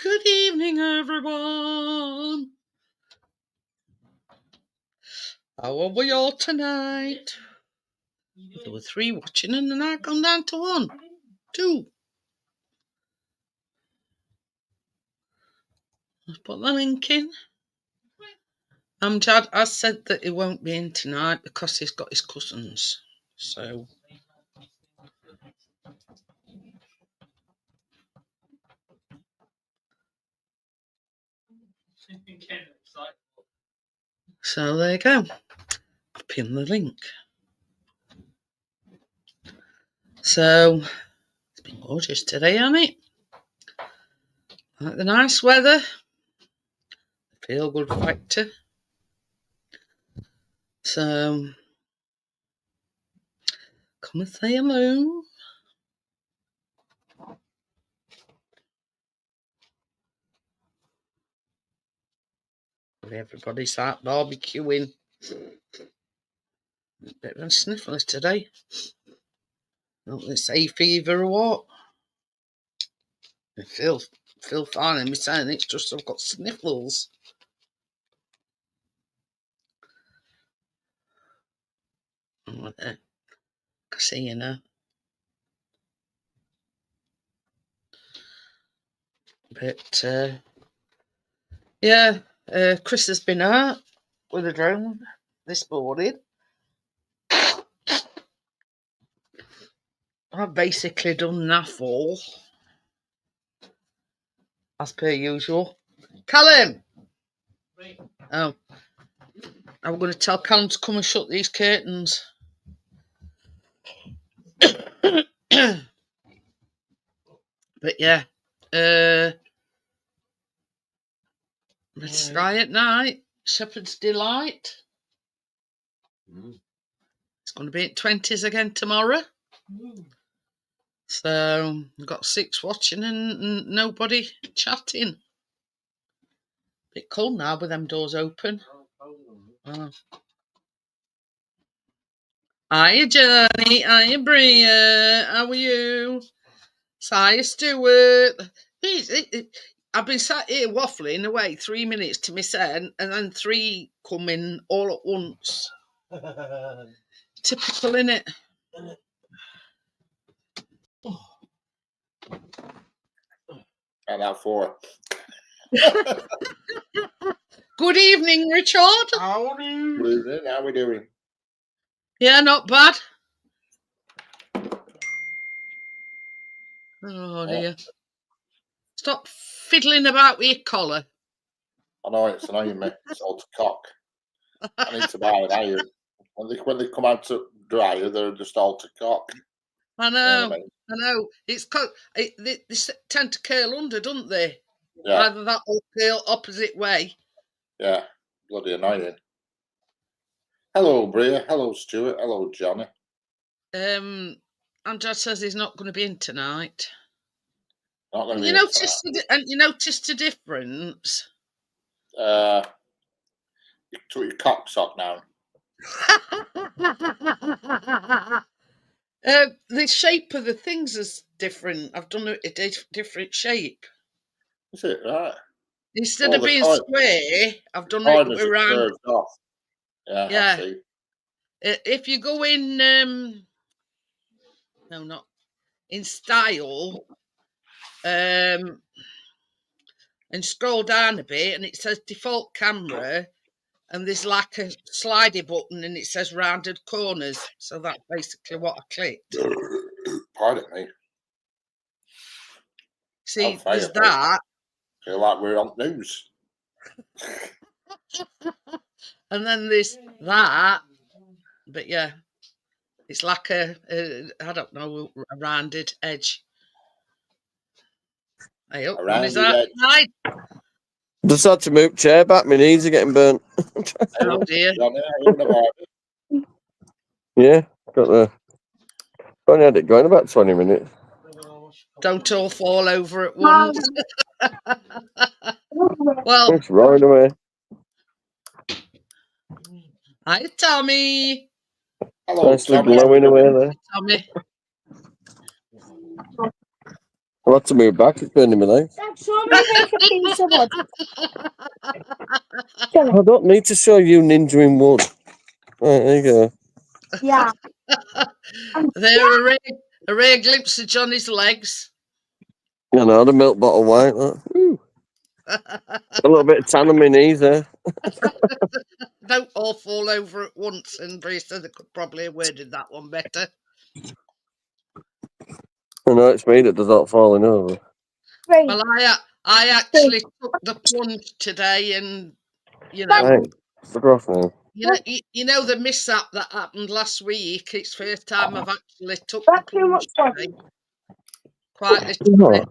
Good evening, everyone. How are we all tonight? There were 3 watching and then I've gone down to 1, 2. Let's put the link in. Amjad has said that he won't be in tonight because he's got his cousins. So there you go. I'll pin the link. So it's been gorgeous today, hasn't it? Like the nice weather. Feel good factor. So come and say hello. Everybody's out barbecuing. A bit of a sniffles today. Not this hay fever or what. I feel fine in my saying it's just I've got sniffles. Oh, there. I can see you now. But yeah, Chris has been out with a drone this morning. I've basically done naff all, as per usual. Callum! Oh. I'm going to tell Callum to come and shut these curtains. But yeah, let's try at night. Shepherd's Delight. It's going to be at 20s again tomorrow. So we've got 6 watching and nobody chatting. Bit cold now with them doors open. Oh. Hiya Johnny, hiya Bria, how are you? Hiya Stuart. I've been sat here waffling away 3 minutes to miss and then 3 come in all at once. Typical, innit? About 4. Good evening, Richard. Howdy. Good evening. How are we doing? Yeah, not bad. Oh dear. Stop fiddling about with your collar. I know it's annoying me. It's all to cock. I need to buy an iron. When they come out to dry, they're just all to cock. I know. I know. It's cause they tend to curl under, don't they? Yeah. Either that or curl opposite way. Yeah. Bloody annoying. Hello, Bria. Hello, Stuart. Hello, Johnny. Andrew says he's not going to be in tonight. Not going to be you in noticed tonight. And you noticed a difference? You took your cock sock now. The shape of the things is different. I've done a different shape. Is it right? Instead of being square, I've done it around. Off. Yeah, yeah. I see. If you go in, no, not in style, and scroll down a bit, and it says default camera, and there's like a slidey button, and it says rounded corners. So that's basically what I clicked. Pardon me. See, there's that. Feel like we're on news. And then there's that. But yeah, it's like I don't know, a rounded edge. Hey, up, what is that? Right. Just had to move chair back. My knees are getting burnt. Oh dear. Yeah, got the. Only had it going about 20 minutes. Don't all fall over at once. Well, it's right away. Hi, Tommy. Hello, nicely blowing away there. Tommy. I'll have to move back. It's burning my legs. Dad, show me make a piece of wood. I don't need to show you ninjaing wood. Right, there you go. Yeah. There, a rare glimpse of Johnny's legs. You know, the milk bottle white. Look. Woo. A little bit of tan on my knees there. Don't all fall over at once. And Bree said they could probably have worded that one better. I know it's me that does all falling over. Three. Well, I actually took the plunge today, and you know, Right, bugger off now. you know the mishap that happened last week. It's first time I've actually took the That's too plunge much. today. Quite literally. Oh,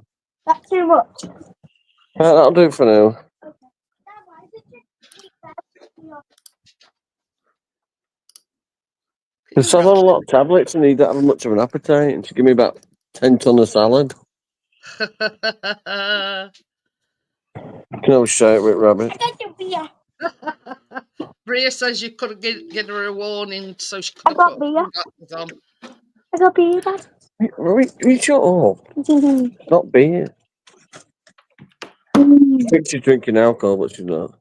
That's too much. right, that'll do for now. Because I've had a lot of tablets and he don't have much of an appetite. And she give me about 10 ton of salad. You can always shout with rabbit. I got the beer. Bria says you couldn't give her a warning, so she I could got have put beer. glasses on. I got beer, Dad. We shut up. Not beer. I think she's drinking alcohol, but she's not.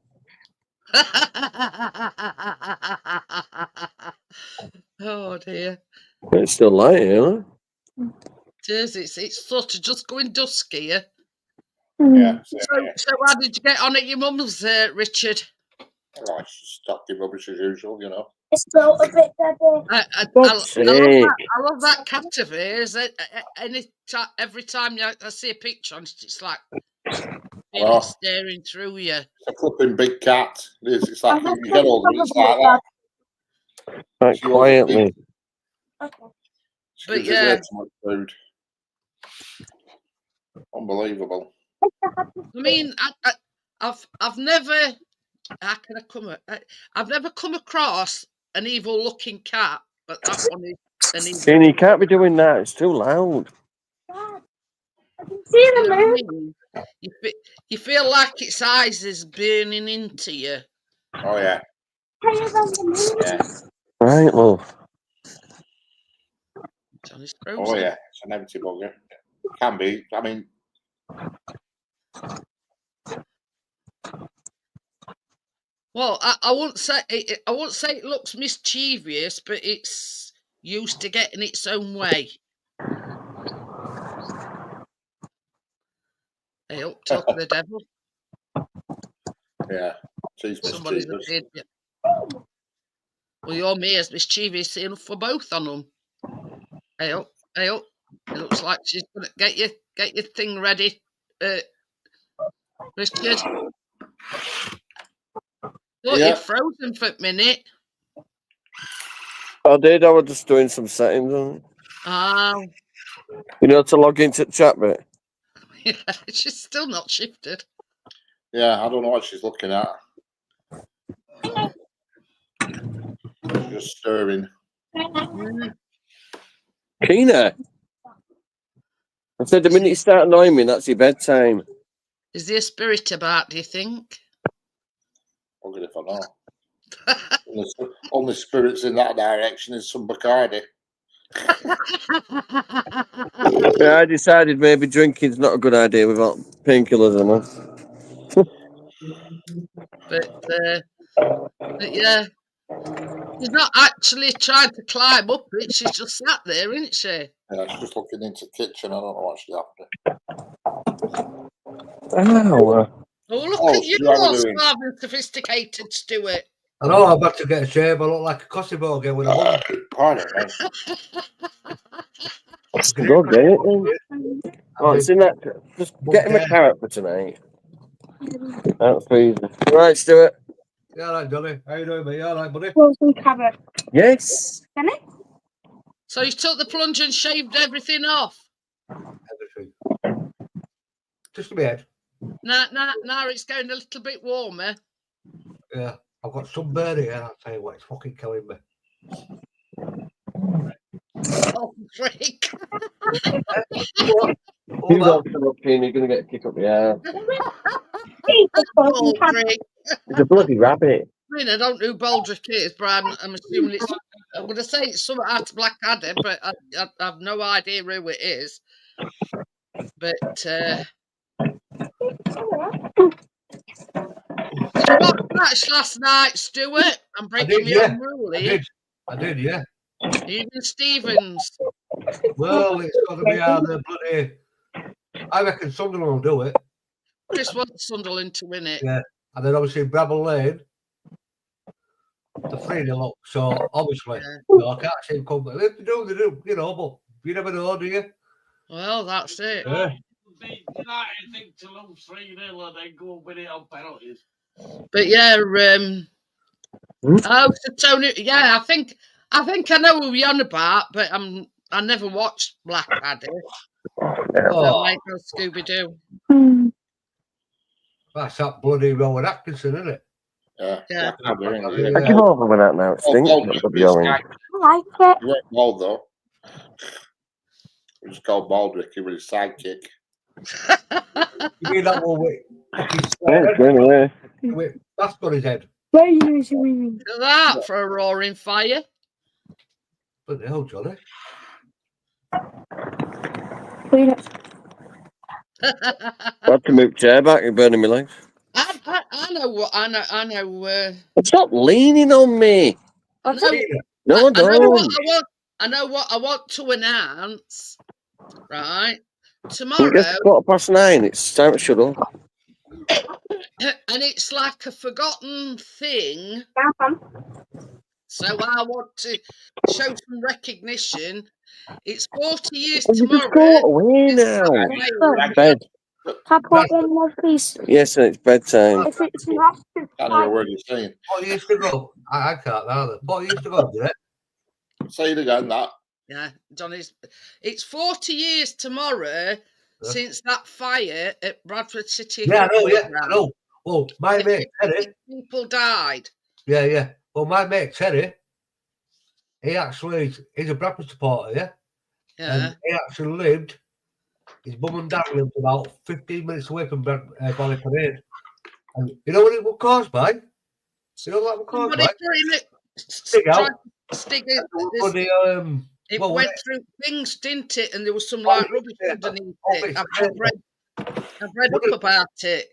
Oh dear. It's still light here. It is. It's sort of just going dusky here. Yeah. So how did you get on at your mum's, Richard? Oh, it's just stocking rubbish as usual, you know. It's still a bit, Daddy. I God's love sake. that cat of hers. Every time I see a picture on it, it's like Oh. staring through you. It's a flipping big cat. It is. It's like I you get older, it's like that. Right, quietly. Okay. She But gives it yeah. way too much food. Unbelievable. I mean, I've never. How can I I've never come across an evil-looking cat, but that one is an evil. And you can't be doing that. It's too loud. Dad, I can see You the know what I moon. mean? You feel like its eyes is burning into you. Oh yeah, Higher than the moon. yeah. Right, love. Johnny's Oh frozen. yeah. It's an empty bugger. Can be. I mean, Well, I won't say it looks mischievous, but it's used to getting its own way. Hey, up, talk of the devil. yeah. She's Somebody's mischievous. appeared. Yeah. Well, you're me as mischievous enough for both on them. Hey, up. It looks like she's gonna get your thing ready, Richard. Look, Yeah. you're frozen for a minute. I did. I was just doing some settings on it. Oh, You know, to log into the chat bit. yeah, she's still not shifted. Yeah, I don't know what she's looking at. Just stirring. Mm. Keena. I said the minute you start annoying me, that's your bedtime. Is there a spirit about, do you think? Look at if I know. Only spirits in that direction is some Bacardi. Yeah, I decided maybe drinking's not a good idea without painkillers and all. But yeah, she's not actually trying to climb up it. She's just sat there, isn't she? Yeah, she's just looking into the kitchen. I don't know what she's after. Ow. Oh, look Oh, at you, Stuart, how all we doing? suave and sophisticated, Stuart. I know I'm about to get a shave. I look like a Kosovo again with a bun. Pardon me. Go get it then. Oh, it's in that. Just get him a carrot for tonight. That's easy. Right, Stuart. Yeah, all right, Johnny. How you doing, mate? You all right, buddy? Frozen carrot. Yes. Can it? So you took the plunge and shaved everything off. Everything. Just a bit. Now it's going a little bit warmer. Yeah. I've got sunburn here. I'll tell you what, it's fucking killing me. Oh, freak. You don't come up here, you're going to get a kick up the ass. Eat the frozen Oh, carrot. freak. It's a bloody rabbit. I mean, I don't know who Baldrick is, but I'm assuming it's. I'm going to say it's something out of Blackadder, but I have no idea who it is. But did you watch match last night, Stuart? I'm breaking did, my yeah. own rule I here. did, yeah. Even Stevens. Well, it's got to be either bloody. I reckon Sunderland will do it. Chris wants Sunderland to win it. Yeah. And then obviously Bramall Lane, the 3-0 up. So obviously, Yeah. no, I can't see him come. If they do, you know, but you never know, do you? Well, that's it. Yeah. United think to lose 3-0 and then go win it on penalties. But yeah, oh, so Tony, yeah, I think I know who you're on about, but I never watched Blackadder. Oh, I know Scooby Doo. that's that bloody Rowan Atkinson, isn't it? Yeah. Yeah. Blackadder, isn't it? Yeah. I come over with that now. It stinks. Oh, That oh, bloody orange. I like it. He weren't bald though. He was called Baldrick. He was his sidekick. You mean that one with Yeah, it's going away. that's got his head. Where are you doing? That for a roaring fire. But the hell, Johnny. Clean it. I had to move chair back. You're burning my legs. I know what I know. Stop leaning on me. I know, No, I know what don't. I want. I know what I want to announce. Right, It tomorrow, gets 9:15. It's time to shut up. and it's like a forgotten thing. So I want to show some recognition. It's 40 years You just go tomorrow. away now. Bed. Can I put one more, please? Yes, and it's bedtime. If it's not, Can't hear a word you're saying. What used to go? I can't either. What used to go, did it? Say it again, that. Yeah, Johnny's. It's 40 years tomorrow since that fire at Bradford City. Yeah, I know, Football yeah, I Ground. know. Well, my mate Terry, People died. yeah. Well, my mate Terry, he's a Bradford supporter, yeah? Yeah. And he actually lived, his mum and dad lived about 15 minutes away from Valley Parade. And you know what it was caused by? You know what it was caused Somebody by? putting it. Stick out. Stick it. For the, It well, went what- through things, didn't it? And there was some like rubbish yeah, underneath obviously, it. I've read What up about it.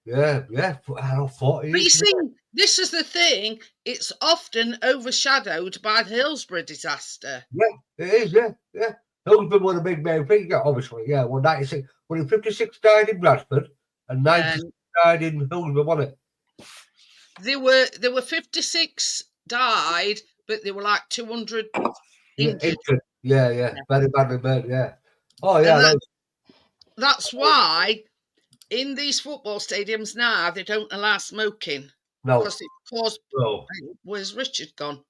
yeah, I know, 40 But you years. see, this is the thing. It's often overshadowed by the Hillsborough disaster. It is, yeah. Hillsborough won a big main thing, yeah, obviously, yeah. Well, 96, well, 56 died in Bradford, and 96 died in Hillsborough, wasn't it? There were 56 died, but there were like 200 injured. Yeah, very badly burnt, yeah. Oh, yeah, And that's why in these football stadiums now they don't allow smoking no, because it caused. no, Where's Richard gone?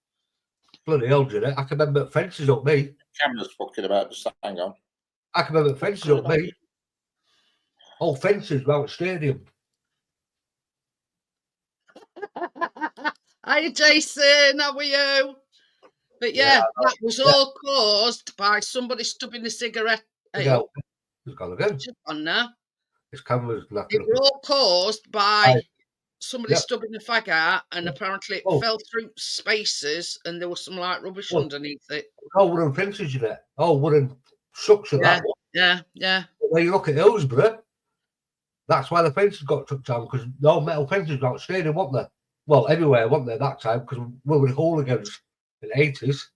bloody hell, did it? I can remember fences up me. Camera's fucking about. Just hang on. I can remember fences up me. Oh, fences round the stadium. Hi, Jason. How are you? But yeah, that was all caused by somebody stubbing a cigarette. Yeah, it's gone again. On now. This camera's not It was all caused by somebody Yeah. stubbing a fag out, and apparently it Oh. fell through spaces, and there was some like rubbish Oh. underneath it. Oh, wooden fences, you know. Oh, wooden sucks of that one. Yeah. But when you look at Hillsborough, that's why the fences got took down, because no metal fences got stadium, weren't there? Well, everywhere, weren't there, that time, because we were hooligans in the 80s.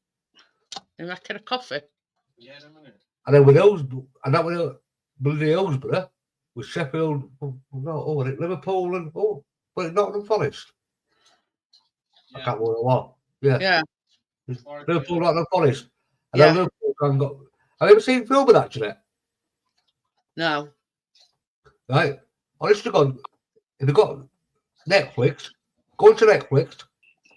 And making a coffee. Yeah, in a minute. And then with Hillsborough, and that was bloody Hillsborough, with Sheffield, was it Liverpool, and was it Nottingham Forest? I can't remember what. Yeah. Liverpool, Nottingham Forest. And then Liverpool got. Have you ever seen film of that, Jeanette? No. Right. Honest to God, if you've got Netflix, go into Netflix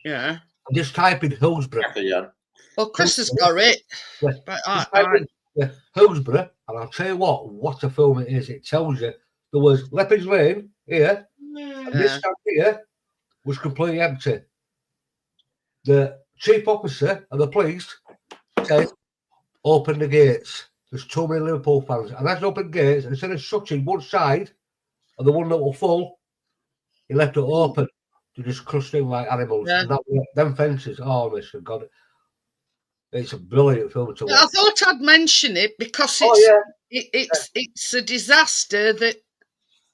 Yeah. and just type in Hillsborough. Back again. Well, Chris has got it. Yeah. But Just type in, Hillsborough, and I'll tell you what a film it is. It tells you there was Leppard's Lane here, and this stand here was completely empty. The chief officer of the police said, open the gates. There's too many Liverpool fans. And as he opened gates, instead of shutting one side of the one that was full, he left it open to just cluster in like animals. Yeah. And them fences, oh, Mr. God. It's a brilliant film to I watch. thought I'd mention it because Oh it's a disaster that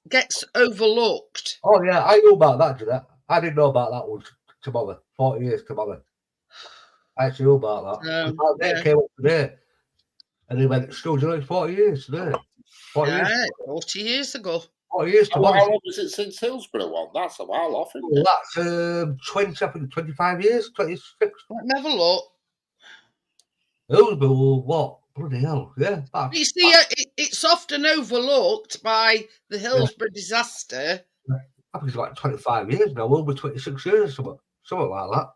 gets overlooked. Oh yeah, I knew about that, Jeanette. I didn't know about that one tomorrow. 40 years tomorrow. I actually knew about that. My mate Yeah. came up today and he went, "Still, it's 40 years today. 40 years. Yeah, 40 years ago. 40 years How tomorrow." long is it since Hillsborough one? That's a while off, isn't Well, it? that's 20, I think 25 years, 26. Let me have a look. Hillsborough, what? Bloody hell, yeah. You see, it's often overlooked by the Hillsborough disaster. I think it's like 25 years now, over 26 years, something like that.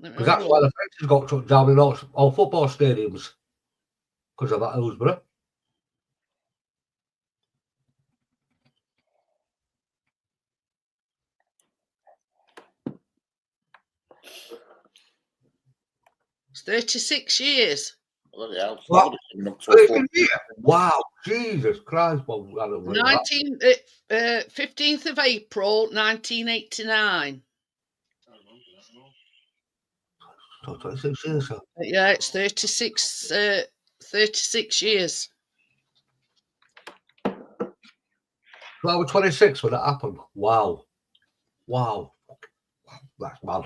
Because that's why the fences got shut down in all football stadiums. Because of that Hillsborough. It's 36 years. Bloody hell. So What? that would have coming up to a 40. Wow, Jesus Christ. Well, I don't know that. 15th of April, 1989. So 26 years, so. Yeah, it's 36 years. So I was 26 when that happened. Wow. That's mad.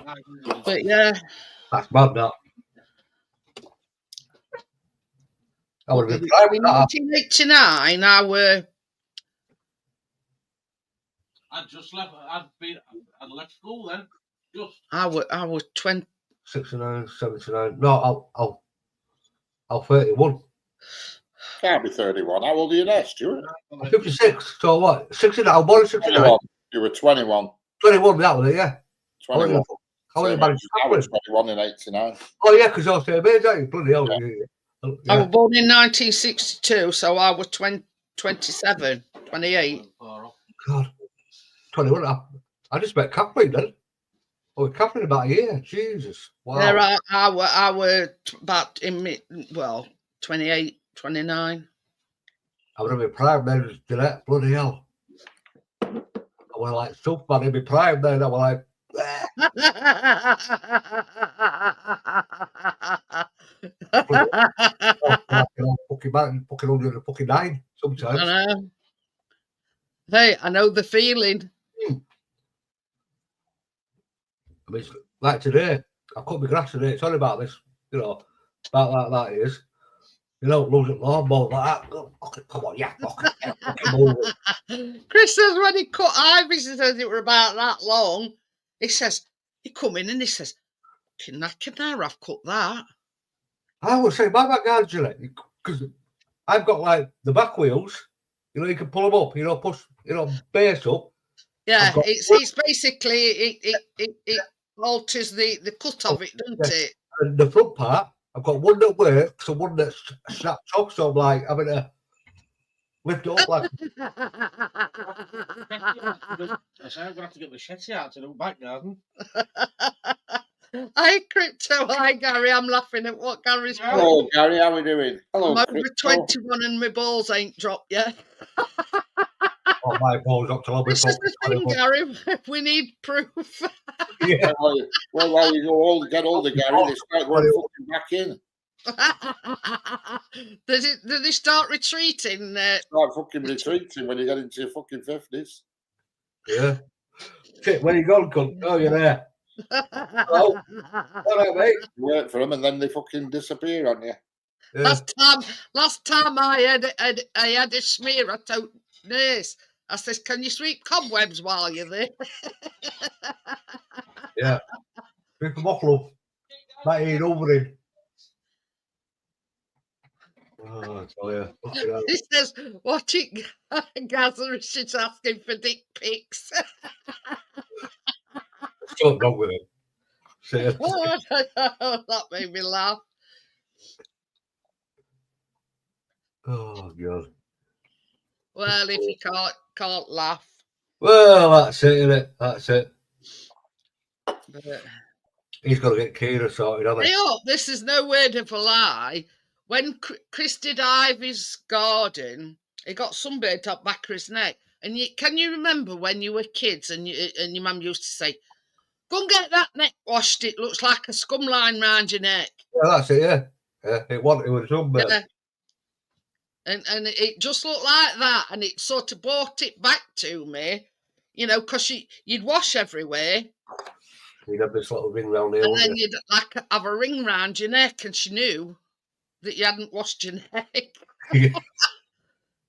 But yeah, That's mad, that. I would have been in proud with that. 1989, I'd left school then. I was 20. 69, 79. No, I'll 31. Can't be 31. How old are you now, Stuart? 56. So what? 69. I was born in 69. 21. You were 21. 21 that was it, yeah. 21. I was Same about age as I was 21 in 89. Oh yeah, because you're same age, aren't you? Bloody hell. Yeah. Yeah. I was born in 1962, so I was 27, 28. God. 21. I just met Kathleen then. Oh, Kathleen about a year. Jesus. Wow. There I were about 28, 29. I would have been prime then, Jeanette. Bloody hell. I was like stuff man in my prime then. I was like, fucking 109 sometimes. I know. Hey, I know the feeling. I mean, like today, I cut my grass today. It's only about this, about that is. You don't lose it lawnmower like that. Come on, yeah, fucking move it. Chris says when he cut ivy, he says it were about that long. He says, he come in and he says, can I've cut that? I would say, my bad, Gillette, because I've got like the back wheels, you can pull them up, push, base up. Yeah, it's basically, it alters the cut of it, doesn't it? And the front part, I've got one that works and one that's snapped off, so I'm like having to lift it up like. I'm going to have to get the shetty out to do back garden. Hi, Crypto. Hi, Gary. I'm laughing at what Gary's put. Hello, Gary. How are we doing? Hello, I'm over Crypto. 21 and my balls ain't dropped yet. Oh, my balls up to love This is the thing, Gary. We need proof. Yeah. Well, you go get older, Gary. They start going fucking back in. Did they start retreating? Start fucking retreating when you get into your fucking 50s. Yeah. Shit, where you gone, cunt? Oh, you're there. Oh, all right, mate. You work for them and then they fucking disappear on you. Yeah. Last time I had a smear, I told nurse, I says, can you sweep cobwebs while you're there? Yeah. Drink them off, love. Might ain't over in. Oh, I tell you. He says, watching Gaza, she's asking for dick pics. Something wrong with it. Shit. That made me laugh. Oh, God. Well, if you can't laugh. Well, that's it, innit? That's it. But He's got to get Kira sorted, hasn't he? this is no word of a lie. When Chris did Ivy's garden, he got sunburned up back of his neck. And can you remember when you were kids and your mum used to say, Go and get that neck washed. It looks like a scum line round your neck. Yeah, that's it. Yeah. It was sunburn. Yeah. And it just looked like that, and it sort of brought it back to me, you know, because you'd wash everywhere, You'd have this little ring round here. and then you'd like have a ring round your neck, and she knew that you hadn't washed your neck.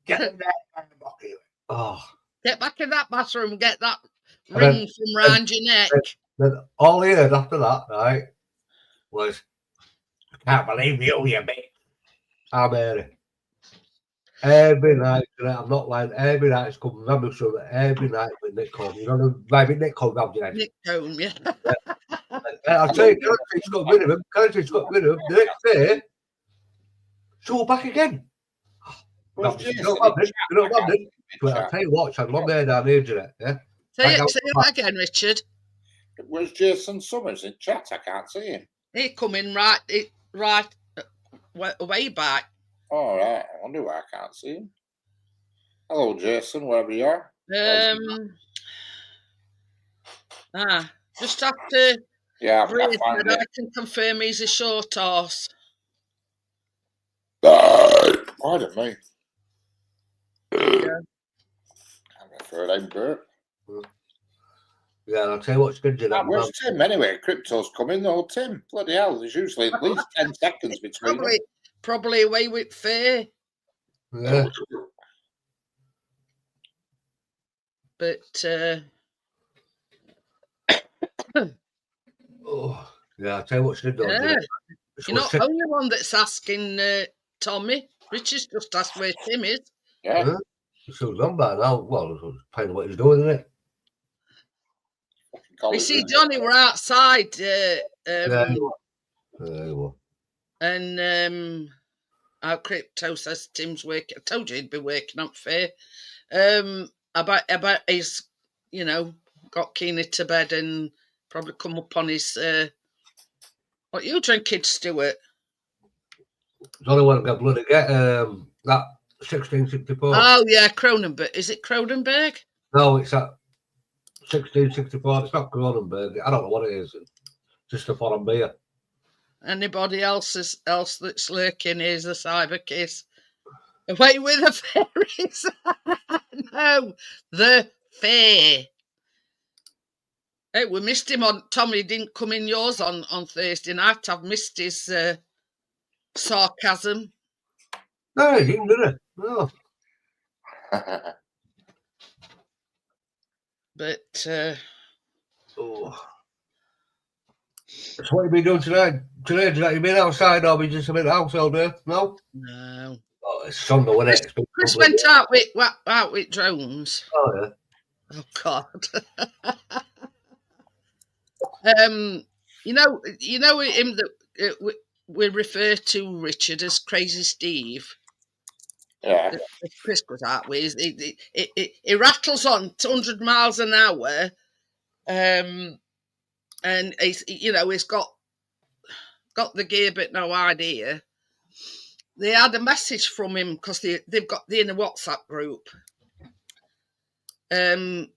Get in there. Oh. Get back in that bathroom and get that And ring from round your neck. Then all he heard after that, right, was, I can't believe you bitch. I'm Mary. Every night, I'm not lying, every night it's coming round the show, every night with Nick Cone. You know, right with Nick Cone round your head. Nick Cone, yeah. I'll tell you, Connecticut's got rid of him. Connecticut's got rid of him. The next day, show back again. Where's You Jason? don't have this. You don't have this. But I'll tell you what, Chad, long there down here, Jeanette. Yeah. Say it again, Richard. Where's Jason Summers in chat? I can't see him. He come in way back. All right. I wonder why I can't see him. Hello, Jason, wherever you are. Just after Yeah, I Bruce find said I it. can confirm he's a short horse. Pardon me. Yeah. I'm afraid I'm Bert. Yeah, I'll tell you what's good, Jeanette. Where's Tim anyway? Crypto's coming though, Tim. Bloody hell, there's usually at least 10 seconds between them. Probably away with Faye. Yeah. But Oh, yeah, I'll tell you what's good, though. yeah. Jeanette. You're not the only one that's asking Tommy. Richard's just asked where Tim is. Yeah. So done by now. Well, it's depending what he's doing, isn't it? You see, Johnny were outside, Yeah, you and our Crypto says Tim's working. I told you he'd be working up Fair. About he's, you know, got Keener to bed and probably come up on his. What you drinking, Stuart? There's only one got bloody get that 1664. Oh yeah, Cronenberg. Is it Cronenberg? No, it's that 1664. It's not Cronenberg. I don't know what it is. It's just a foreign beer. Anybody else that's lurking is a cyber kiss. Away with the fairies. No, the fair. Hey, we missed him on Tommy. Didn't come in yours on Thursday night. I've missed his sarcasm. No, he didn't, did it? No. But Oh. So what have you been doing today? Today, you been outside or been just a bit house all day? No? no. Oh, it's Sunday, isn't it? It's been Chris lovely. went out with drones. Oh, yeah. Oh God. You know him that we refer to Richard as Crazy Steve. Yeah. That Chris goes out with. He rattles on 200 miles an hour, and he's got the gear but no idea. They had a message from him because they've got the inner WhatsApp group. He'd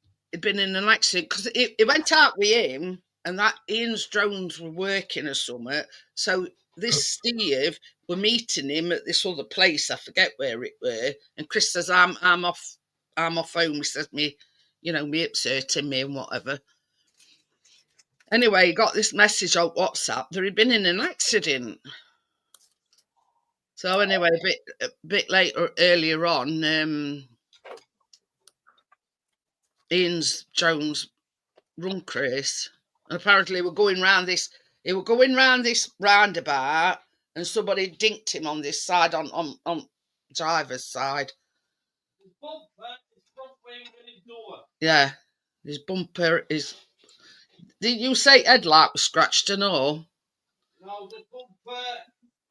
been in an accident because he went out with him, and that Ian's drones were working or something. So this Steve were meeting him at this other place. I forget where it were. And Chris says, "I'm off home." He says, "Me hips hurting me and whatever." Anyway, he got this message on WhatsApp that he'd been in an accident. So anyway, a bit earlier on, Ian's drones run Chris, and apparently we're going round this. He was going round this roundabout, and somebody dinked him on this side, on driver's side. His bumper is front wing in his door. Yeah, his bumper is. Did you say headlight was scratched and all? No, the bumper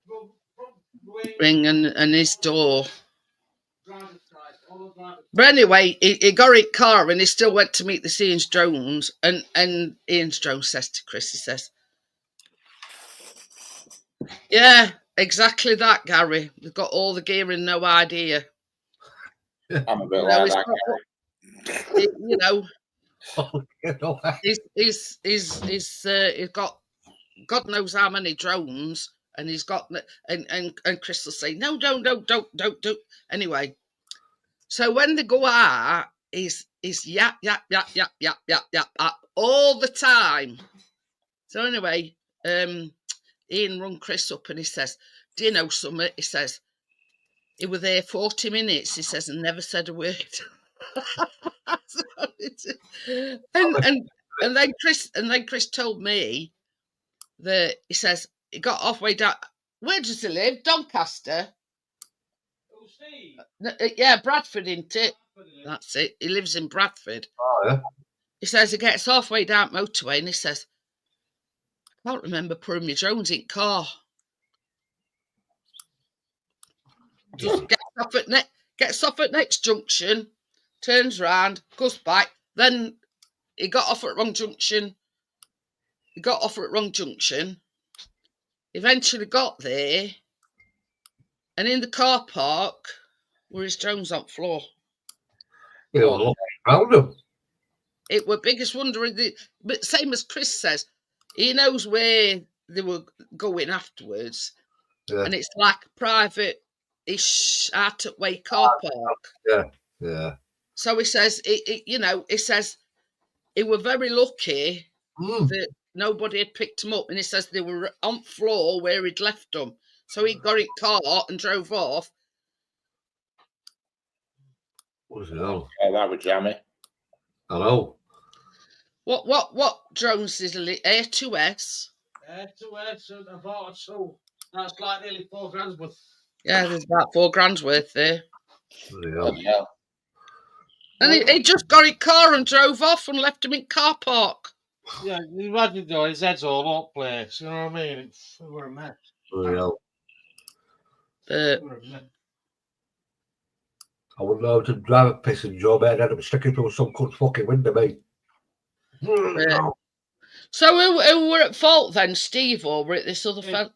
from front wing. Ring and his door. Driver's side, all the driver's But anyway, he got in car and he still went to meet the Ian's drones. And Ian's drone says to Chris, he says, "Yeah, exactly that, Gary. They've got all the gear and no idea." I'm a bit You know, like it's that. not- He's got God knows how many drones, and he's got and Crystal say no, don't. Anyway, so when they go out, he's yap all the time. So anyway, Ian rung Chris up and he says, "Do you know something?" He says, "He was there 40 minutes." He says, and never said a word. and then Chris told me that he says he got halfway down. Where does he live? Doncaster. Yeah, Bradford, isn't it? That's it. He lives in Bradford. Oh, yeah. He says he gets halfway down motorway and he says, "I can't remember putting my drones in car." Just gets off at next junction, turns round, goes back. Then he got off at wrong junction. Eventually got there, and in the car park were his drones on the floor. It was looking around him. It were biggest wonder. But same as Chris says, he knows where they were going afterwards, and it's like a private-ish out-of-way car park. Yeah. So he says, he says he were very lucky that nobody had picked him up, and he says they were on the floor where he'd left them. So he got in car and drove off. What the hell? Oh, that was jammy. I know. What drones is it? Air2S? Air2S and a Vought 2. That's like nearly £4,000 worth. Yeah, there's about £4,000 worth there. Yeah. And he just got in car and drove off and left him in car park. Yeah, you imagine though, his head's all up place. You know what I mean? It were a mess. I wouldn't know how to drive a pissing job, I'd end up sticking through some cunt's fucking window, mate. So who were at fault then? Steve or were it this other fellow?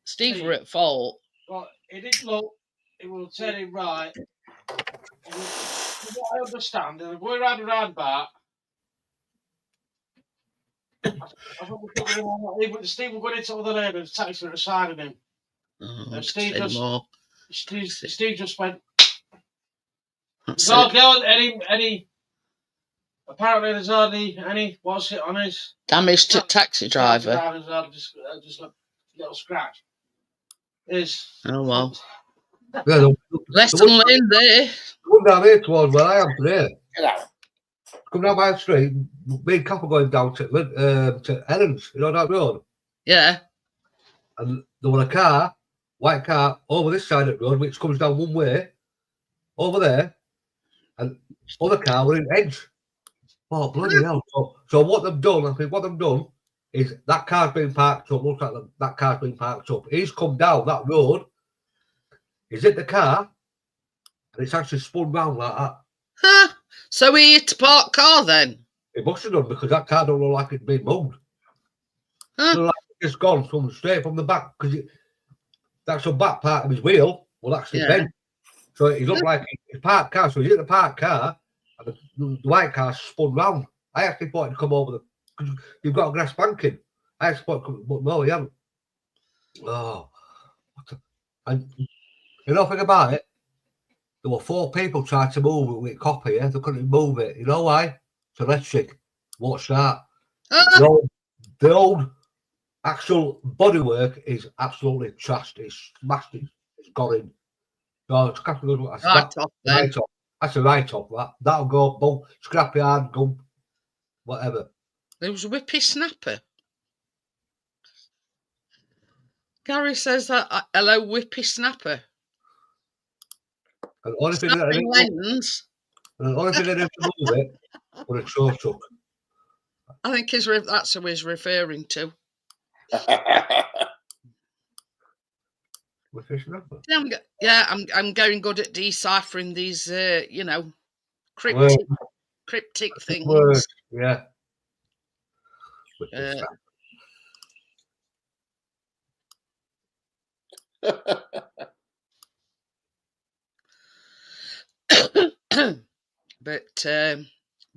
Steve were at fault. But he didn't look, he will tell him right. What I understand, if we're around a roundabout, I think Steve will go into other lane and taxi at the side of him. And Steve just went. There's hardly any. Apparently, there's hardly any. What's it on his? Damage to taxi driver. Just a little scratch. Oh well. Yeah, Lesson learned there. Come down here towards where I am today. Get out. Come down my street. Me and Cap are going down to Ellens, you know that road. Yeah. And there was a car, white car, over this side of the road, which comes down one way, over there, and other car were in edge. Oh, bloody hell. So what they've done, is that car's been parked up, looks like that car's been parked up. He's come down that road, he's hit the car, and it's actually spun round like that. Huh. So he hit a parked car then? It must have done, because that car don't look like it's been moved. Huh. It look like it's gone straight from the back, because that's the back part of his wheel will actually bend. So it looked like it's parked car, so he hit the parked car, and the white car spun round. I actually thought he'd come over because you've got a grass banking. I actually thought, but no, he hadn't. Oh, and you know, think about it. There were 4 people trying to move it with copper, yeah? They couldn't move it. You know why? It's electric. Watch that. The old actual bodywork is absolutely trashed. It's smashed. It's gone in. No, it's got to go. That's a write-off. That'll go. Boom, scrapyard, gump, whatever. There was a whippy snapper. Gary says that. Hello, whippy snapper. And the only thing that didn't move it was a tow truck. I think that's who he's referring to. I'm getting good at deciphering these, cryptic things. Words, yeah.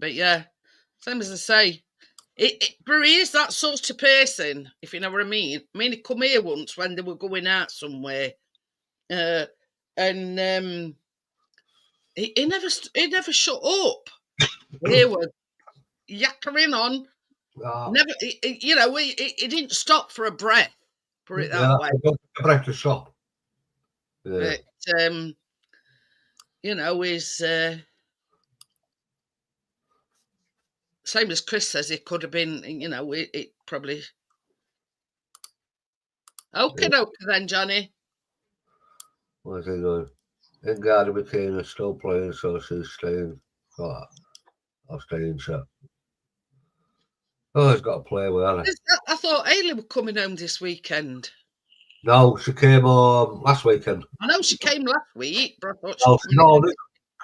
But yeah, Same as I say. Barry is that sort of person, if you know what I mean. I mean, he come here once when they were going out somewhere, and he never shut up. He was yakkering on. Never, he didn't stop for a breath. Put it that way. A breakfast shop. Yeah. But he's same as Chris says. It could have been, it probably. Okay, then, Johnny. What's he doing? And Gary McKean is still playing, so she's staying. Oh, I'll stay in set. Oh, he's got to play well. I thought Ailey was coming home this weekend. No, she came home last weekend. I know she came last week, but I thought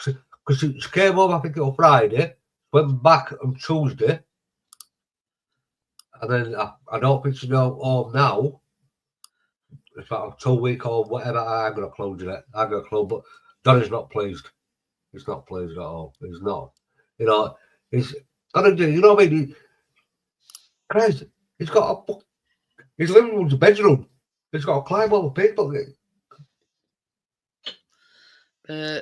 because she came home, I think, on Friday, went back on Tuesday, and then I don't think she's home now. It's about a 2-week or whatever. I ain't got a clue yet. I got a clue, but Donny's not pleased. He's not pleased at all. He's not. He's gonna do. You know what I mean? Christ, he's got his living room's a bedroom. He's got to climb over people. Yeah.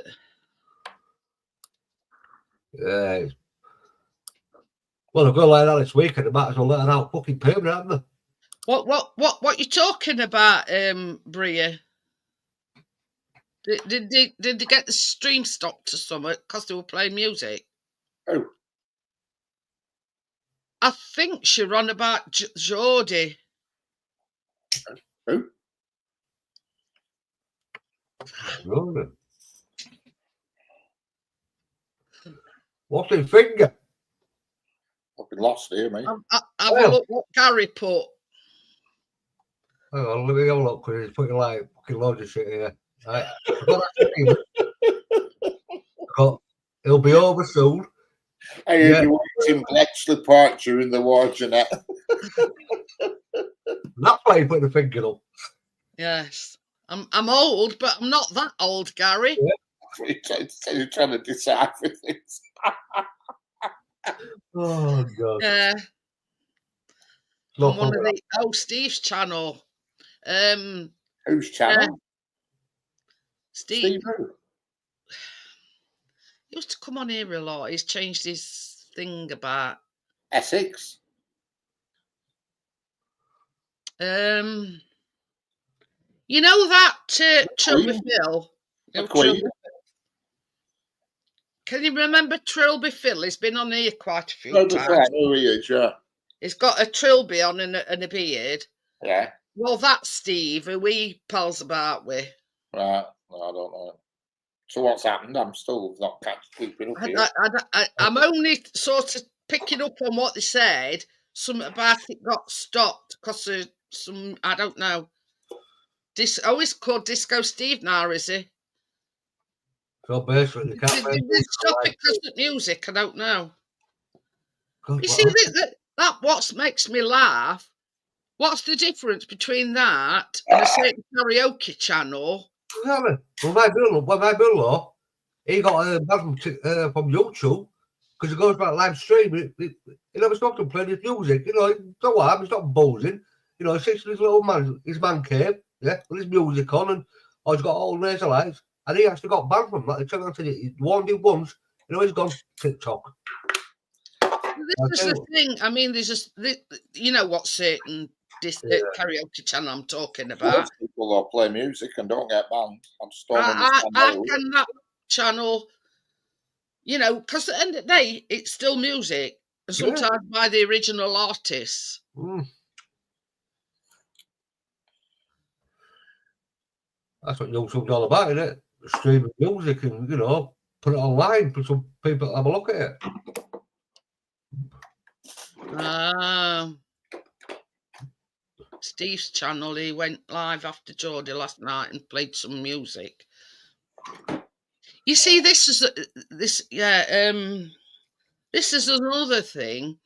Well, a girl like that this weekend, they might as well let her out fucking permanent, haven't they? What you talking about, Bria? Did they get the stream stopped or something because they were playing music? Oh. I think she ran about Geordie. Who? Really? What's his finger? I've been lost here, mate. Have a look what Gary put. Hang on, let me have a look because he's putting like fucking loads of shit here. Right. He'll be over soon. I heard you watching Bletchley Park during the war, Jeanette. That's why you put the finger up. Yes. I'm old, but I'm not that old, Gary. Yeah. You're trying to decipher things. Oh, God. Yeah. On one of the Steve's channel. Whose channel? Steve. who? He used to come on here a lot. He's changed his thing about Essex. You know that Trilby Phil? Can you remember Trilby Phil? He's been on here quite a few times. I know he is, yeah. He's got a trilby on and a beard. Yeah. Well, that's Steve, who we pals about with. Right. No, I don't know. So what's happened? I'm still not keeping up here. I'm only sort of picking up on what they said. Something about it got stopped because of some, I don't know. He's called Disco Steve now, is he? So basically, you can't Did they stop it because of music? I don't know. God, You see, that what makes me laugh. What's the difference between that and a certain karaoke channel? Exactly. Well, my bill, he got a band from YouTube because he goes about live stream. He never stopped him playing his music. You know, so what? He's not buzzing. You know, he sits in his little his man cave, yeah, with his music on, and he's got all laser lights. And he actually got banned from that. He turned around and said he warned him once. You know, he's gone TikTok. This is the thing. I mean, there's just, you know what certain karaoke channel I'm talking about. Most people will play music and don't get banned. I can that channel, you know, because at the end of the day, it's still music. And sometimes by the original artists. Mm. That's what YouTube's all about, isn't it? Streaming music and, you know, put it online for some people to have a look at it. Steve's channel, he went live after Geordie last night and played some music. You see, this is another thing.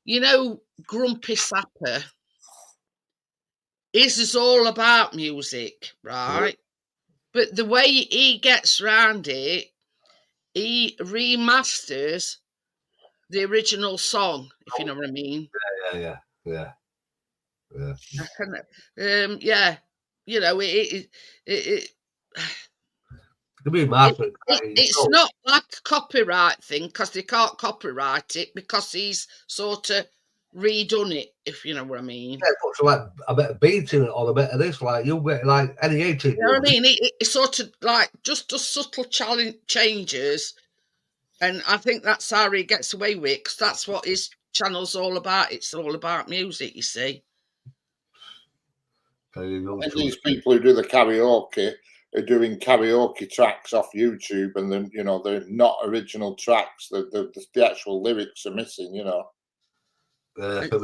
You know, Grumpy Sapper is all about music, right? But the way he gets around it, he remasters the original song, if you know what I mean. Yeah. I can, yeah, you know, it To be Martin, it's not like a copyright thing because they can't copyright it because he's sort of redone it, if you know what I mean. Yeah, puts like a bit of beat in it or a bit of this, like you'll get like any 18. You know what I mean? It sort of like just does subtle changes, and I think that's how he gets away with it because that's what his channel's all about. It's all about music, you see. And these people who do the karaoke are doing karaoke tracks off YouTube, and then you know they're not original tracks. The actual lyrics are missing. You know. As I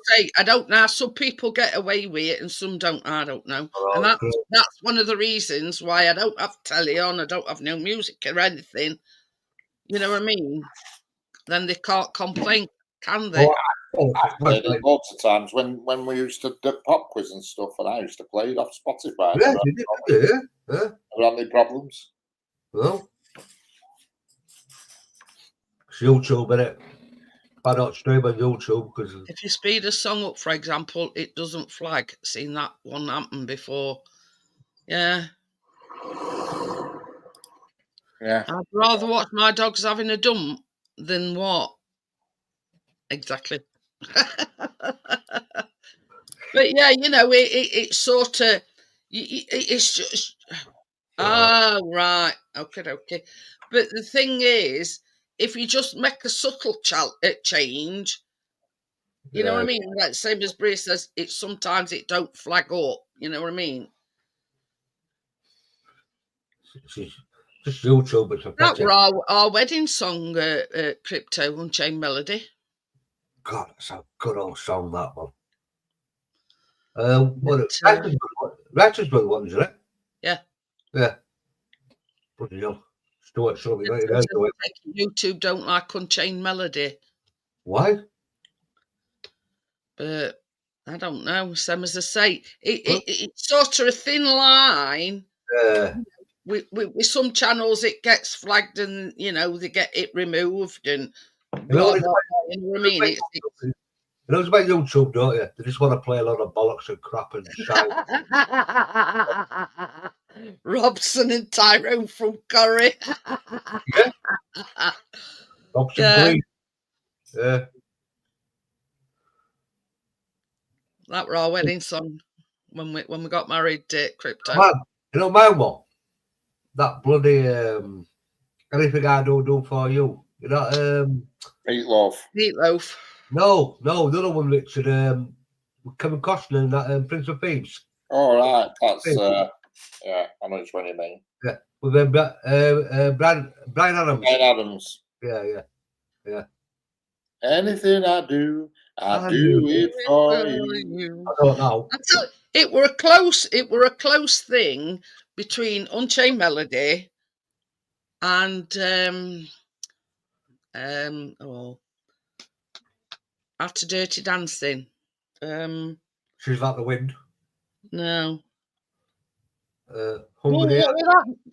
say, I don't know. Some people get away with it, and some don't. I don't know. And that's one of the reasons why I don't have telly on. I don't have no music or anything. You know what I mean? Then they can't complain, can they? I've played it lots of times when we used to do pop quiz and stuff, and I used to play it off Spotify. Yeah, you did, yeah. Never had any problems. Well, it's YouTube, innit? I don't stream on YouTube because if you speed a song up, for example, it doesn't flag. Seen that one happen before. Yeah. Yeah. I'd rather watch my dogs having a dump than what? Exactly. But yeah, you know, it's sort of, it's just, oh, right. Okay. But the thing is, if you just make a subtle change, you know what I mean? Like same as Bree says, sometimes it don't flag up. You know what I mean? Just YouTube. It's that were our wedding song, Crypto, Unchained Melody. God, that's a good old song, that one. Ratchet's Brother one, isn't it? Yeah. Yeah. Bloody hell. Stuart Sullivan. YouTube don't like Unchained Melody. Why? But I don't know. Same as I say, it's sort of a thin line. With some channels, it gets flagged, and you know they get it removed, and you know what I mean. You know it's about YouTube, don't you? They just want to play a lot of bollocks and crap and shite. Robson and Tyrone from Curry. Yeah. Robson Green. Yeah. That were our wedding song when we got married, Crypto. Man, you know my one? That bloody Anything I Do For You. You know Meatloaf. No, the other one, Richard, Kevin Costner and that Prince of Thieves. Oh, right. That's, yeah, I know which one you mean. Yeah, with Brian Adams. Brian Adams. Yeah. Anything I do, I do it for you. I don't know. It were a close thing between Unchained Melody and After Dirty Dancing. She's Like the Wind. No. Hungry.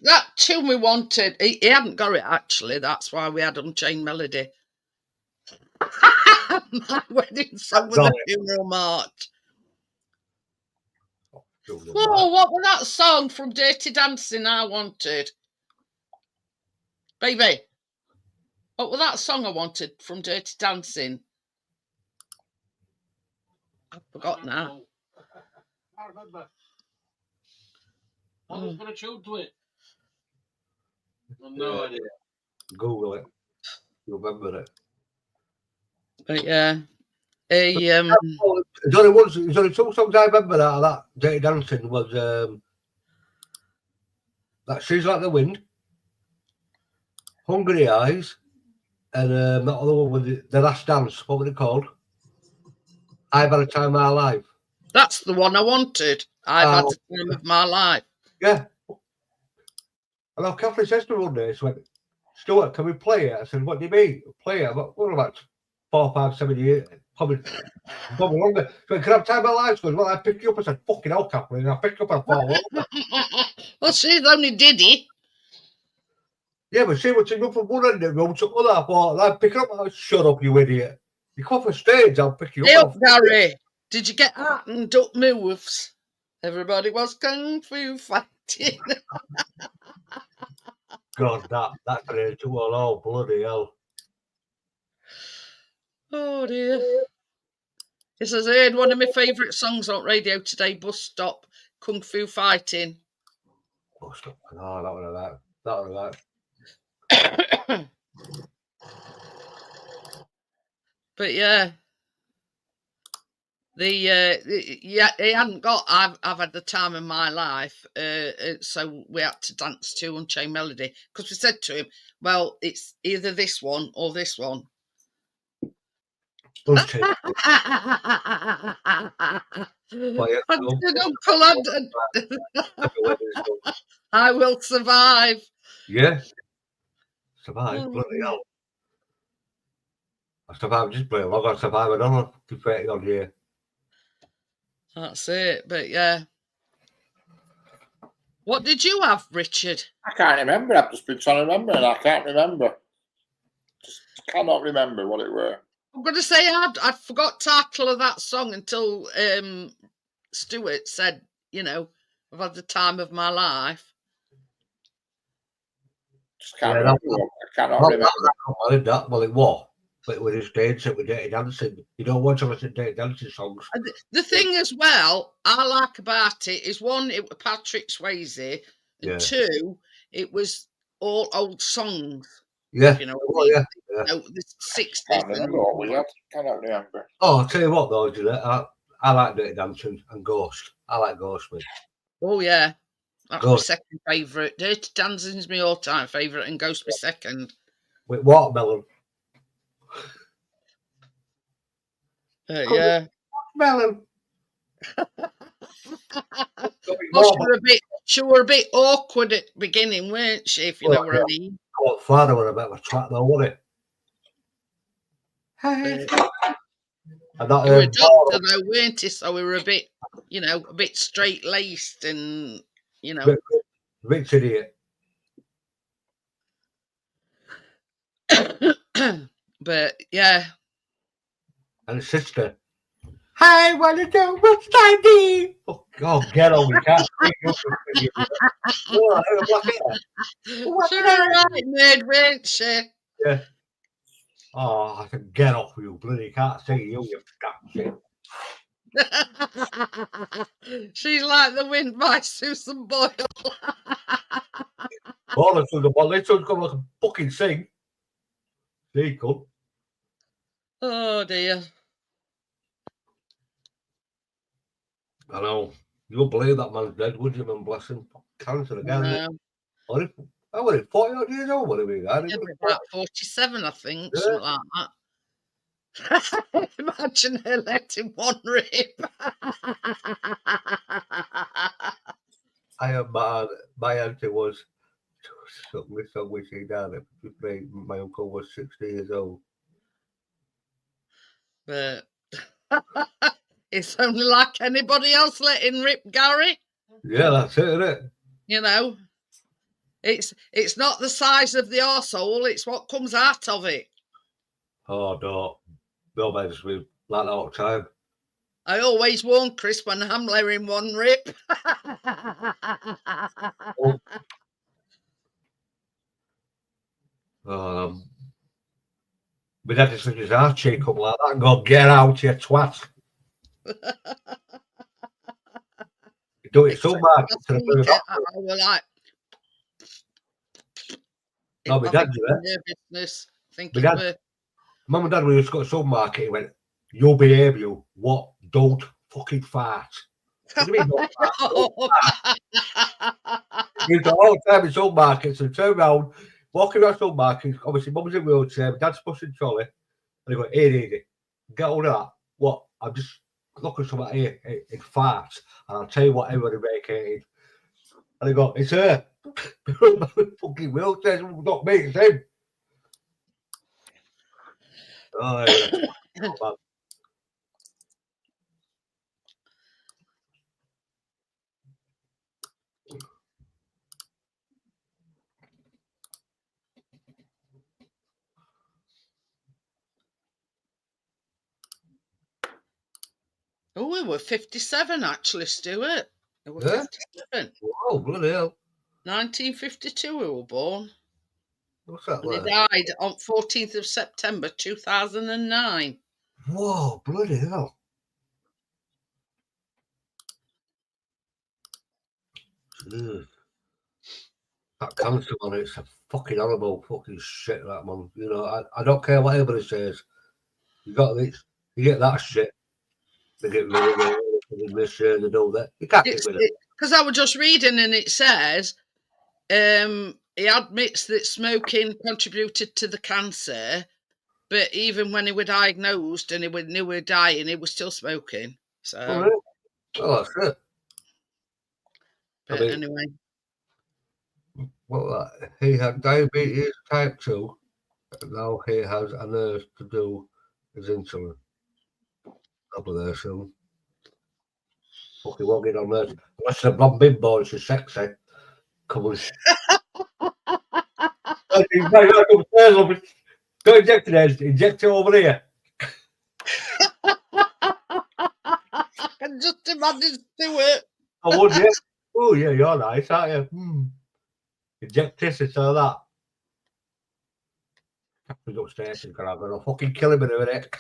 That tune we wanted. He hadn't got it actually. That's why we had Unchained Melody. My wedding song was a funeral march. Whoa, what was that song from Dirty Dancing I wanted? Baby, what was that song I wanted from Dirty Dancing? I forgot now. I remember. I was going to tune to it. No idea. Google it. You'll remember it. But yeah. There's only two songs I remember out of that Dirty Dancing was that She's Like the Wind, Hungry Eyes, and that other one was The Last Dance. What was it called? I've Had a Time of My Life. That's the one I wanted. I've had the time of my life. Yeah. And our Catherine says to me one day, she went, Stuart, can we play it? I said, what do you mean? Play it? What about 4, 5, 7 years? Probably longer. She went, can I have time of my life? She goes, well, I picked you up. I said, fucking hell, Catherine. I picked you up and I thought, well, she's only Diddy. Yeah, but see what you go from one end of the room to the other. I thought, I'd pick up. Shut up, you idiot. You come off a stage, I'll pick you Hey up. up, Gary. Did you get out and duck moves? Everybody was kung fu fighting. God, that's an age to all. Oh, bloody hell. Oh dear. It says I heard one of my favourite songs on radio today, Bus Stop, Kung Fu Fighting. Oh, stop. No, that was that. That was that. But yeah. Yeah, he hadn't got I've had the time of my life, so we had to dance to Unchained Melody because we said to him, well, it's either this one or this one. Unchained. Uncle London. I will survive. Yeah. Survive, Oh, bloody hell. I survived just play. I've got to survive another 30 odd year. that's it. But yeah. What did you have, Richard? I can't remember. I've just been trying to remember, and I can't remember. Just cannot remember what it were. I'm going to say I forgot title of that song until Stuart said, you know, I've had the time of my life. Just can't remember. I cannot remember. Well, it was. But with his dancing, with Dirty Dancing, you don't want to listen to Dirty Dancing songs. The thing as well I like about it is, one, it was Patrick Swayze, and two, it was all old songs. Yeah. You know, yeah. You know, the 60s. Can't remember what we had. Cannot remember. Oh, I'll tell you what, though, Juliet, I like Dirty Dancing and Ghost. I like Ghost, man. Oh, yeah. That's my second favourite. Dirty Dancing's my all-time favourite, and Ghost my second. With Watermelon. Yeah. Watermelon. She were a bit awkward at the beginning, weren't she, if you know what I mean? Father were a bit of a twat, though, wasn't it? And that, you were a doctor, though, weren't you? So we were a bit, you know, a bit straight-laced and, you know. Rich idiot. But, yeah. And his sister. I want to do what's standing. Oh, God, get on. We can't speak up. She was right, nerd, weren't she? Yeah. Oh, I said, get off, you bloody can't see you shit. She's like the wind by Susan Boyle. All of Susan Boyle, this one's going to fucking sing. She could. Oh, dear. I know. You wouldn't believe that man's dead, would you, man? Bless him. Cancer again. I was 40 odd years old, what are we? About 47, I think, something like that. Imagine her letting one rip. My auntie was something we see down there. My uncle was 60 years old. But it's only like anybody else letting rip, Gary. Yeah, that's it, isn't it? You know, it's not the size of the arsehole, it's what comes out of it. Oh, no, man, we like that all the time. I always warn Chris when I'm letting one rip. My dad just took his ass cheek up like that and go, get out, you twat. You do it so bad. No, my dad did it. Mum and Dad, when we was at the supermarket, he went, you'll behave, you. What? Don't fucking fart. What do you mean, don't fart? Don't fart. He was all the time in supermarkets and turned around, walking around supermarkets. Obviously, Mum's in a wheelchair, Dad's pushing trolley. And he went, hey, get all that. What? I'm just looking at something here. It farts. And I'll tell you what everybody vacated. And he go, it's her. Fucking wheelchair, not me, it's him. Oh, yeah. Oh, we were 57 actually, Stuart. We were Yeah? 57. Oh, bloody hell. 1952 we were born. What's that And he there? died on 14th of September 2009. Whoa, bloody hell. Jeez. That cancer, man, it's a fucking horrible fucking shit, that, man. You know, I don't care what anybody says. You got this, you get that shit. They get rid of it, they miss it, they do that. You can't get rid of it. Because I was just reading and it says he admits that smoking contributed to the cancer, but even when he was diagnosed and he knew he was dying, he was still smoking. So, Oh, really? Oh, that's it. but I mean, anyway. Well, he had diabetes type 2, and now he has a nurse to do his insulin. Up there soon. Fucking won't get on there. Unless the blonde bimbo and she's sexy. Come on. Go inject it, inject it over here. I can just imagine Stuart. I would, yeah. Oh, yeah, you're nice, aren't you? Inject this and all that. He's upstairs and I'm going to fucking kill him in a minute.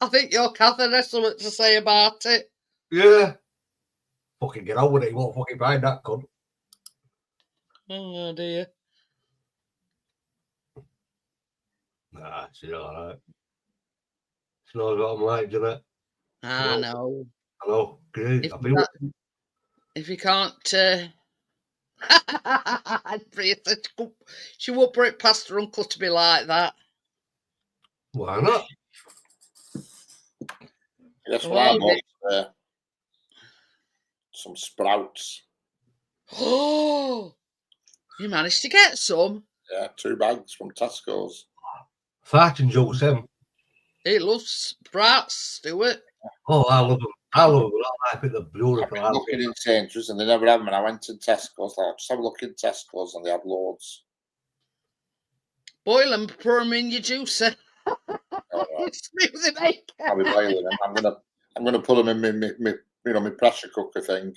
I think your Catherine has something to say about it. Yeah. Fucking get on with it. You won't fucking find that cunt. Oh dear. Nah, she's alright. She knows what I'm like, doesn't it? I No. know. I know. Great. If you can't, she won't put it past her uncle to be like that. Why not? Guess what I bought? Some sprouts. Oh, you managed to get some. Yeah, 2 bags from Tesco's. Farting jokes, them. He loves sprouts, Stuart. Oh, I love them. I love them. I think they're beautiful. I've been looking in Sainsbury's and they never have them. And I went to Tesco's. I'll just have a look in Tesco's and they have loads. Boil them, pour them in your juicer. Smoothie maker. I'll be boiling them. I'm gonna put them in my pressure cooker thing.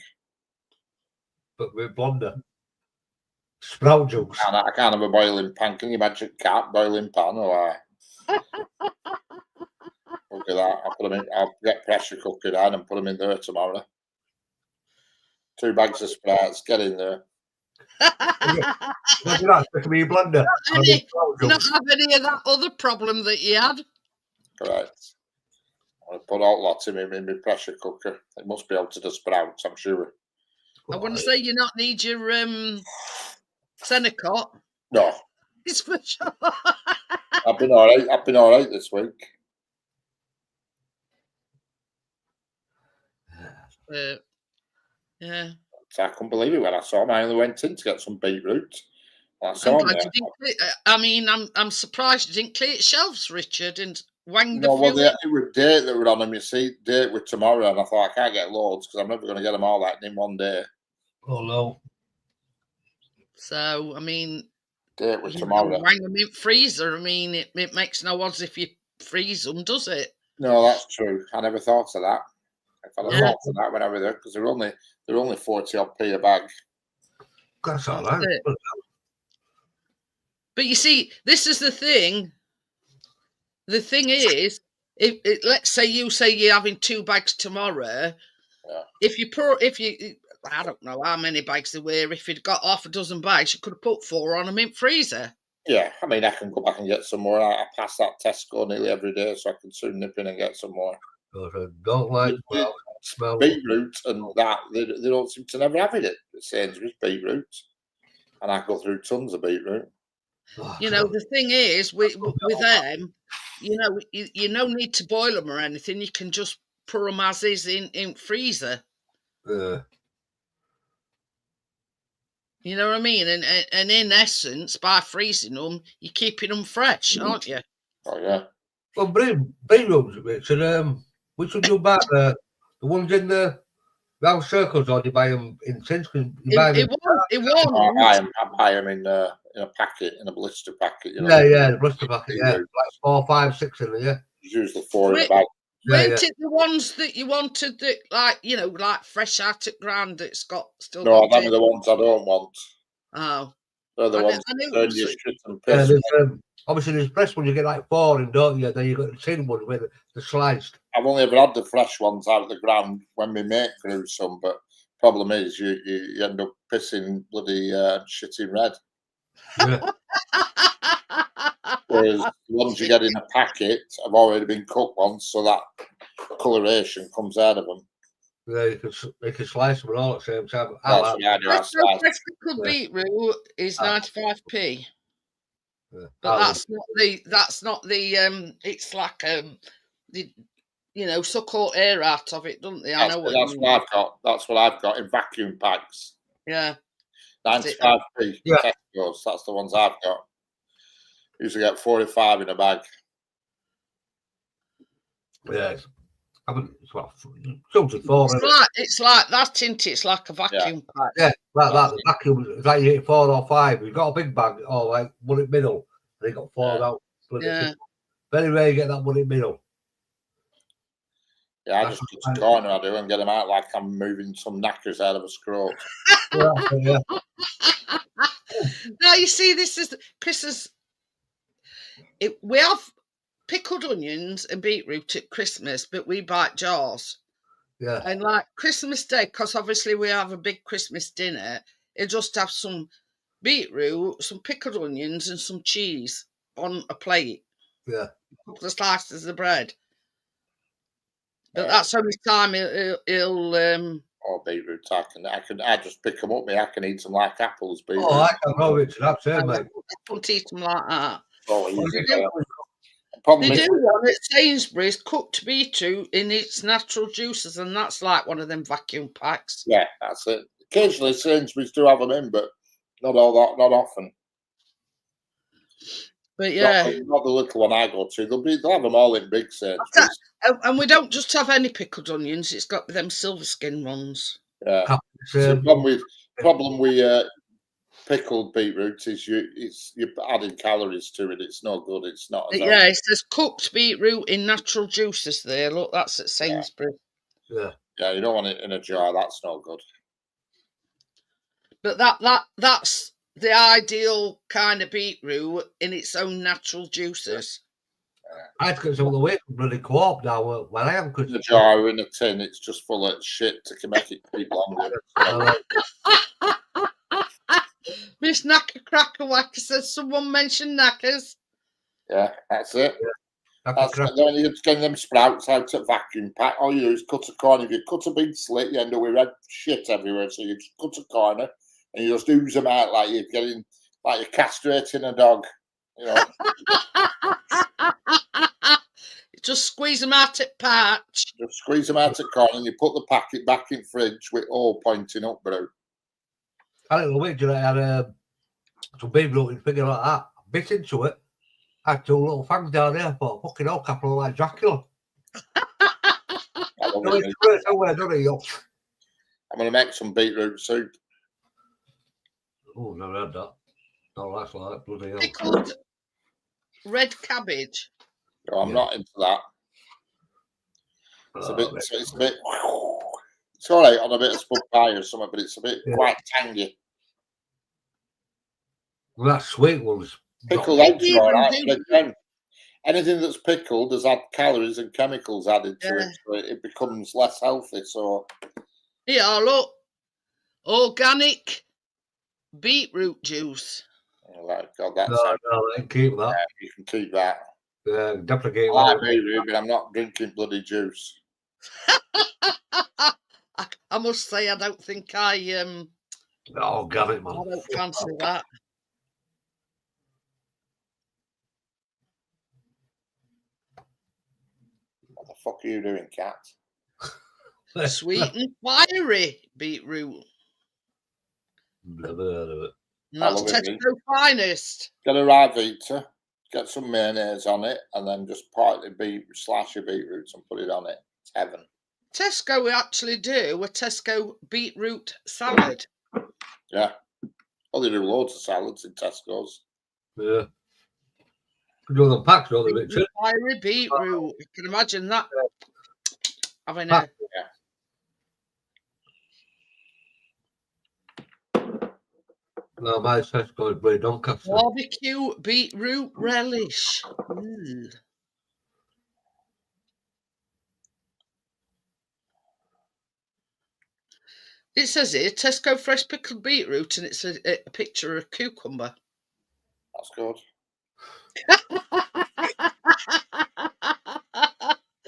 But with blonder. Sprout jokes. I can't have a boiling pan. Can you imagine cat boiling pan or look at that. I'll put them in. I'll get pressure cooker down and put them in there tomorrow. 2 bags of sprouts. Get in there. Look at that. It can be a blender. Not have any of that other problem that you had. Correct. I'll put all lots in my pressure cooker. It must be able to do sprouts, I'm sure. I wouldn't say you not need your Senecot. No. It's for sure. I've been all right this week. Yeah. So I couldn't believe it when I saw him. I only went in to get some beetroot. I saw him there. I'm surprised you didn't clear its shelves, Richard, and wang the No, well, few it was date that were on them. You see, date with tomorrow, and I thought I can't get loads because I'm never going to get them all like in one day. Oh no. So I mean, Date with tomorrow. Wang them in freezer. I mean, it makes no odds if you freeze them, does it? No, that's true. I never thought of that. If I'd have thought of that when I was there, because they're only 40 odd p a bag. That's all right. But you see, this is the thing. The thing is, let's say you're having 2 bags tomorrow. Yeah. If you I don't know how many bags there were. If you'd got half a dozen bags, you could have put 4 on a mint freezer. Yeah, I mean, I can go back and get some more. I pass that Tesco nearly every day, so I can soon nip in and get some more. Don't like smell. Beetroot and that, they don't seem to never have it at Sainsbury's, beetroot. And I go through tons of beetroot. You know, the thing is, with them, you know, you no need to boil them or anything. You can just put them as is in freezer. You know what I mean? And in essence, by freezing them, you're keeping them fresh, aren't you? Oh, yeah. Well, beetroots, Richard, which one do you buy? The ones in the round circles, or do you buy them in tins? It won't. I buy them in a packet, in a blister packet. You know, Yeah, the blister packet, yeah. beetroot. Like 4, 5, 6 in there, yeah. There's usually 4 in a bag. Weren't it the ones that you wanted that, like, you know, like fresh out at ground that's got still No, got them are the ones I don't want. Oh. They're the ones I knew that it turn was your it. shit and Yeah, piss. there's, obviously there's fresh ones, you get like 4 in, don't you? Then you got the tin ones with the sliced. I've only ever had the fresh ones out of the ground when my mate grew some, but problem is you end up pissing bloody shitting red. Yeah. Whereas the ones you get in a packet have already been cooked once, so that coloration comes out of them. Yeah, you can slice them all at the same time. That's what I do. I slice. Fresh pickled beetroot is 95p. Yeah. But that's not the it's like the you know, suck all air out of it, don't they? I know That's what I've got. That's what I've got in vacuum packs. Yeah. 95p. Yeah. Tesco's. That's the ones I've got. Usually get 45 in a bag. Yeah. I mean, it's what, 2 It's like that, isn't it? It's like a vacuum pack. Yeah, like that. The vacuum, it's like you get 4 or 5. You've got a big bag, or like one in middle, and you got 4 out. Yeah. Very rare you get that one in middle. Yeah, I just cut a corner, I do, and get them out like I'm moving some knackers out of a scroll. Yeah. Now you see, this is Chris's. We have pickled onions and beetroot at Christmas, but we buy jars. Yeah. And like Christmas Day, because obviously we have a big Christmas dinner, it just have some beetroot, some pickled onions, and some cheese on a plate. Yeah. A couple of slices of bread. But that's the only time he'll or beetroot. I just pick them up. I can eat them like apples. Beetroot. Oh, I can know it. That's it, mate. I couldn't eat them like that. Oh, easy. They do one at Sainsbury's, cooked beetroot in its natural juices, and that's like one of them vacuum packs. Yeah, that's it. Occasionally Sainsbury's do have them in, but not not often. But yeah, not the little one I go to. They'll have them all in big Sainsbury's. And we don't just have any pickled onions; it's got them silver skin ones. Yeah. The problem with pickled beetroot is you're adding calories to it. It's no good. It's not. Yeah, it says cooked beetroot in natural juices. There, look, that's at Sainsbury's. Yeah. Yeah, you don't want it in a jar. That's no good. But that's the ideal kind of beetroot in its own natural juices. I had to get some of the way from bloody co-op now where I am. In a jar or in a tin, it's just full of shit to make it keep longer. Miss Knacker Cracker Whacker says someone mentioned knackers. Yeah, that's it. Yeah. That's it. Then you get them sprouts out of vacuum pack. All you do is cut a corner. If you cut a big slit, you end up with red shit everywhere. So you just cut a corner and you just ooze them out like you're castrating a dog. You know. Just squeeze them out at patch. Just squeeze them out at corner and you put the packet back in fridge with all pointing up, bro. I don't know which I had some beetroot and figure like that. I bit into it. I had 2 little fangs down there. I thought, fucking hell, capital like Dracula. I'm going to make some beetroot soup. Oh, never had that. No, that's like bloody hell. Pickled red cabbage. No, I'm not into that. It's a bit. It's all right on a bit of spud pie or something, but it's a bit quite tangy. Well, that sweet ones. Pickled eggs are all right, but again, anything that's pickled has had calories and chemicals added to it, so it becomes less healthy. So, yeah, look, organic beetroot juice. Oh, God, that's no, I can keep that. Yeah, you can keep that. Definitely keep I that. beetroot, but I'm not drinking bloody juice. I must say, I don't think I Oh, got it, man. I don't fancy that. What the fuck are you doing, cat? Sweet and fiery beetroot. Never heard of it. And that's Tesco finest. Get a Rivita, get some mayonnaise on it, and then just slash your beetroots and put it on it. It's heaven. Tesco we actually do a Tesco beetroot salad. Yeah. Oh, they do loads of salads in Tesco's. Yeah. Could do them packs, don't they, Richard? Fiery beetroot. You can imagine that. Having a Pack. No, my Tesco is very Doncaster. barbecue beetroot relish. Ooh. It says here Tesco fresh pickled beetroot, and it's a picture of a cucumber. That's good.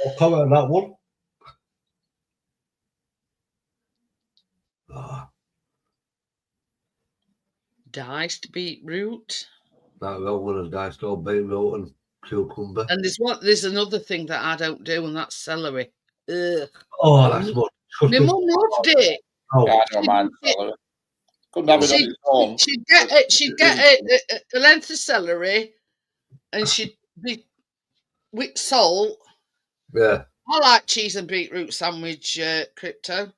I'll comment on that one. Oh, Diced beetroot. that one is diced old beetroot and cucumber. And there's another thing that I don't do, and that's celery. Ugh. Oh, that's what. My mum loved it. Oh, Yeah, I don't mind celery. Couldn't have it on its own. She'd get a length of celery, and she'd be with salt. yeah. I like cheese and beetroot sandwich, Crypto.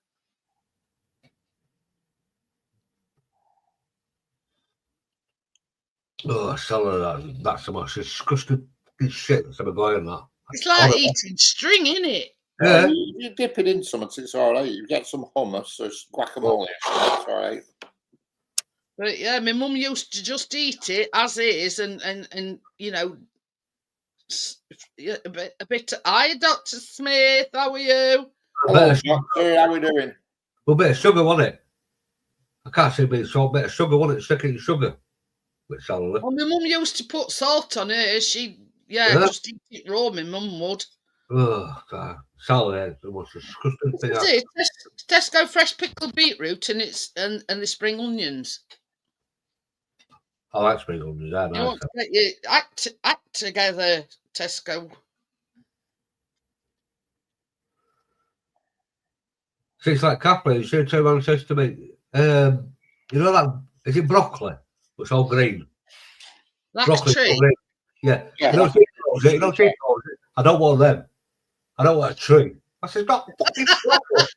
Oh, celery, that's so much disgusting shit that's ever going on that. It's like eating string, innit? Yeah. You dip it in something, it's all right. You get some hummus or guacamole, it's all right. But yeah, my mum used to just eat it as is, and you know, a bit. Hi, Dr. Smith. How are you? Hello, doctor, how are we doing? A bit of sugar, wasn't it? I can't say being salt, bit of sugar, wasn't it? Stick it in sugar with celery. Well, my mum used to put salt on it. Yeah. Just eat it raw. My mum would. Oh, God. Celery is the most disgusting thing. That's it. Tesco fresh pickled beetroot and the spring onions. I like spring onions. They're You nice. want to get your act together, Tesco. See, it's like Kathleen. She turned around and says to me, you know that, is it broccoli? It's all green. Like Broccoli, a tree. all green. Yeah. Yeah. You know, she knows it. You know, she knows it. I don't want them. I don't want a tree. I said, not fucking broccoli.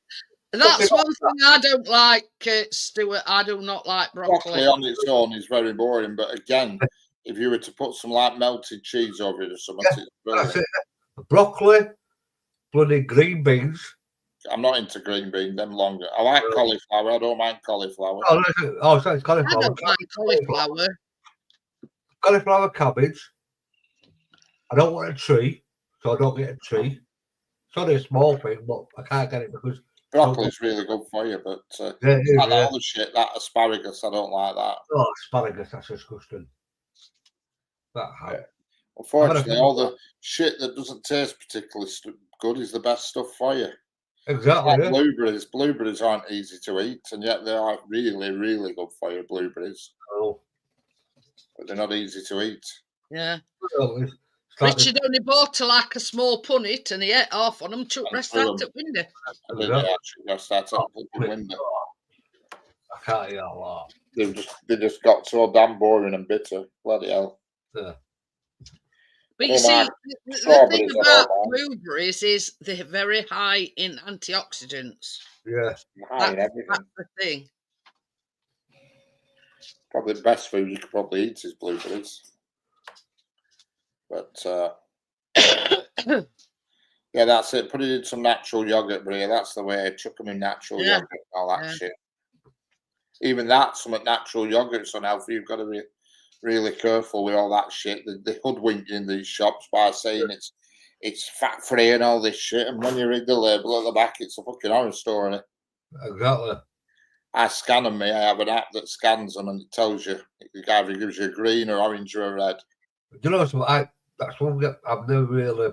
That's one thing I don't like, Stuart. I do not like broccoli. Broccoli on its own is very boring, but again, if you were to put some like melted cheese over it or something, it's brilliant. That's it. Broccoli, bloody green beans. I'm not into green beans, them longer. I like cauliflower, I don't mind cauliflower. Oh, sorry, it's I cauliflower. don't like cauliflower. Cauliflower, cabbage. I don't want a tree, so I don't get a tree. It's only a small thing, but I can't get it because Broccoli's really good for you, but yeah, it is, like that yeah. other shit, that asparagus, I don't like that. Oh, asparagus, that's disgusting. That how? Unfortunately, all the shit that doesn't taste particularly good is the best stuff for you. Exactly. Like Yeah. blueberries. Blueberries aren't easy to eat, and yet they are really, really good for you, blueberries. Oh. But they're not easy to eat. Yeah. Well, it's like Richard only bought like a small punnet and he ate half on them, took rest out at window. I didn't actually just start up the window. I can't eat a lot. They just got so damn boring and bitter. Bloody hell. Yeah. But you Oh, see, my the strawberries thing are about all right. blueberries is they're very high in antioxidants. Yeah. High in everything. That's the thing. Probably the best food you could probably eat is blueberries. But yeah, that's it. Put it in some natural yogurt, Bria. That's the way. Chuck them in natural Yeah. yogurt and all that Yeah. shit. Even that, some natural yogurt's unhealthy. You've got to be really careful with all that shit. They hoodwink you in these shops by saying it's fat free and all this shit. And when you read the label at the back, it's a fucking horror story. Exactly. I scan them. I have an app that scans them and it tells you. It either gives you a green or orange or a red. Do you know something? That's one that I've never really.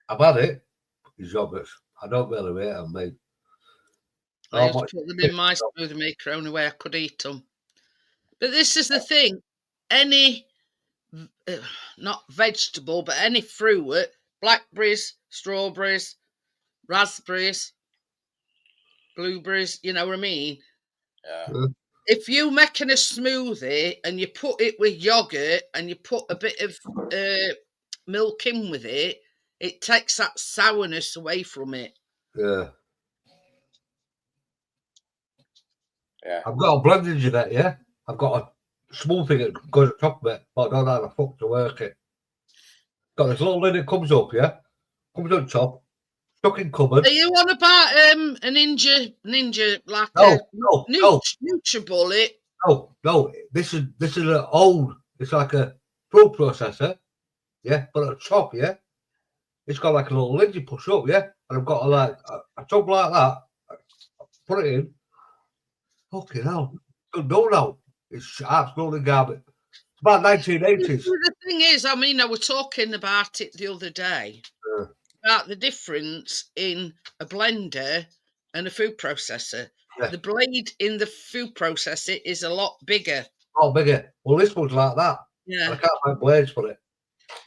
I've had it. Is yogurts. I don't really rate them, mate. I used to put them in my smoothie maker only way I could eat them. But this is the thing. Any, not vegetable, but any fruit, blackberries, strawberries, raspberries, blueberries, you know what I mean? Yeah. If you making a smoothie and you put it with yogurt and you put a bit of milk in with it, it takes that sourness away from it. Yeah. Yeah. I've got a blended Jeanette, yeah? I've got a small thing that goes on top of it, but I don't know how the fuck to work it. Got this little lid that comes up, yeah? Comes on top, stuck in cupboard. Are you on about a ninja like No, a no. NutriBullet? No. This is an old. It's like a food processor, yeah. But at the top, yeah, it's got like a little lid you push up, yeah. And I've got a tub like that. Put it in. Fucking hell! No, no. It's absolutely garbage. It's about 1980s. The thing is, I mean, I was talking about it the other day about the difference in a blender and a food processor. Yeah. The blade in the food processor is a lot bigger. Oh, bigger. Well, this one's like that. Yeah. I can't find blades for it.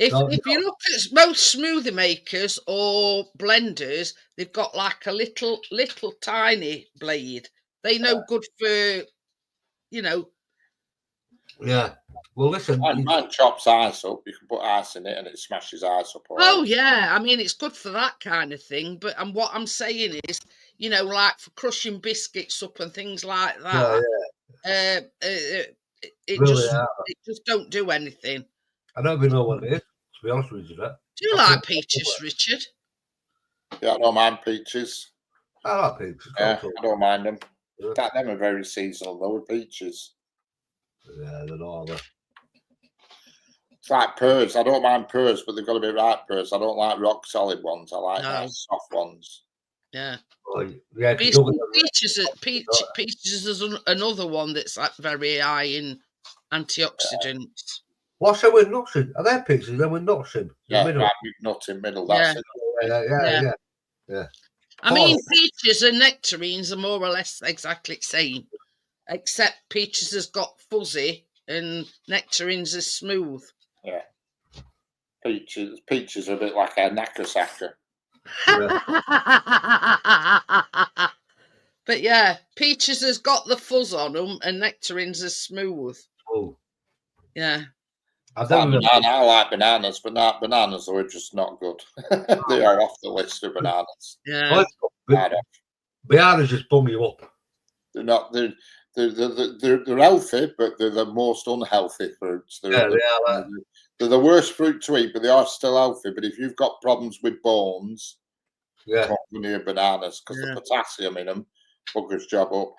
If you look at most smoothie makers or blenders, they've got like a little tiny blade. They know good for, you know. Yeah. Well, listen. Mine chops ice up. You can put ice in it and it smashes ice up. Oh yeah, I mean it's good for that kind of thing. But what I'm saying is, you know, like for crushing biscuits up and things like that. Yeah. It just don't do anything. I don't even know what it is, to be honest with you. Do you like peaches, Richard? Yeah, I don't mind peaches. I like peaches. Yeah, I don't mind them. In fact, them are very seasonal though, with peaches. Yeah, they're not. It's like pears. I don't mind pears, but they've got to be ripe pears. I don't like rock solid ones. I like nice soft ones. Yeah. Oh, yeah. Peaches is another one that's like very high in antioxidants. What's there with nuts in? Are there peaches there with nuts in? Yeah, right, with nuts in middle. That's it. Yeah. I mean, peaches and nectarines are more or less exactly the same, except peaches has got fuzzy and nectarines are smooth. Yeah. Peaches are a bit like a knackersacker. But yeah, peaches has got the fuzz on them and nectarines are smooth. Oh. Yeah. I like bananas, but bananas are just not good. They are off the list of bananas. Yeah. Bananas just bum you up. They're not. They're healthy, but they're the most unhealthy fruits. They're the worst fruit to eat, but they are still healthy. But if you've got problems with bones, don't go near bananas because the potassium in them buggers job up.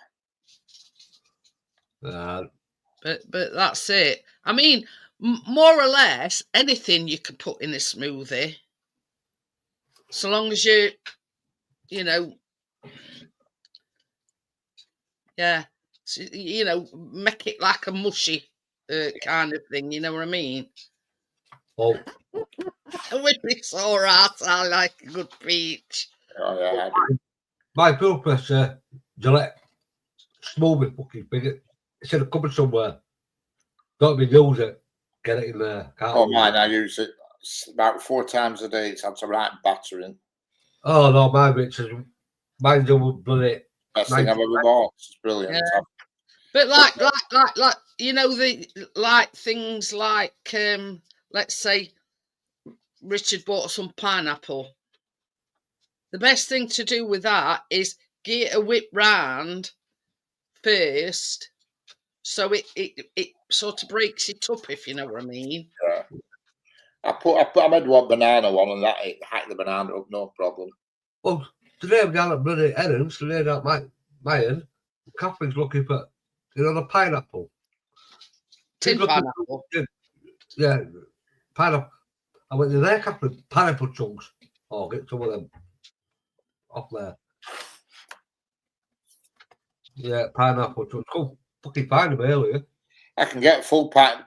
But that's it. I mean, more or less anything you can put in a smoothie, so long as you know, so, you know, make it like a mushy kind of thing. You know what I mean? Oh, with this all right, I like a good peach. Oh yeah. My food processor, Gillette, smoothie fucking big. It's in a cupboard somewhere. Don't even use it. Get it in there. Mine, I use it about 4 times a day. It's had some right battering. Oh no, mine's over bloody. Best thing I've ever bought. It's brilliant. Yeah. But like you know, things like let's say Richard bought some pineapple. The best thing to do with that is get a whip round first, so it sort of breaks it up, if you know what I mean. Yeah. I made one banana one, and that it hacked the banana up, no problem. Well, today I'm down at bloody Erin's, today down at my end. Catherine's looking for, the pineapple. Tin pineapple. Yeah, pineapple. I went to there, Catherine, pineapple chunks. Oh, get some of them off there. Yeah, pineapple chunks. Go fucking find them earlier. I can get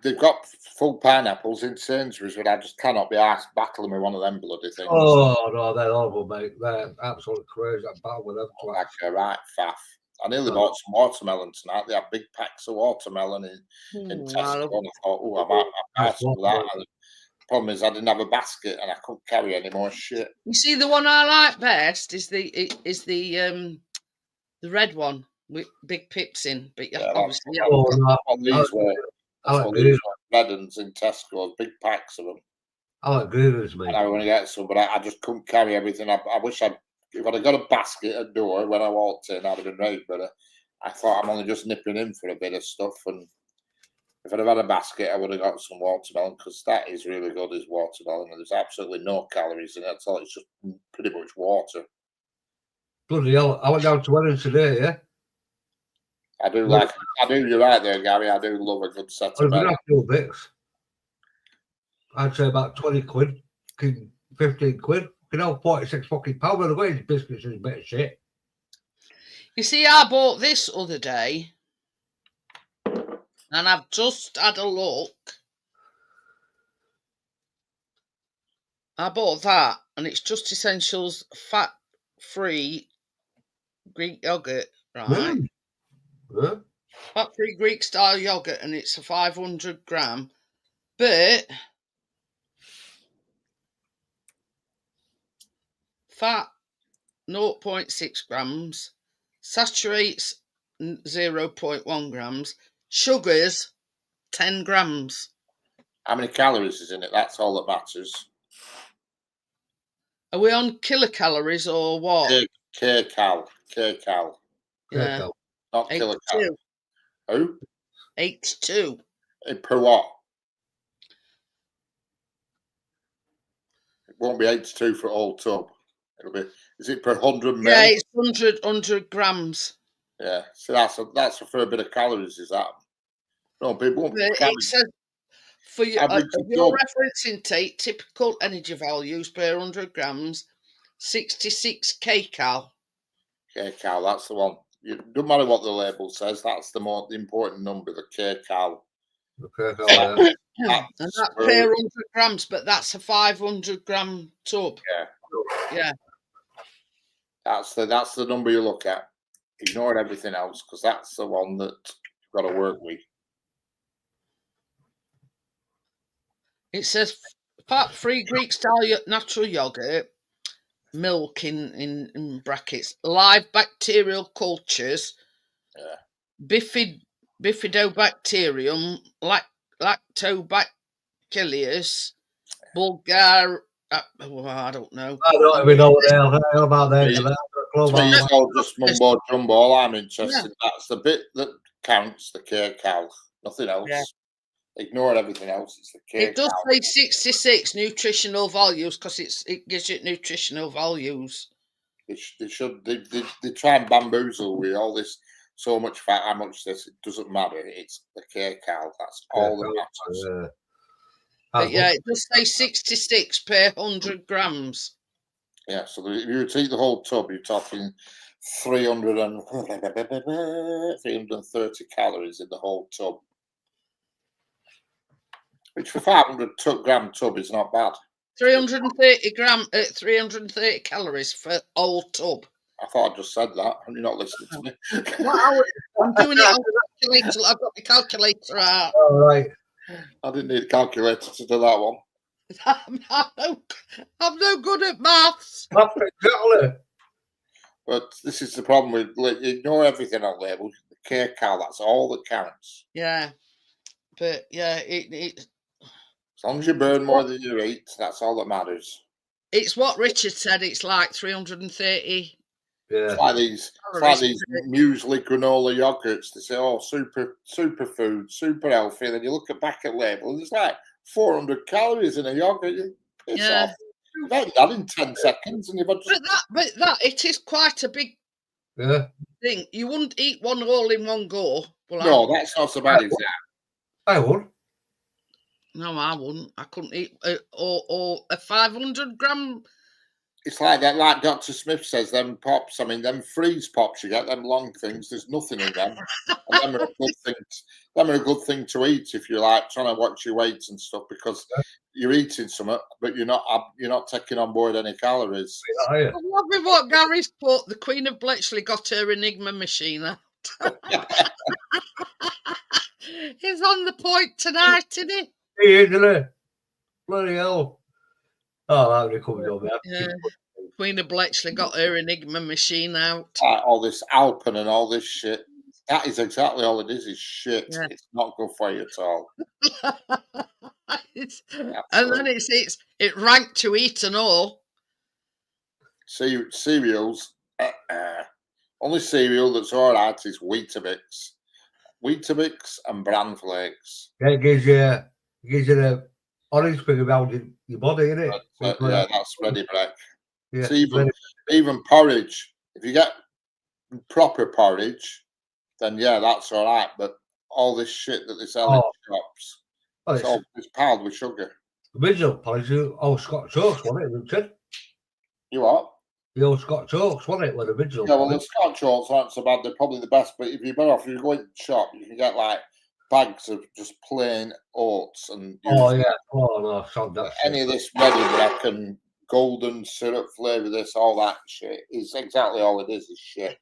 they've got full pineapples in Sainsbury's, but I just cannot be asked battling with one of them bloody things. Oh no, they're horrible, mate. They're absolutely crazy. I'm bad with them. Like a right faff. I nearly bought some watermelon tonight. They had big packs of watermelon in Tesco, and I thought, I might buy some of that. And the problem is, I didn't have a basket, and I couldn't carry any more shit. You see, the one I like best is the red one with big pips in, but obviously, these were red ones in Tesco, big packs of them. I like Goovers, mate. And I want to get some, but I just couldn't carry everything. I wish if I'd have got a basket at the door when I walked in, I'd have been ready. But I thought I'm only just nipping in for a bit of stuff, and If I'd have had a basket, I would have got some watermelon because that is really good. Is watermelon, and there's absolutely no calories in it at all. It's just pretty much water. Bloody hell! I went down to Wellington today. Yeah. I do like. I do. You're right there, Gary. I do love a good set I of was men. gonna have two bits. I'd say about 20 quid, 15 quid. You know, 46 fucking pound. Well, the way his biscuits is a bit of shit. You see, I bought this other day, and I've just had a look. I bought that, and it's Just Essentials fat-free Greek yogurt, right? Yeah. Fat-free Greek style yogurt, and it's a 500 gram, but fat 0.6 grams, saturates 0.1 grams, sugars 10 grams. How many calories is in it? That's all that matters. Are we on kilocalories or what? Kcal. Yeah, Not kilocal. 82. Who? 82. Per what? It won't be 82 for all tub. It'll be. Is it per 100 mil? Yeah, it's 100 grams. Yeah. So that's a fair bit of calories. Is that? No, people won't. It says for your Average reference intake, typical energy values per 100 grams, 66 kcal. Kcal. That's the one. It doesn't matter what the label says. That's the important number. The kcal. Okay. And that's per 100 grams, but that's a 500 gram tub. Yeah. That's the number you look at. Ignore everything else because that's the one that you've got to work with. It says fat-free Greek style natural yogurt, milk in brackets, live bacterial cultures, bifidobacterium, lactobacillus, Bulgar. I don't know. I don't even know what the hell about that. It's all just mumbo jumbo. All I'm interested in, that's the bit that counts, the kcal. Nothing else. Yeah. Ignore everything else. It's the kcal. It does say 66 nutritional values because it gives you nutritional values. They try and bamboozle with all this. So much fat, how much this? It doesn't matter. It's the kcal. That's all that matters. But yeah, it does say 66 per 100 grams. Yeah, so if you take the whole tub, you're talking 330 calories in the whole tub, which for 500 gram tub is not bad. 330 calories for whole tub. I thought I just said that. You're not listening to me. I'm doing it on the calculator. I've got the calculator out. All right. I didn't need a calculator to do that one. I'm no good at maths. Exactly. But this is the problem with ignore everything on label. The kcal, that's all that counts. Yeah, but yeah, it as long as you burn more than you eat, that's all that matters. It's what Richard said. It's like 330. Yeah. It's like these muesli granola yogurts. They say, "Oh, super food, super healthy." And then you look back at label, and there's like 400 calories in a yogurt. You piss off. You've had that in 10 seconds, and you've had just... But that it is quite a big thing. You wouldn't eat one all in one go. Well, no, that's not so bad as that. I would. No, I wouldn't. I couldn't eat or a 500 gram. It's like that, like Dr. Smith says, them pops. I mean, them freeze pops you get, them long things. There's nothing in them. And them are a good thing. Them are a good thing to eat if you're like trying to watch your weight and stuff because you're eating something, but you're not taking on board any calories. I love what Gary's put. The Queen of Bletchley got her Enigma machine out. He's on the point tonight, isn't he? He is, isn't he? Bloody hell. Oh, that would come over there. Yeah. Queen of Bletchley got her Enigma machine out. All this Alpen and all this shit. That is exactly all it is shit. Yeah. It's not good for you at all. And then it ranked to eat and all. Cereals. Only cereal that's all right is Weetabix. Weetabix and bran flakes. Yeah, it gives you the orange thing around your body, innit? Yeah, that's ready break. Yeah, So even porridge, if you get proper porridge, then yeah, that's all right. But all this shit that they sell in shops, it's piled with sugar. Original porridge, old Scotch oaks, wasn't it, Richard? You what? The old Scotch oaks, wasn't it? With original. Yeah, well, the Scotch oats aren't so bad. They're probably the best. But if you're better off, if you go into the shop, you can get like bags of just plain oats and. Oh yeah. Oh no, sod that. Any of this ready break and golden syrup flavour, this, all that shit is exactly all it is shit.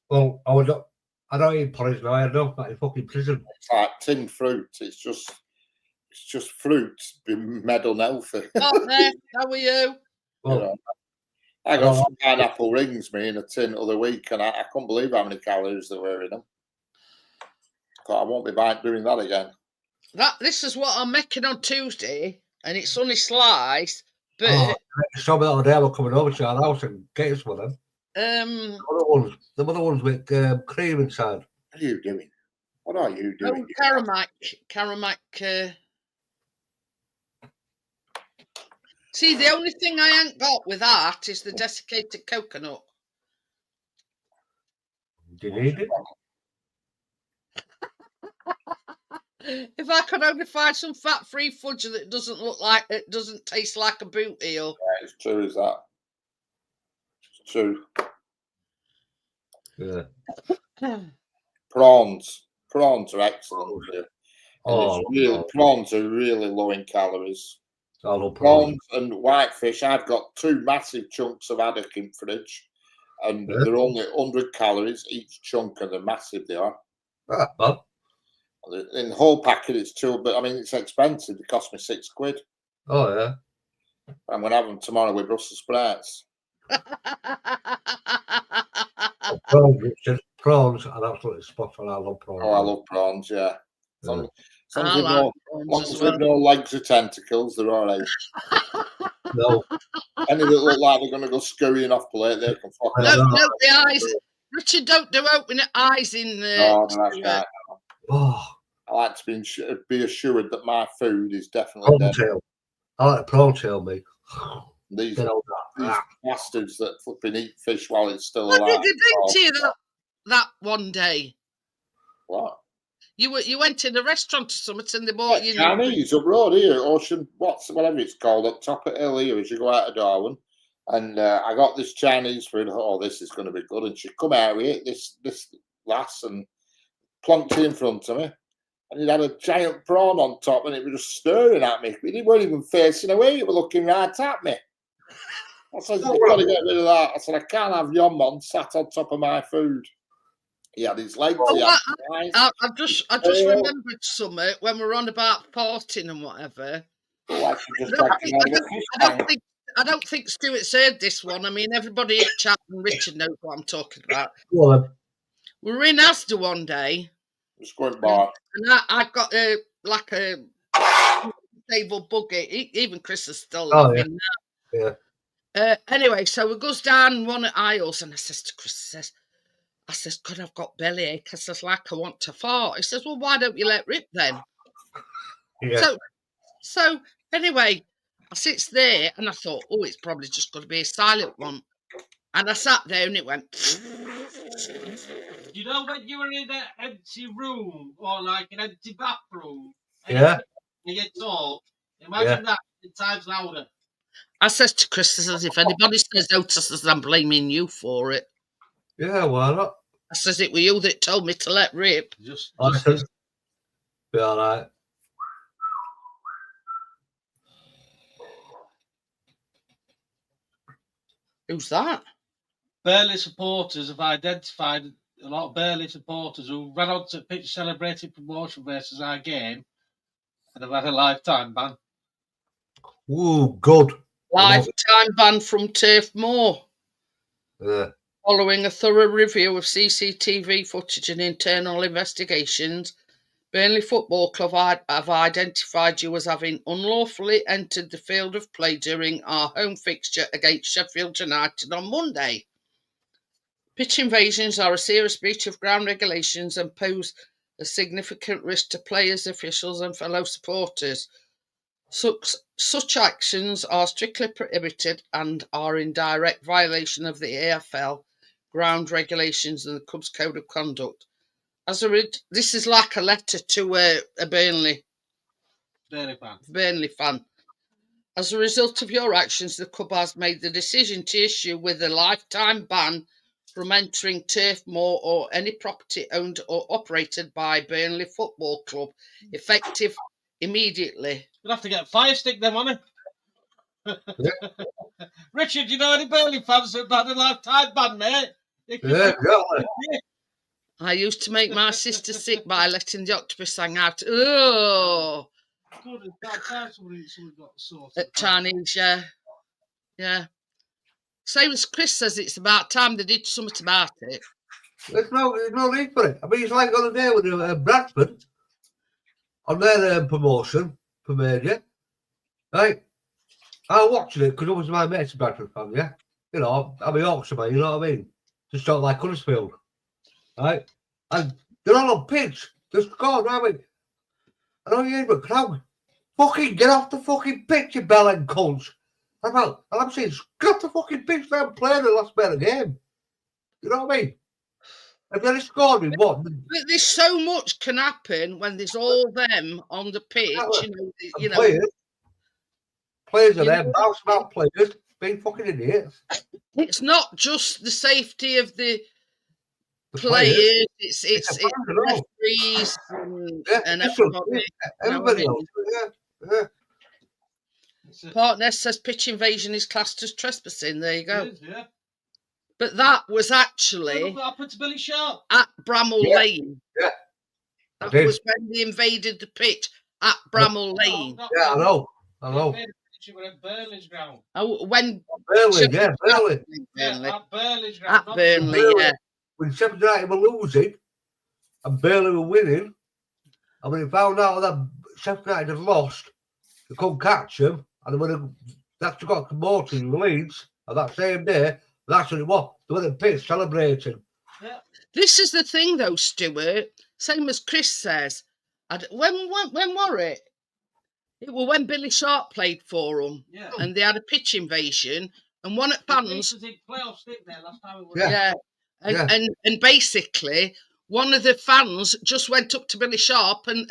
Well, I don't eat porridge now. I don't like fucking prison. It's like tinned fruit. It's just fruit being made unhealthy. Oh, there. How are you? Well, You know, I got some pineapple rings me in a tin the other week, and I couldn't believe how many calories there were in them. I won't be doing that again. This is what I'm making on Tuesday, and it's only sliced, but some of the other day I was coming over to our house and getting some of them. The other ones with cream inside. What are you doing? What are you doing? Caramac. See, the only thing I ain't got with that is the desiccated coconut. Do you need it? If I could only find some fat-free fudge that doesn't taste like a boot eel. Yeah, it's true, is that? It's true. Yeah. Prawns are excellent. Oh, prawns are really low in calories. I love Prawns and whitefish. I've got 2 massive chunks of haddock in fridge, and they're only 100 calories each chunk, and they're massive. They are. Well, in the whole packet, it's 2, but I mean it's expensive. It cost me £6. Oh yeah. I'm gonna have them tomorrow with Brussels sprouts. Prawns are absolutely spot on. I love prawns. Oh, I love prawns. Yeah. Some I like prawns as well. no legs or tentacles, they're all right. No. Any that look like they're going to go scurrying off plate, they can fuck No, the eyes. Richard, don't do open eyes in the. No, that's right. Oh. I like to be assured that my food is definitely prawn tail. I like prawn tail, mate. These bastards that flipping eat fish while it's still alive. What did they do to you that one day? What? You went in a restaurant or something and they bought you Chinese up road here, Ocean, whatever it's called, up top of hill here as you go out of Darwin. And I got this Chinese food. Oh, this is going to be good. And she come out with it, this lass, and plonked it in front of me. And it had a giant prawn on top, and it was just staring at me. It weren't even facing away. It was looking right at me. I said, you've got to get rid of that. I said, I can't have Yonmon sat on top of my food. He had his legs. I just remembered something when we were on about porting and whatever. I don't think Stuart's heard this one. I mean, everybody at chat and Richard knows what I'm talking about. Well, we were in Asda one day. Just going by. And I got a stable buggy. Even Chris is still laughing now. Yeah. Anyway, so we goes down one of the aisles, and I says to Chris, I says, God, I've got bellyache. I says, like I want to fart. He says, well, why don't you let rip then? Yeah. So anyway, I sits there and I thought, oh, it's probably just going to be a silent one. And I sat there and it went. You know when you were in an empty room or like an empty bathroom? Yeah. And you talk, imagine that 10 times louder. I says to Chris, if anybody says Otis, I'm blaming you for it. Yeah, why not? I says it were you that told me to let rip. Just be all right. Who's that? Burnley supporters have identified a lot of Burnley supporters who ran on to pitch celebrating promotion versus our game and have had a lifetime ban. Ooh, good. Lifetime ban from Turf Moor. Yeah. Following a thorough review of CCTV footage and internal investigations, Burnley Football Club have identified you as having unlawfully entered the field of play during our home fixture against Sheffield United on Monday. Pitch invasions are a serious breach of ground regulations and pose a significant risk to players, officials, and fellow supporters. Such actions are strictly prohibited and are in direct violation of the AFL ground regulations and the Cubs Code of Conduct. This is like a letter to a Burnley fan. As a result of your actions, the club has made the decision to issue with a lifetime ban from entering Turf Moor or any property owned or operated by Burnley Football Club, effective immediately. You'll have to get a fire stick then, won't it? Richard, do you know any Burnley fans that had a lifetime ban, mate? Yeah, exactly. I used to make my sister sick by letting the octopus hang out. Oh, Good, it's that time somebody got sorted. at Chinese, yeah. Same as Chris says, it's about time they did something about it. There's no need for it. I mean, it's like on the day with Bradford on their promotion for Major, right? I watched it because obviously my mate's a Bradford fan, yeah? You know, I'm a Yorkshire man, you know what I mean? Just don't like Huddersfield, right? And they're all on pitch. They're scored, right? I mean, I know you ain't but crowd. Fucking get off the fucking pitch, you bell and cunts. I'm saying, get off the fucking pitch and play the last bit of the game. You know what I mean? And then he scored with what? But there's so much can happen when there's all them on the pitch, you know. Players are there, bounce about players, being fucking idiots. It's not just the safety of the players, it's referees and everybody else. Yeah. Partner says pitch invasion is classed as trespassing. There you go. It is, yeah. But that was actually Look what happened to Billy Sharp. at Bramall Lane. Yeah. That was when they invaded the pitch at Bramall Lane. Yeah, I know. She were at Burnley's ground. When Burnley. Burnley. At Burnley's ground. At Burnley, yeah. When Sheffield United were losing and Burnley were winning, and when they found out that Sheffield United had lost, they couldn't catch them, and they would have actually got promoted in Leeds, and that same day, that's what it was. They were in the pitch celebrating. Yeah. This is the thing, though, Stuart. Same as Chris says. When were it? It was when Billy Sharp played for them, and they had a pitch invasion, and one at fans. Playoffs, didn't they, last time? Yeah. And basically, one of the fans just went up to Billy Sharp and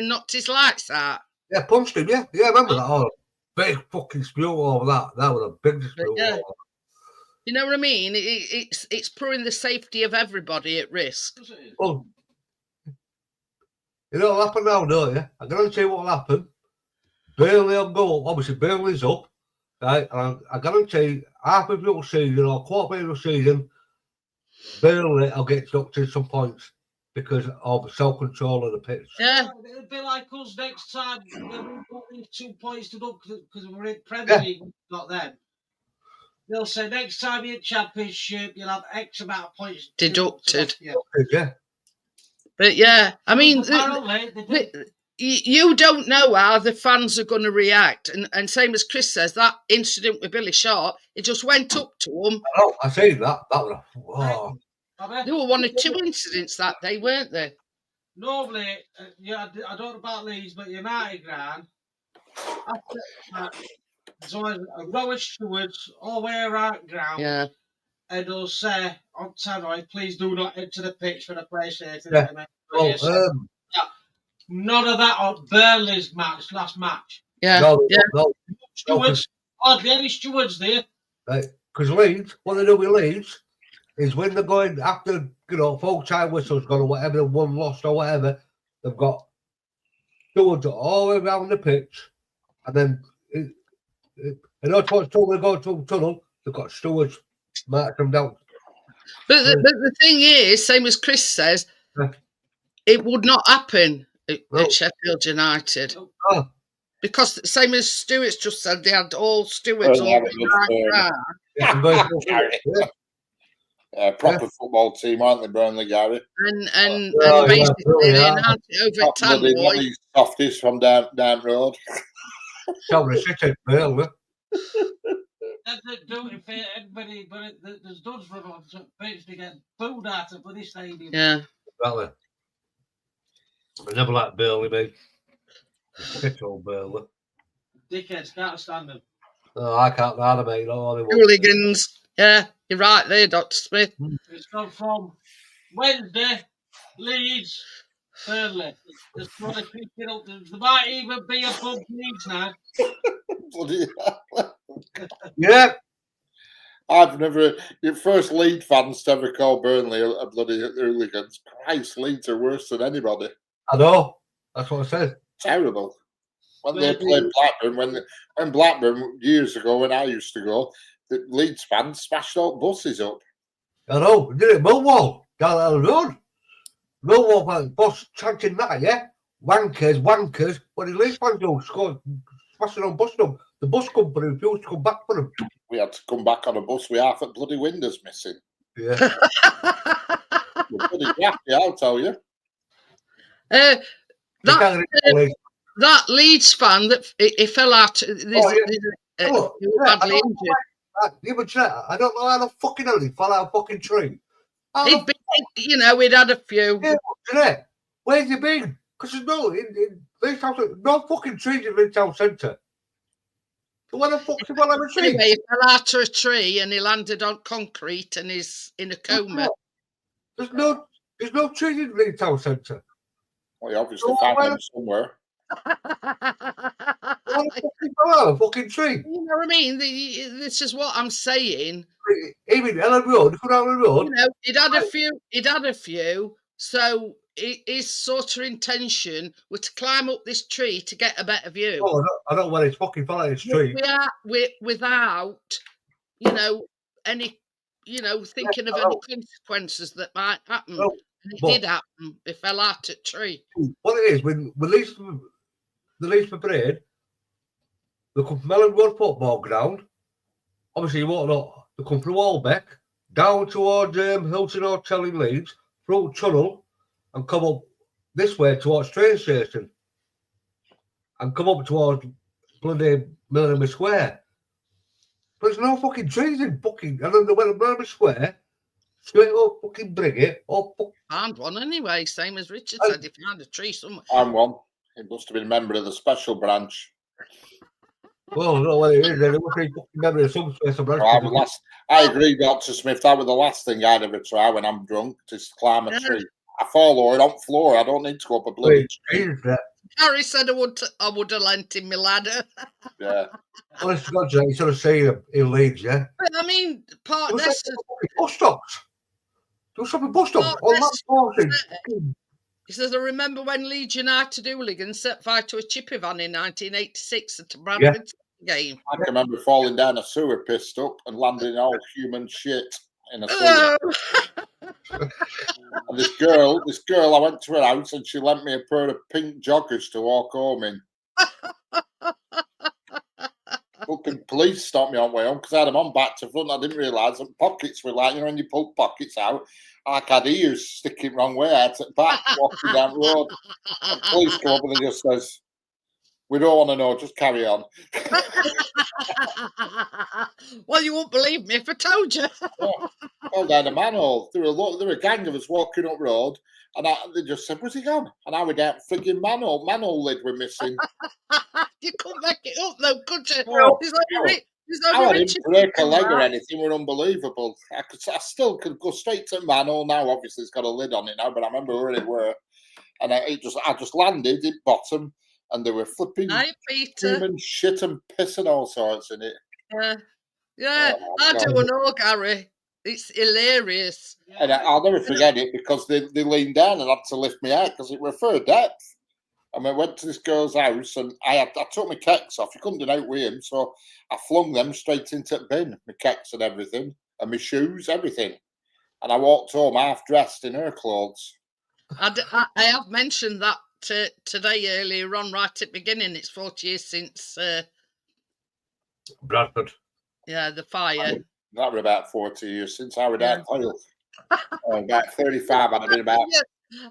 knocked his lights out. Yeah, punched him. Yeah, remember that? Oh, big fucking spew over that. That was a big spew. Yeah. You know what I mean? It's putting the safety of everybody at risk. Well, you know what'll happen now, don't you? I'm going to tell you what'll happen. Burnley will go up. Obviously, Burnley's up. Right? And I guarantee half of your season or quarter of your season, Burnley will get deducted some points because of self-control of the pitch. Yeah. It'll be like us next time. We've got 2 points to look because we're in Premier League. Not them. They'll say next time you're in Championship, you'll have X amount of points deducted. Yeah. But yeah, I mean, apparently you don't know how the fans are going to react. And same as Chris says, that incident with Billy Sharp, it just went up to them. Oh, I see that. That was wow. There were 1 or 2 incidents that day, weren't there? Normally, I don't know about Leeds, but United ground, there's always a row of stewards all the way around ground. Yeah. And they'll say on tannoy, please do not enter the pitch for the PlayStation. Yeah. Well, none of that on Burnley's last match. Yeah. No. Stewards, hardly any stewards there. Because Leeds, what they do with Leeds is when they're going after, full time whistles gone or whatever, one lost or whatever, they've got stewards all the way around the pitch, and then that's what's told they go to the tunnel. They've got stewards mark them down. But the thing is, same as Chris says, it would not happen at Sheffield United. Oh. Because same as Stuart's just said, they had all stewards all proper football team, aren't they, Burnley, Gary? And basically they announced it over Tannoy. Softies from down road. Sorry, City, Burnley. Do it for everybody, but there's does run on pitch to get booed out of the stadium. Yeah. Well, I never liked Burley, mate. Shit old Burley. Dickheads, can't stand them. Oh, I can't ride mate. No, they won't. Hooligans. Yeah, you're right there, Dr. Smith. It's gone from Wednesday, Leeds, Burnley. There's bloody picking up. There might even be above Leeds now. Bloody hell. Yeah. I've never. Your first Leeds fans to ever call Burnley a bloody hooligans. Christ, Leeds are worse than anybody. I know. That's what I said. Terrible. When they played Blackburn, when Blackburn years ago, when I used to go, the Leeds fans smashed all buses up. I know. Did it Millwall down the road? Millwall boss chanting that, yeah? Wankers. What did Leeds fans do? Smashing on bus them. The bus company refused to come back for them. We had to come back on a bus with half at bloody windows missing. Yeah. Bloody crafty, I'll tell you. That Leeds fan that he fell out. Badly injured. I don't know how the fucking hell he fell out of a fucking tree. He'd been, we'd had a few. Yeah, where's he been? Because there's no in Leeds Town, no fucking trees in Leeds Town Centre. So where the fuck's he fell out of a tree? Anyway, he fell out of a tree and he landed on concrete and he's in a coma. There's no trees in Leeds Town Centre. Well, you obviously found them somewhere. Fucking tree. You know what I mean? This is what I'm saying. Even Ellen Road, come down the road. He'd had a few. So his sort of intention was to climb up this tree to get a better view. Oh, I don't know where it's fucking fell out of this tree. Without, any, thinking of any consequences that might happen. No, and it did happen. It fell out at a tree. What it is, when the Leeds Parade, they come from Ellen Road football ground. Obviously, you won't know. They come from Walbeck, down towards Hilton Hotel in Leeds, through Tunnel, and come up this way towards train station. And come up towards bloody Millennium Square. But there's no fucking trees in fucking. And then they went to Millennium Square, straight up fucking bring it. Found one anyway, same as Richard said. He found a tree somewhere. Found one. He must have been a member of the special branch. Well, I don't know what it is. It must be fucking member of some special branch. I agree, Dr. Smith. That was the last thing I'd ever try when I'm drunk, just climb a tree. I fall over on floor. I don't need to go up a bloody tree. Harry said I would have lent him my ladder. Yeah. Honest to God, you should have seen him in Leeds, yeah? But I mean, part of this bus stops. Do something bus stops. He says, I remember when Leeds United hooligans set fire to a chippy van in 1986 at a Bradford game. I can remember falling down a sewer, pissed up, and landing all human shit in a sewer. And this girl, I went to her house and she lent me a pair of pink joggers to walk home in. Fucking police stopped me on way home because I had them on back to front. I didn't realise that pockets were like, when you pull pockets out, I had ears sticking wrong way. I had to back walking down the road. And police come up and they just says, "We don't want to know, just carry on." Well, you won't believe me if I told you. Fell down a manhole. There were a gang of us walking up road, and they just said, "Where's he gone?" And I went down frigging manhole. Manhole lid were missing. You couldn't make it up though, could you? No. I didn't break a leg or anything. Were unbelievable. I still could go straight to manhole now. Obviously, it's got a lid on it now, but I remember where it were, and I just landed at bottom. And they were flipping human shit and piss and all sorts in it. Yeah. I don't know, Gary. It's hilarious. And I'll never forget it because they leaned down and had to lift me out because it were fair depth. And I went to this girl's house and I took my kecks off. You couldn't do out with him, so I flung them straight into the bin, my kecks and everything, and my shoes, everything. And I walked home half dressed in her clothes. I have mentioned that today earlier on, right at the beginning. It's 40 years since Bradford. Yeah, the fire. That was about 40 years since I was down Hoyle. About 35, I'd have been about. Yeah,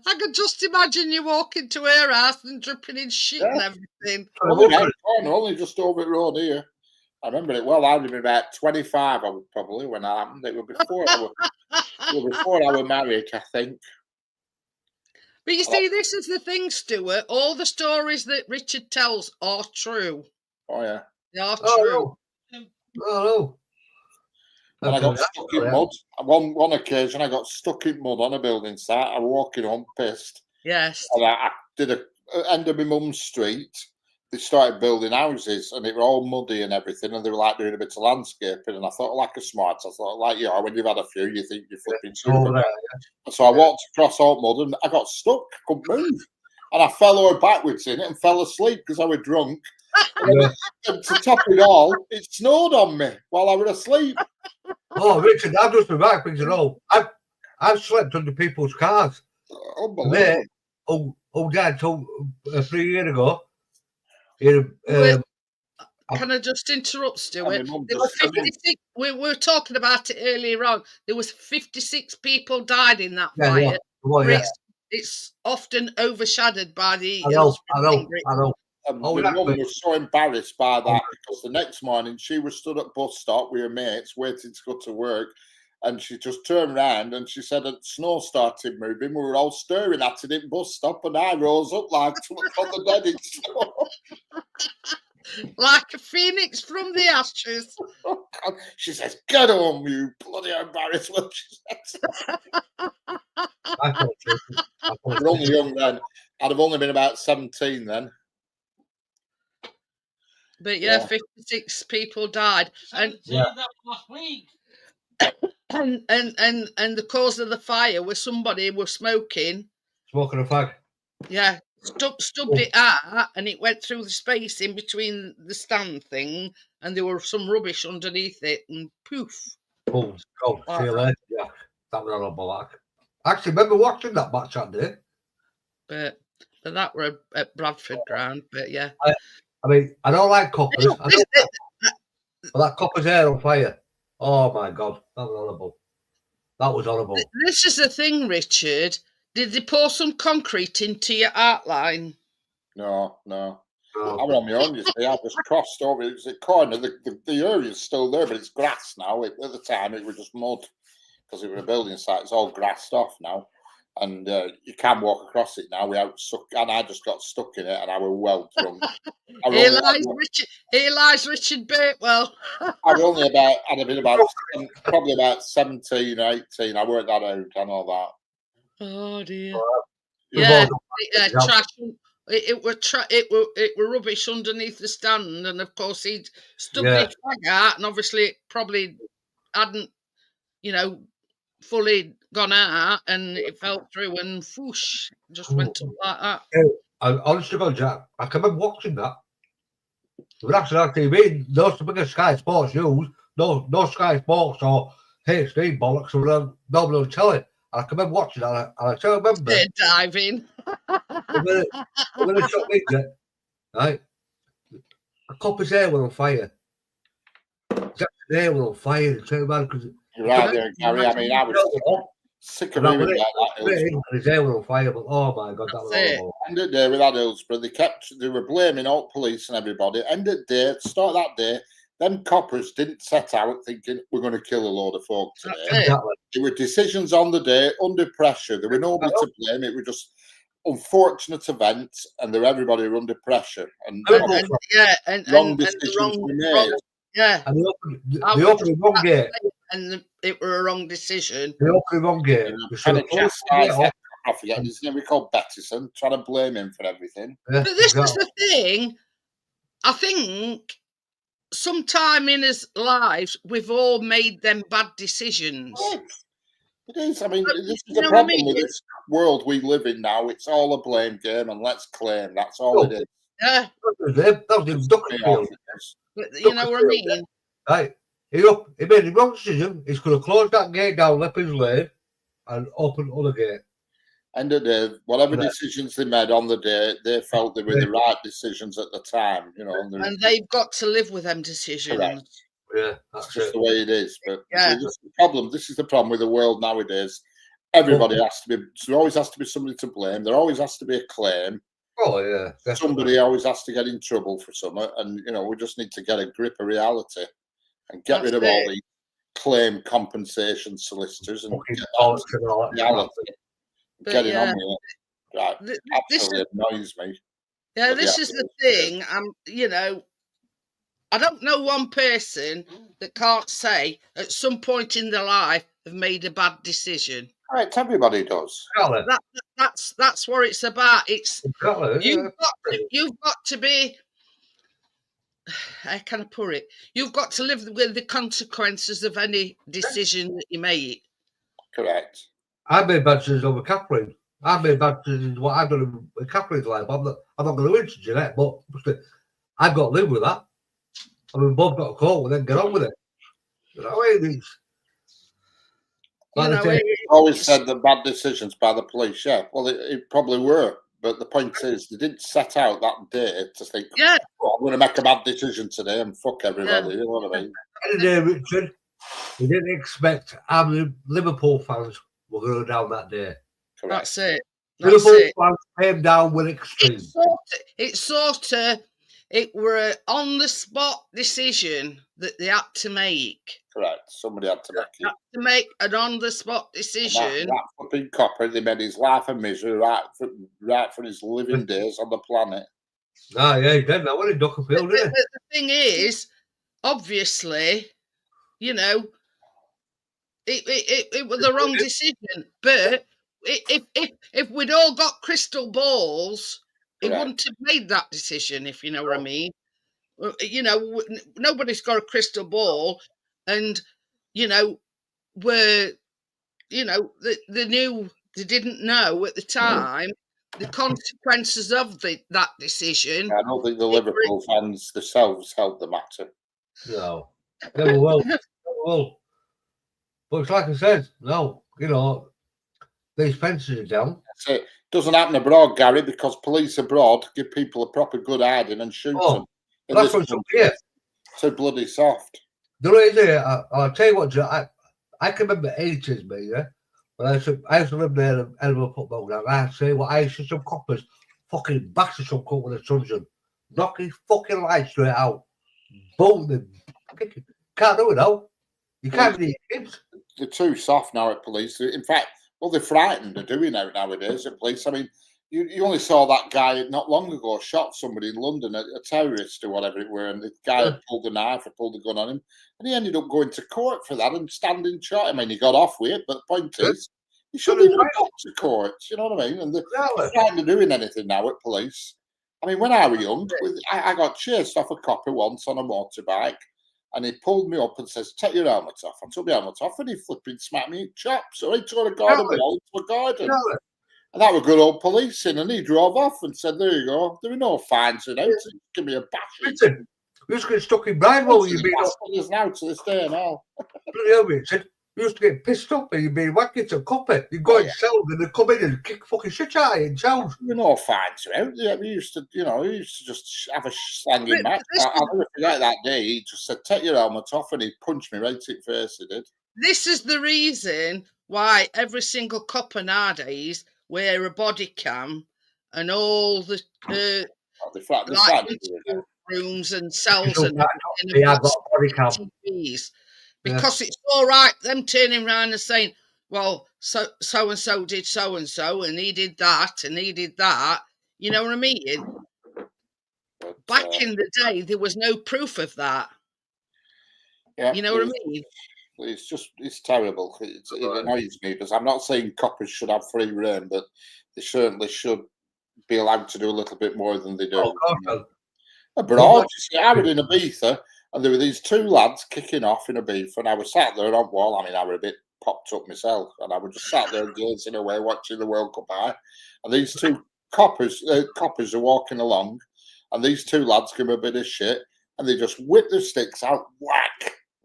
I could just imagine you walking to her house and dripping in shit and everything. Only just over the road here. I remember it well. I'd have been about 25, probably, when that happened. It was before I was married, I think. But you see, this is the thing, Stuart. All the stories that Richard tells are true. Oh yeah. They are Oh, true. no. Oh, no. And I got stuck in mud. One occasion, I got stuck in mud on a building site. I was walking home pissed. Yes. And I did a end of my mum's street. They started building houses, and it were all muddy and everything. And they were like doing a bit of landscaping. And I thought, like a smart, I thought, like, yeah, when you've had a few, you think you're flipping super. And so I walked across all mud, and I got stuck. Couldn't move, and I fell over backwards in it and fell asleep because I was drunk. And to top it all, it snowed on me while I was asleep. Oh, Richard, I've just been back things and all. I've slept under people's cars. Unbelievable. Oh, Dad told 3 years ago. Can I just interrupt, Stuart? There were 56. We were talking about it earlier on. There was 56 people died in that fire. Yeah. It's often overshadowed by the. I know. My mum was so embarrassed by that because the next morning she was stood at bus stop with her mates waiting to go to work, and she just turned around and she said that snow started moving. We were all staring at it at bus stop, and I rose up like to look on the bed in snow. Like a phoenix from the ashes. Oh, God. She says, "Get home, you bloody embarrassment." She says. I was only young then. I'd have only been about 17 then. But yeah, 56 people died, and that last week. And the cause of the fire was somebody was smoking a fag. Yeah, stubbed it out, and it went through the space in between the stand thing, and there was some rubbish underneath it, and poof. Oh, see you later, Jack. That was on black. Actually, remember watching that match that day? But that were at Bradford ground. But yeah, I mean, I don't like coppers. But that copper's hair on fire. Oh my God, that was horrible. That was horrible. This is the thing, Richard. Did they pour some concrete into your outline? No. I was on my own, you see. I just crossed over. It was a corner. The area's still there, but it's grass now. At the time, it was just mud because it was a building site. It's all grassed off now. And you can walk across it now without stuck. And I just got stuck in it, and I was well drunk. Here lies Richard Bakewell. I'd have been about probably about 17 or 18. I weren't that old. I know that. Oh dear. Yeah, trash. It were rubbish underneath the stand, and of course he'd stuck his flag out, and obviously it probably hadn't, fully gone out, and it fell through, and whoosh, just went up like that. Honest to God, Jack, I can remember watching that. We're actually on TV. No Sky Sports News, no Sky Sports or HD bollocks. We were normally on telly. I can remember watching that, and I still remember diving. When they shot me, right? A copper's hair was on fire. Jack's hair was on fire. And turned around because you're right there, Gary. I mean, I was sick of hearing about that. His hair was on fire, but oh my God, that was horrible. End of the day with that Hillsborough, they were blaming all police and everybody. End of the day, start that day, them coppers didn't set out thinking we're going to kill a load of folk today. Exactly. There were decisions on the day under pressure. There were nobody to blame. It was just unfortunate events, and everybody were under pressure. And wrong decisions were made. Yeah, and they opened the wrong gate, and it were a wrong decision. They opened the wrong gate. I forget his name. We called Bettison, trying to blame him for everything. But this is the thing. I think sometime in his lives, we've all made them bad decisions. It is. I mean, this is the problem with this world we live in now. It's all a blame game, and let's claim that's all it is. Yeah. That was Duckfield. But you know what I mean? Right. He made the wrong decision. He's going to close that gate down, Leppings Lane, and open other gate. End of the day, whatever decisions they made on the day, they felt they were the right decisions at the time, and they've got to live with them decisions. Correct. Yeah, that's just the way it is. But this is the problem with the world nowadays. Everybody has to be. There always has to be somebody to blame. There always has to be a claim. Oh yeah. Definitely. Somebody always has to get in trouble for something, and we just need to get a grip of reality and get rid of all the claim compensation solicitors and get reality. Getting on with it. Right. This Absolutely is, annoys me. yeah, But this yeah, is the thing. I don't know one person that can't say at some point in their life have made a bad decision. Right, everybody does. Exactly. That's what it's about. It's Exactly. you've got to be. How can I put it? You've got to live with the consequences of any decision that you make. Correct. I made bad decisions over Catherine. I made bad decisions what I've done in Catherine's life. I'm not going to answer Jeanette, but I've got to live with that. I mean, both got to cope with it and get on with it. You know what I mean? Always said the bad decisions by the police. Yeah, well, it probably were. But the point is, they didn't set out that day to think, yeah, oh, I'm going to make a bad decision today and fuck everybody. You know what I mean? Day, Richard, we didn't expect how many Liverpool fans were going down that day. Correct. That's it. Liverpool fans came down with extreme. It were an on-the-spot decision that they had to make. Correct. Somebody had to make it. Had to make an on-the-spot decision. That fucking copper, they made his life a misery right for his living days on the planet. Ah, yeah, he did. That was in Duckerfield, didn't The thing is, obviously, it was the wrong decision. But if we'd all got crystal balls, he wouldn't have made that decision, if you know what I mean. Nobody's got a crystal ball, and they didn't know at the time the consequences of that decision. I don't think the Liverpool fans themselves helped the matter. No, never will. Never will. But it's like I said, no, these fences are down. It doesn't happen abroad, Gary, because police abroad give people a proper good hiding and shoot them. That's what's up here. So bloody soft. The way there, I'll tell you what, I can remember 80s, me, yeah? When I used to live there in Edinburgh football ground. I say, I used to see some coppers fucking batter some cup with a truncheon, knock his fucking lights straight out, boom them. Can't do it now. You can't do it. They're too soft now at police. In fact, they're frightened of doing it nowadays at police. I mean, you only saw that guy not long ago shot somebody in London, a terrorist or whatever it were, and the guy had pulled a knife or pulled a gun on him, and he ended up going to court for that and standing trial. I mean, he got off with it, but the point is, he shouldn't even have got to court. You know what I mean? And they're frightened of doing anything now at police. I mean, when I was young, I got chased off a copper once on a motorbike, and he pulled me up and says, "Take your helmet off." I took my helmet off, and he flipping smacked me in chops. So he tore a garden wall into a garden. And that was good old policing, and he drove off and said, "There you go. There are no fines in it. Give me a bashing." Listen, you used to get stuck in Bridewell when you've been up. Now to this day and all. Bloody hell, Richard. You used to get pissed up and you'd be whacking to copper. You'd go in cells and they'd come in and kick fucking shit out of you in cells. There were no fines out. Yeah, we used to just have a slanging match. I'll never forget that day. He just said, "Take your helmet off," and he punched me right in the face. He did. This is the reason why every single copper nowadays wear a body cam, and all the rooms and cells and body cam. TVs, because it's all right them turning around and saying, "Well, so and so did so and so, and he did that, and he did that." You know what I mean? But, back in the day, there was no proof of that. Yeah, you know what I mean? It's terrible. It annoys me because I'm not saying coppers should have free rein, but they certainly should be allowed to do a little bit more than they do. Abroad, you see, I was in Ibiza, and there were these two lads kicking off in Ibiza, and I was sat there on wall. I mean, I was a bit popped up myself, and I was just sat there gazing away, watching the World Cup high. And these two coppers are walking along, and these two lads give them a bit of shit, and they just whip their sticks out,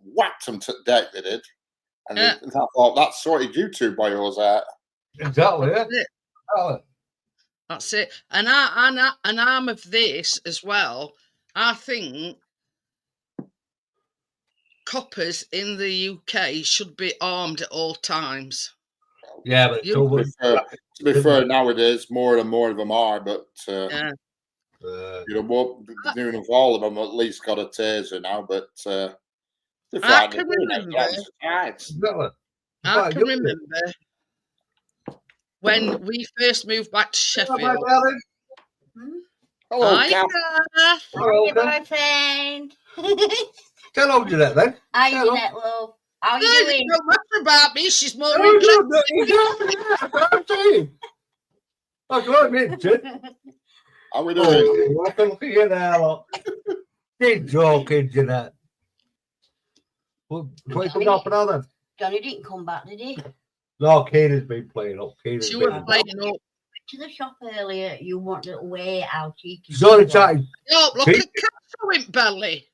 whacked them to death, they did. And I thought, that sorted you two boyos out. Exactly, yeah. That's it. And an arm of this as well, I think coppers in the UK should be armed at all times. Yeah, but to be fair, nowadays more and more of them are, but nearly all of them at least got a taser now, but I can remember when we first moved back to Sheffield. Hello, Hi, Gav. Kath. Hello, Hi, boyfriend. Tell on Jeanette then. How Hello. you doing, love? How you No, it doing? don't matter about me. She's more No, interested. I'm saying. That's what I meant to. How we doing? Look at you there, look. She's joking, Jeanette. Well, what you coming off now then? Johnny didn't come back, did he? No, Keenan's been playing up. Keenan's She been was up. playing up. To the shop earlier, you wanted to wait out. She's only chatting. Oh, look Pete? at Kath showing belly.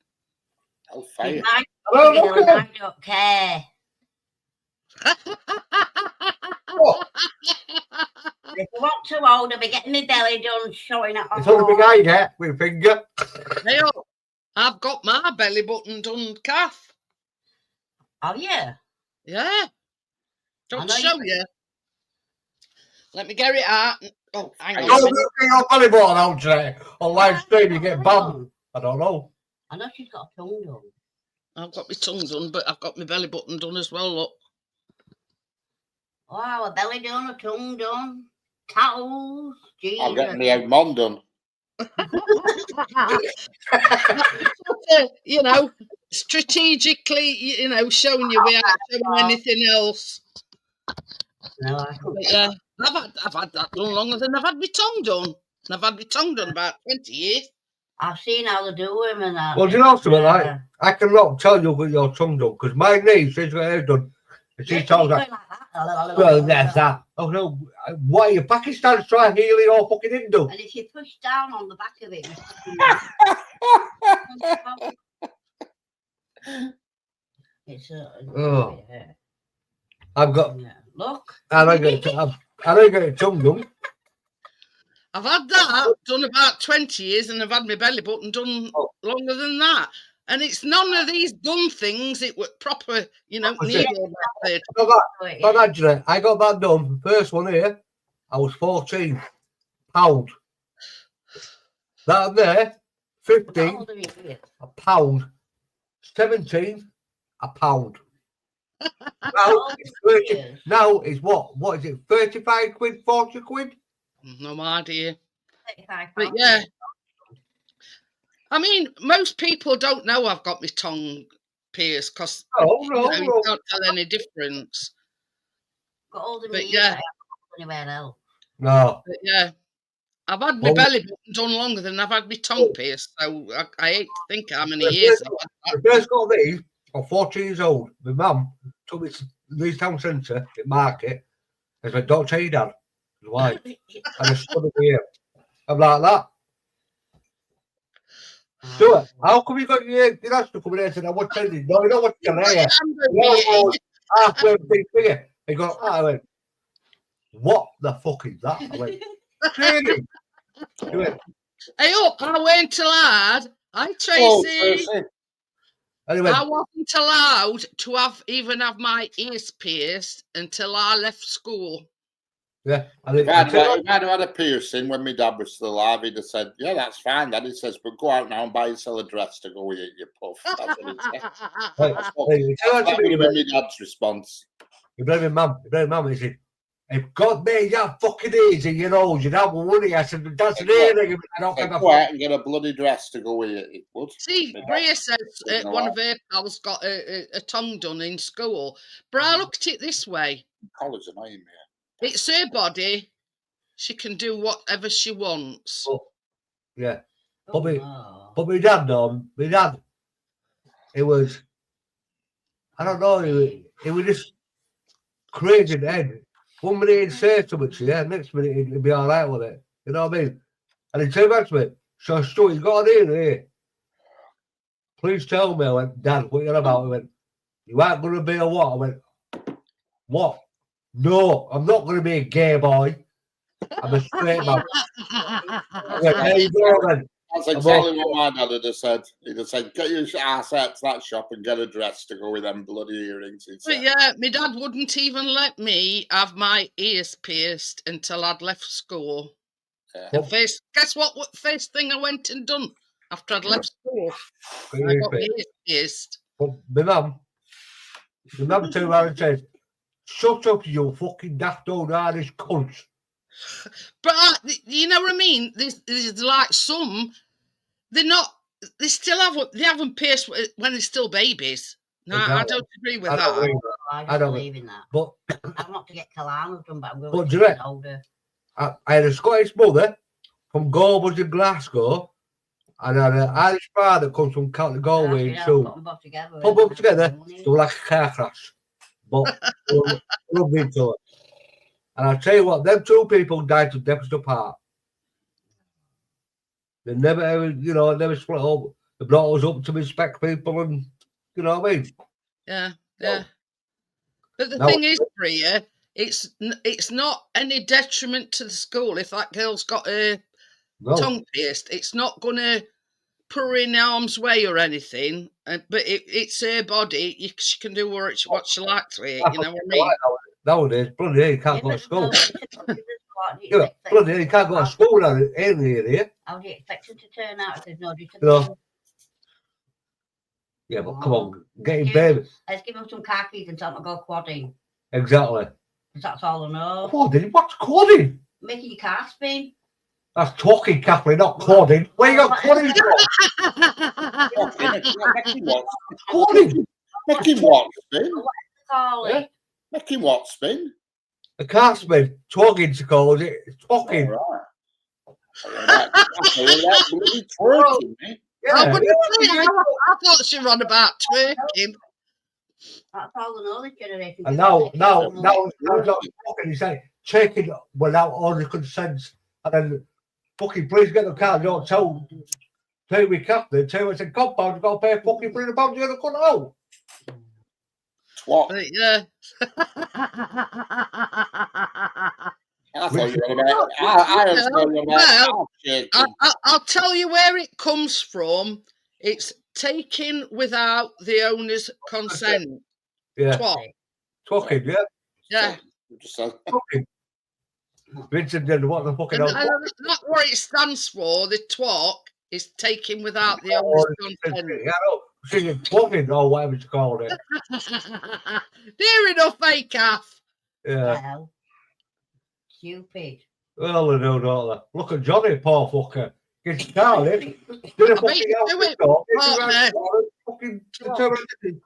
Oh, fire. Hello, look at I don't care. If you want too old, I'll be getting my belly done, showing it It's all the big off. eye get with a finger. Hey, oh, I've got my belly button done, Kath. Oh, yeah. Yeah. I Don't know show you. Let me get it out. Oh, hang on. Don't a do minute. your belly button out today. On live stream, you get banned. I don't know. I know she's got a tongue done. I've got my tongue done, but I've got my belly button done as well, look. Wow, a belly done, a tongue done, tattoos. I'm getting my Jesus. own mon done. You know, strategically, you know, showing you without showing anything else. No, I couldn't. But yeah, I've had that done longer than I've had my tongue done. And I've had my tongue done about 20 years. I've seen how they do him and that. Well, do you know something? Yeah. I cannot tell you what your tongue done because my niece is what her done. And she Yeah, told you that. go like that. Well, that's that. Oh no, why are you Pakistan trying to heal your fucking Hindu? And if you push down on the back of it, it's Oh. yeah. I've got, Yeah. Look. I don't get a tongue done. I've had that done about 20 years and I've had my belly button done longer than that. And it's none of these gun things. It was proper, you know, That was it. needle method. But actually, I got that done. First one here, I was 14 pound. That there, 15 a pound. 17 a pound. Now it's what? What is it? 35 quid, 40 quid? No idea. But yeah. I mean, most people don't know I've got my tongue pierced because you can't tell any difference. Got older But me, yeah. anywhere else. No. But yeah. I've had my belly button done longer than I've had my tongue pierced. So I hate to think how many years I've had The first got these, I'm 14 years old. My mum took me to Leeds Town Centre at Market. I said, don't tell your dad. Why? And I stood up here. I'm like that. Stuart, how come you got your dad's to come in here and say, I want to tell you? No, you don't want to tell you. Halfway big figure. He goes, I went, what the fuck is that? I went, really? He went, Hey up, I weren't allowed. Hi Tracy. Anyway, I wasn't allowed to even have my ears pierced until I left school. yeah. If I'd have had a piercing when my dad was still alive, he'd have said, yeah, that's fine. Dad, he says, but go out now and buy yourself a dress to go with it, you puff. That's what he'd say. That would have been my dad's response. You blame your mum. He said, if God made that fucking easy, you know, you'd have money. I said, that's really, I don't give a go out and get a bloody dress to go with it. It would. See, Bria says one of her pals got a tongue done in school. But I look at it this way. College annoying me. It's her body. She can do whatever she wants. Oh, yeah. But my dad, though, it was, I don't know, it was just crazy then. 1 minute he'd say something to you, next minute he'd be all right with it. You know what I mean? And he'd turn back to me, so Stuart, you got an ear here. Please tell me. I went, Dad, what are you about? He went, you ain't going to be a what? I went, what? No, I'm not going to be a gay boy. I'm a straight man. I went, there you go then. That's exactly what my dad would have said. He'd have said, get your ass out to that shop and get a dress to go with them bloody earrings. But yeah, my dad wouldn't even let me have my ears pierced until I'd left school. Yeah. Guess what first thing I went and done after I'd left school? I got my ears pierced. But my mum turned around and said, Shut up, you fucking daft old Irish cunt. But you know what I mean? There's like some, they haven't pierced when they're still babies. No, I Exactly. don't agree with I don't that. believe Oh, I I don't don't- believe in that. But I want to get Kalama done, but I'm going But to do you get know- older. I had a Scottish mother from Gorbals in Glasgow, and I had an Irish father that comes from County Galway in Put Sue. them both together. Put them together, they were like a car crash. But they were rubbed into it. And I'll tell you what, them two people died to depths apart. They never ever, never split up. They brought us up to respect people, and you know what I mean? Yeah, yeah. But the Now- thing is, Priya, it's not any detriment to the school if that girl's got her No. tongue pierced. It's not going to put her in harm's way or anything. But it's her body. She can do what she likes with it. You know what I mean? Nowadays, bloody hell, you can't Yeah, go to but school. no, Yeah, bloody hell, you can't go to school now in here. How do you expect them to turn out if there's no No. discipline? Yeah, but come on, get in bed. Let's give them some car keys and tell them to go quadding. Exactly. 'Cause that's all I know. Quadding? What's quadding? Making your car spin. That's talking, Kathleen, not quadding. Where you got quadding from? Making what? Quadding? Making what spin? Call Yeah. it. Making what spin? A cartsman, twogging to call it. Talking. All right. Bloody twerking, eh? I Yeah. wouldn't say, I thought she ran about twerking. That's all I know this generation. And now, it's not fucking, you say, taking without all the consent, and then fucking please get the car, don't tell 2 weeks after, 2 weeks in compound, you've got to pay fucking £300 to get the cut out. Twat. But yeah. I thought you were about. I was talking about Well, shaking. I'll tell you where it comes from. It's taken without the owner's consent. Yeah, Twat. talking, yeah, Yeah. Just said, talking. Vincent did what the fucking And hell. that's what it stands for. The twat is taken without the owner's consent. Yeah, no, singing talking or whatever it's called it. Near enough, eh, Kath? Yeah, Well, stupid. well, they do, don't they? Look at Johnny, poor fucker. Gets the car in. Did a I bet you fucking do it, outfit, partner. fucking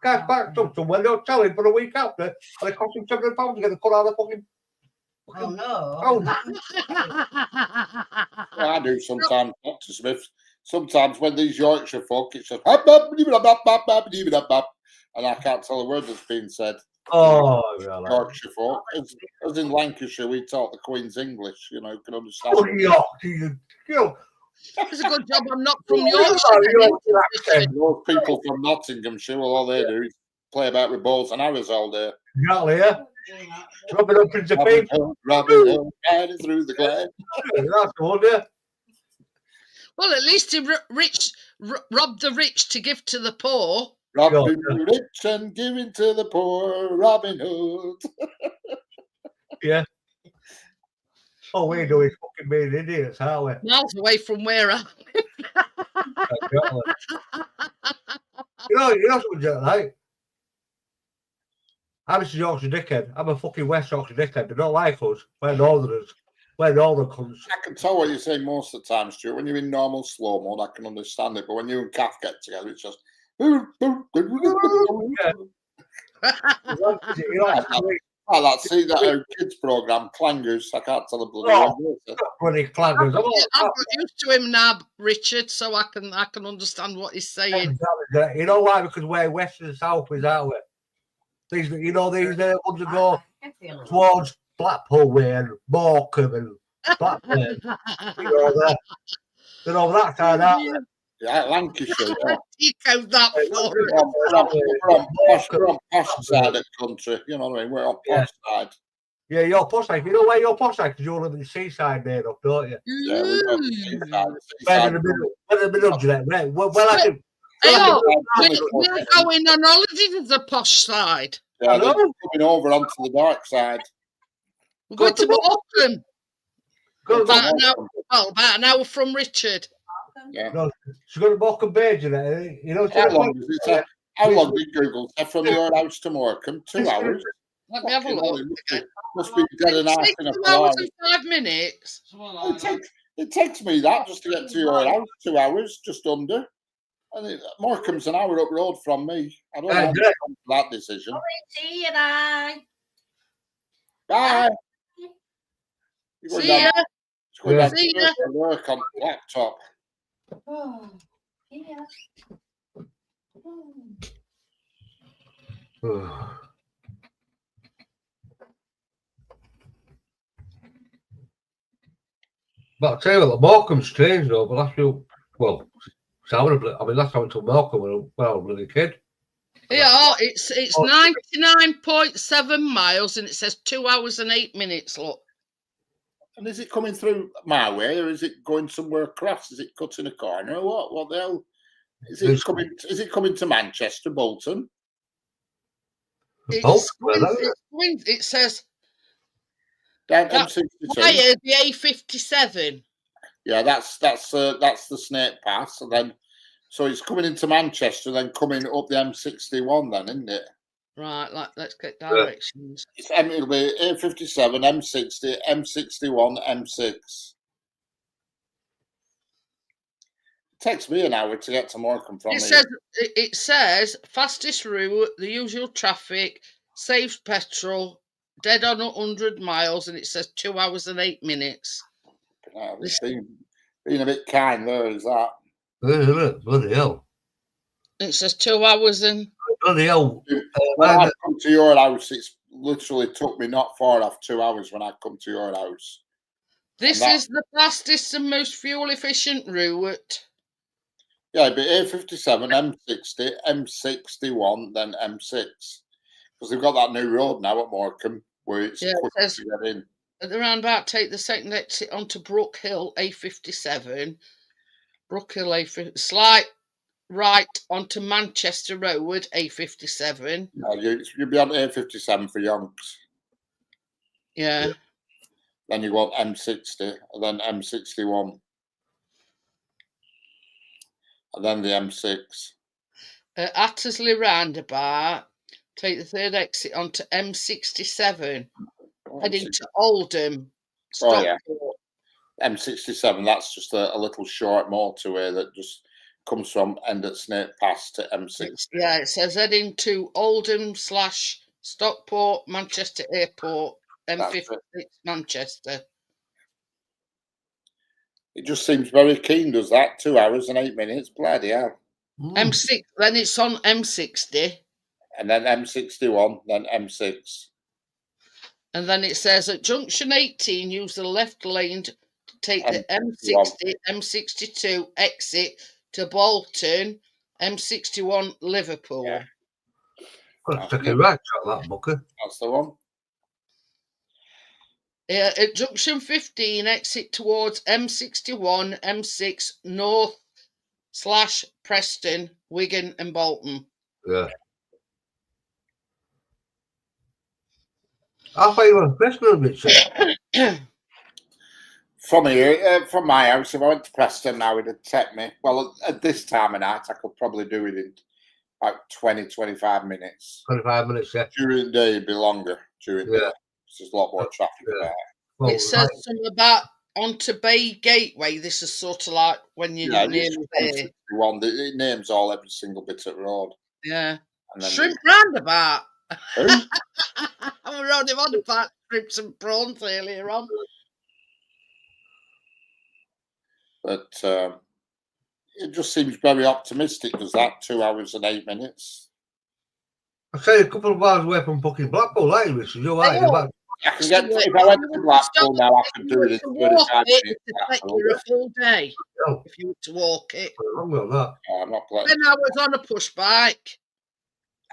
cash back somewhere, they'll tell him for a week after, and it cost him £700 to get the cut out of the fucking. Oh no. Oh. well, I do sometimes, Dr. Smith. Sometimes when these Yorkshire folk, it's just and I can't tell a word that's being said. Oh, really? Yorkshire folk, as in Lancashire, we talk the Queen's English. You know, can understand. Oh, York, you know, It's a good job I'm not from Yorkshire Yorkshire. accent. Those people from Nottinghamshire, well, all they do is play about with balls and arrows all day. Exactly, yeah. Rubbing up into Robin people. Hood, Robin Hood, riding through the glen. That's good, yeah. Well, at least he robbed the rich to give to the poor. Robin rich and giving to the poor, Robin Hood. Yeah. Oh, we're doing fucking being idiots, aren't we? Miles away from where I Exactly. you know something like I'm a Yorkshire dickhead. I'm a fucking West Yorkshire dickhead. They don't like us. We're Northerners. We're Northern cunts. I can tell what you're saying most of the time, Stuart. When you're in normal slow mode, I can understand it. But when you and Kath get together, it's just. I like to see that kids program, Clangers. I can't tell the bloody Bloody clangers. I've got used to him now, Richard, so I can understand what he's saying. Exactly. You know why? Because we're West and South, is aren't we? These ones that go towards Blackpool way and Morecambe and Blackburn. They're over that side, aren't they? Yeah, Lancashire. Yeah. He goes that far. We're on posh side of the country. You know what I mean? We're on posh side. Yeah, you're posh side. You know where you're posh side? Because you live in the seaside there, enough, don't you? Yeah, we're on the seaside. We're in the middle. We're in the middle, Jeanette. Well, I can. Hey, we're going on holiday to the posh side. Yeah, they're coming over onto the dark side. We're going to Morecambe. About Go an hour from Richard. Yeah. No, she's got a Morecambe Bay, Jeanette. You know, How long is it? How long did Google say from your house to Morecambe? 2 hours. Let me have a Fucking hell, look. it must be dead and half in a 2 hours Ferrari. and 5 minutes. Something like that. It takes me that just to get to your house, 2 hours, just under. And Morecambe's an hour up road from me. I don't know how to Greg. come to that decision. See you, bye. Bye. You're going See down- ya. it's going Yeah. down See to ya. work on the laptop. Oh, yeah. But I'll tell you what, the Morecambe's changed though, but last few, well, last time I took Morecambe when I was a bloody kid. Yeah, it's 99.7 miles and it says 2 hours and 8 minutes. Look. And is it coming through my way or is it going somewhere across? Is it cutting a corner or what? What the hell? Is it coming to Manchester, Bolton? It says Down That- M62. via the A57. Yeah, that's the Snake Pass, and then so it's coming into Manchester, then coming up the M61, then, isn't it? Right, let's get directions. It'll be A57, M60, M61, M6. It takes me an hour to get to Morecambe from here. It says fastest route, the usual traffic, saves petrol, dead on 100 miles, and it says 2 hours and 8 minutes. It's being a bit kind there, is that? Bloody hell. It says 2 hours and Bloody hell. When I come to your house, it's literally took me not far off 2 hours when I come to your house. this is the fastest and most fuel efficient route. Yeah, it'd be A57, M60, M61, then M6. Because they've got that new road now at Morecambe where it's quick to get in. At the roundabout, take the second exit onto Brook Hill, A57. Brook Hill, A57. Slight right onto Manchester Road, A57. You'll be on A57 for Yonks. Yeah. Then you want M60, and then M61. And then the M6. At Attersley roundabout, take the third exit onto M67. Heading to Oldham. Oh, yeah. Stockport. M67, that's just a little short motorway that just comes from end at Snake Pass to M6. Yeah, it says heading to Oldham / Stockport, Manchester Airport, M56 Manchester. It just seems very keen, does that? 2 hours and 8 minutes. Bloody hell. M6, then it's on M60. And then M61, then M6. And then it says at junction 18, use the left lane to take the M60, M62 exit to Bolton, M61 Liverpool. Yeah. Let's take a right shot, that Booker. That's the one. At junction 15, exit towards M61, M6 North / Preston, Wigan and Bolton. Yeah. I thought you were on Preston, Richard. From here, from my house, if I went to Preston now, it'd take me, well, at this time of night, I could probably do it in about 20, 25 minutes. 25 minutes, yeah. During the day, it'd be longer. During the day. There's a lot more traffic there. Well, It says something about onto Bay Gateway. This is sort of like when you're nearly there. It names every single bit of road. Yeah. And then Shrimp roundabout. Who? I was running on about shrimps and prawns earlier on. But it just seems very optimistic, does that? 2 hours and 8 minutes. I say a couple of hours away from fucking Blackpool, like Richard. You're right. About I can get, if I went to Blackpool now, I could do it in 35 minutes. It would take you a full day if you were to walk it. wrong with that. I'm not playing. Then I was on a push bike.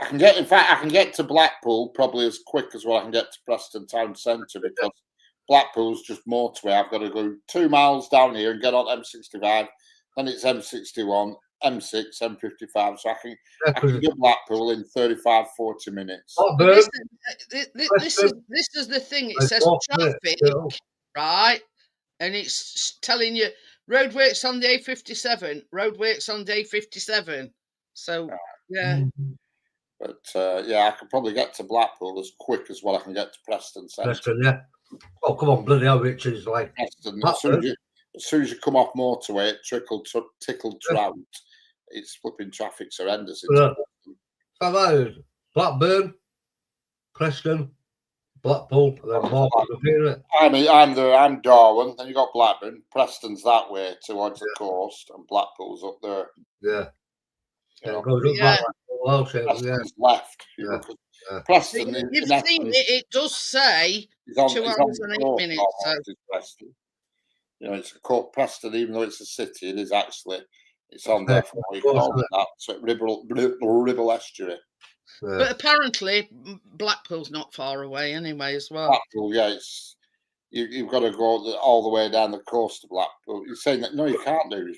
I can get, in fact, I can get to Blackpool probably as quick as what I can get to Preston Town Centre because Blackpool's just motorway. I've got to go 2 miles down here and get on M65. Then it's M61, M6, M55. So I can get Blackpool in 35, 40 minutes. This is the thing. It says traffic, right? And it's telling you roadworks on the A57, roadworks on the A57. So, yeah. But yeah, I can probably get to Blackpool as quick as what I can get to Preston Centre. Preston, yeah. Oh, come on, bloody hell, Richard's like. Preston, as soon as you come off motorway, Tickle Trout, it's flipping traffic's horrendous. So that is Blackburn, Preston, Blackpool, and then Morecambe. I'm Darwin. Then you got Blackburn. Preston's that way towards the coast, and Blackpool's up there. Yeah. You know, It goes up Blackpool, Preston's left. Yeah. Preston. You've seen it. It does say 2 hours and 8 minutes. So. Preston. You know, it's called Preston, even though it's a city. It is actually. It's on there for what you call that. So Ribble Estuary. Yeah. But apparently, Blackpool's not far away anyway as well. Blackpool, yeah, you've got to go all the way down the coast of Blackpool. You're saying that no, you can't do. You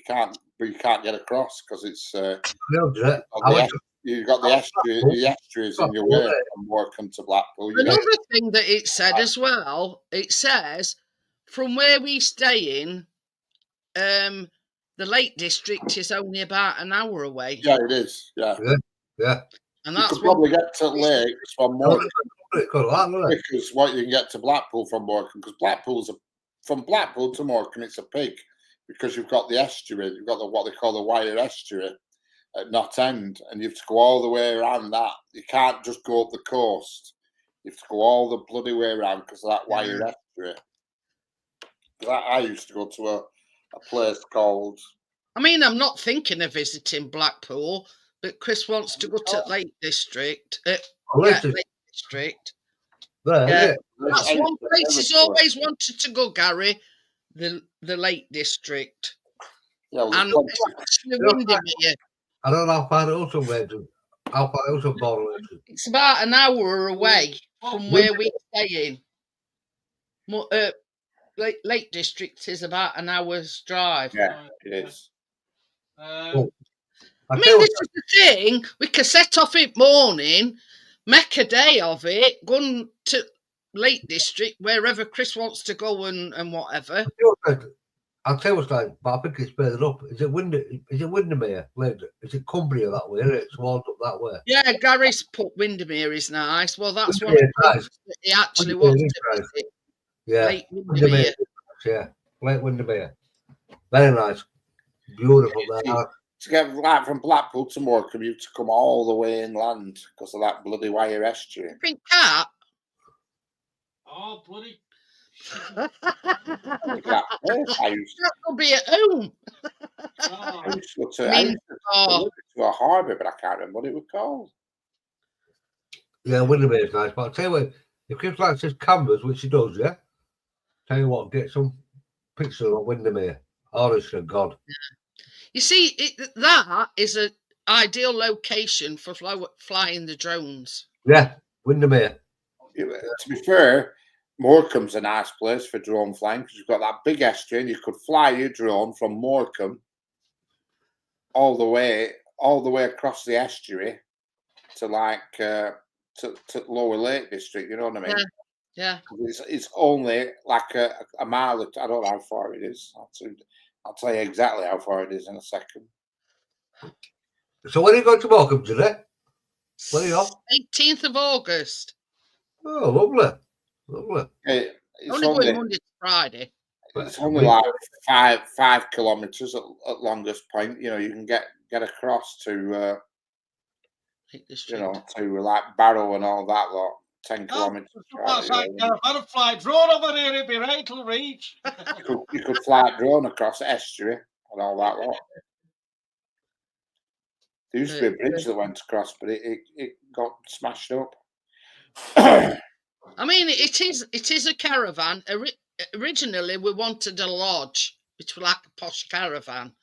can't get across because it's. You've got the estuaries in your way from Morecambe to Blackpool. Another thing that it said as well, it says from where we stay in, the Lake District is only about an hour away. Yeah, it is. Yeah. And you that's could probably get to Lakes from Morecambe because what you can get to Blackpool from Morecambe, because from Blackpool to Morecambe, it's a pig because you've got the estuary, you've got what they call the Wyre Estuary at Knott End, and you have to go all the way around that. You can't just go up the coast. You have to go all the bloody way around because of that Wyre Estuary. I used to go to a place called. I mean, I'm not thinking of visiting Blackpool, but Chris wants to go to Lake District. Lake District. There, That's one place he's always wanted to go, Gary. The Lake District. Yeah, and especially Windermere. I don't know how far it also went to. How far it also born. It's about an hour away from where we stay in. Lake District is about an hour's drive. Yeah, it is. I mean, this is the thing. We could set off in morning, make a day of it, go to Lake District, wherever Chris wants to go and whatever. I'll tell you what's like, but I think it's further up. Is it Windermere? Is it Cumbria that way? Is it towards up that way? Yeah, Gary's put Windermere is nice. Well, that's one of the places that he actually wants to visit. Yeah, Lake Windermere. Yeah, Lake Windermere. Very nice. Beautiful there. To get from Blackpool to Morecambe, you have to come all the way inland because of that bloody Wyre Estuary. Pink Cat? Oh, bloody. That will be at home. I used to go to a harbour, but I can't remember what it was called. Yeah, Windermere is nice, but I'll tell you what, if Chris likes his canvas, which he does, yeah, tell you what, get some pictures of Windermere. Honest to God. You see, that is an ideal location for flying the drones. Yeah, Windermere. To be fair, Morecambe's a nice place for drone flying because you've got that big estuary and you could fly your drone from Morecambe all the way across the estuary to to Lower Lake District. You know what I mean? Yeah. It's only like a mile. I don't know how far it is. I'll tell you exactly how far it is in a second. So when are you going to Morecambe today? When are you off? 18th of August. Oh, lovely. Lovely. It's only going Monday to Friday. It's only like 5 kilometres at longest point. You know, you can get across to to like Barrow and all that lot. 10 kilometres. That's like a fly drone over here. It'd be right to reach. You could fly a drone across the estuary and all that lot. There used to be a bridge that went across, but it got smashed up. I mean, it is a caravan. Originally, we wanted a lodge, which was like a posh caravan.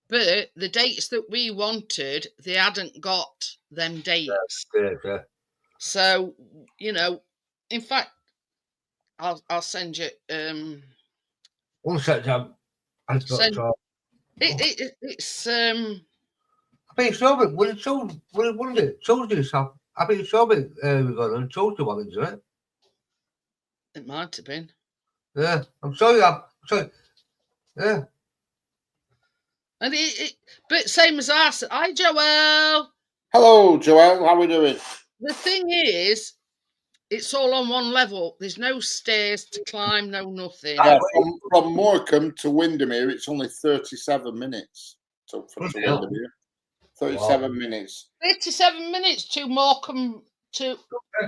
But the dates that we wanted, they hadn't got them dates. Yeah. So, in fact, I'll send you. 1 second. It's. I think so, but when it told yourself, I think it's so big. We're going to told you one, isn't it? It might have been. Yeah, I'm sorry. Yeah. And but same as us. Hi, Joel. Hello, Joel. How are we doing? The thing is, it's all on one level. There's no stairs to climb, no nothing. Yeah, from Morecambe to Windermere, it's only 37 minutes to Windermere. 37 minutes. 37 minutes to Morecambe to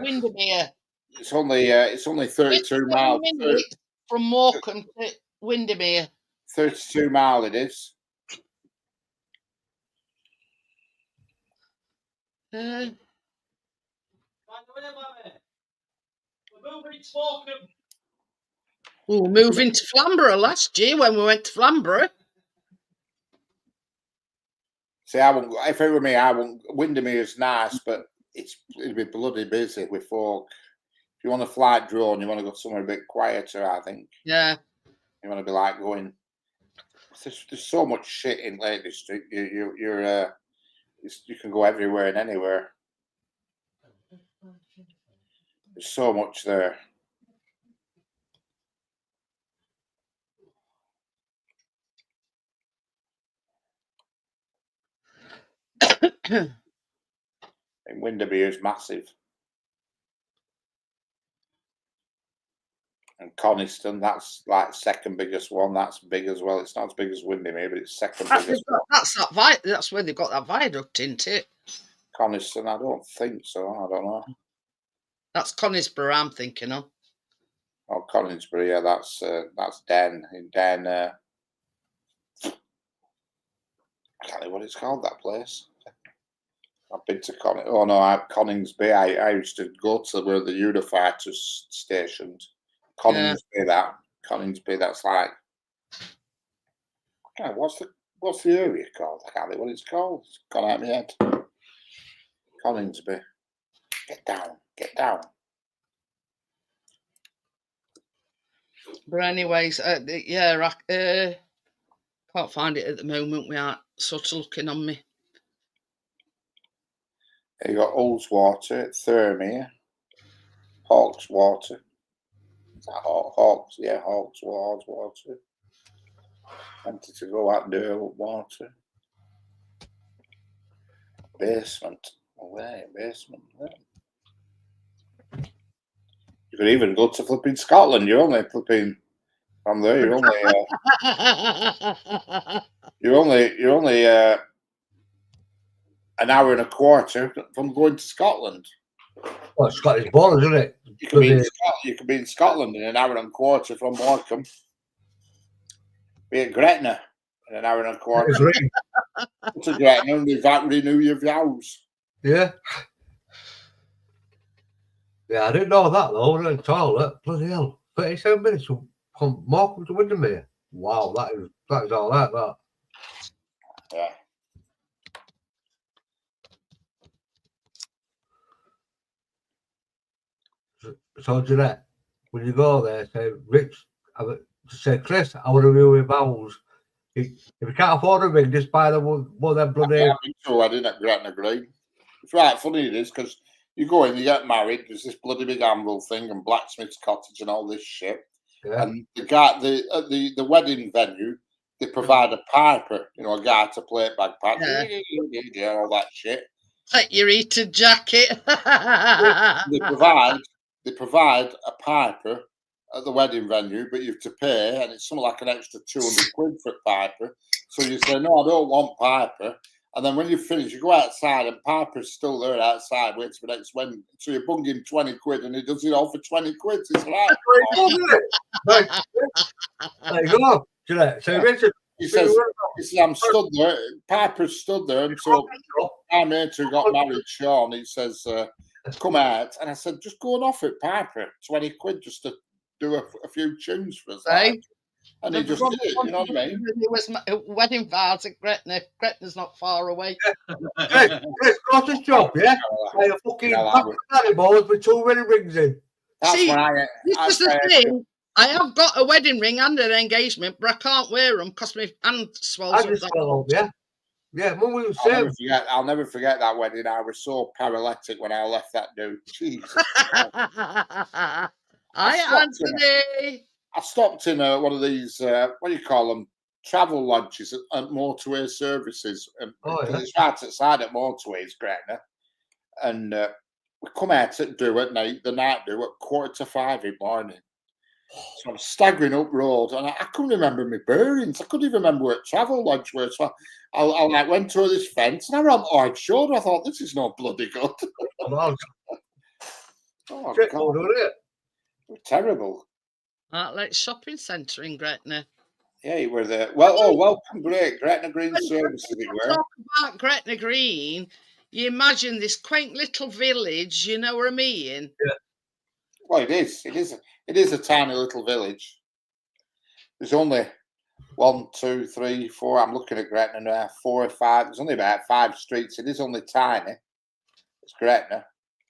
Windermere. It's only 32 miles. Minutes from Morecambe to Windermere. 32 mile it is. We were moving to Flamborough last year when we went to Flamborough. See, if it were me, Windermere's nice, but it'd be bloody busy with folk. If you want a flight drone, you want to go somewhere a bit quieter, I think. Yeah. You want to be like going. There's so much shit in Lake District. You can go everywhere and anywhere. There's so much there. And Windermere is massive. And Coniston, that's like second biggest one. That's big as well. It's not as big as Windermere, but it's second biggest one. That's where they've got that viaduct, isn't it? Coniston, I don't think so. I don't know. That's Conisborough I'm thinking of. Oh, Conisborough, yeah, that's Den. In Den, I can't know what it's called, that place. I've been to Coningsby. I used to go to where the Eurofighters stationed. Coningsby, Coningsby, that's like. Okay, what's the area called? I can't think what it's called. It's gone out of my head. Coningsby. Get down. But anyways, yeah, can't find it at the moment. We aren't sort of looking on me. You got Ullswater, Thermere, Hawkswater. Is that Hawks? Yeah, Hawkswater. Wanted to go out there with water. Basement. Away, basement. You could even go to flipping Scotland. You're only flipping from there. You're only an hour and a quarter from going to Scotland. Well, Scottish borders, isn't it? You could be in Scotland in an hour and a quarter from Morecambe. Be at Gretna in an hour and a quarter. Go to Gretna and renew your vows. Yeah. Yeah, I didn't know that though. I didn't tell bloody hell. 37 minutes from Morecambe to Windermere. Wow, that is all right, that. Yeah. So Jeanette, when you go there, say Rich, say Chris, I want to renew my vows. If you can't afford a ring, just buy one of them bloody. I didn't at Gretna Green. It's right funny it is because you go in, you get married. There's this bloody big anvil thing and blacksmith's cottage and all this shit. Yeah. And the wedding venue, they provide a piper, a guy to play it bagpipe, all that shit. Like your heated jacket. They provide a piper at the wedding venue, but you have to pay, and it's something like an extra 200 quid for a piper. So you say, no, I don't want piper. And then when you finish, you go outside, and piper's still there outside, waiting for the next wedding. So you bung him 20 quid, and he does it all for 20 quid. It's right. There you go. So Richard, he says, I'm stood there. Piper's stood there until our mate who got married, Sean, he says, come out. And I said, just go and offer it, Piper, 20 quid just to do a few tunes for us. Right? And he just did it, you know what I mean? It was wedding vows at Gretna. Gretna's not far away. Chris, got his job, yeah? Like a fucking animals with 2 wedding rings in. See, this is the thing. I have got a wedding ring and an engagement, but I can't wear them because my hand swells up. Yeah, Mum was I'll never forget that wedding. I was so paralytic when I left that dude. Jesus. Hi, Anthony. I stopped in one of these, what do you call them? travel lodges at motorway services. And Oh, yeah. it's right outside at motorways, Gretna. And we come out at do at night, the night do at 4:45 in the morning. So I'm staggering up road, and I couldn't remember my bearings. I couldn't even remember where travel lodge was. So I like went through this fence, and I ran hard shoulder. I thought, this is not bloody good. Well, Oh, shit, God, wasn't it? it was terrible. Outlet shopping centre in Gretna. Yeah, you were there. Well, welcome, great Gretna Green Services, it were. Talk about Gretna Green. You imagine this quaint little village. You know what I mean? Well, it is. It is a tiny little village. There's only 1, 2, 3, 4. I'm looking at Gretna now. 4 or 5. There's only about 5 streets. It is only tiny. It's Gretna.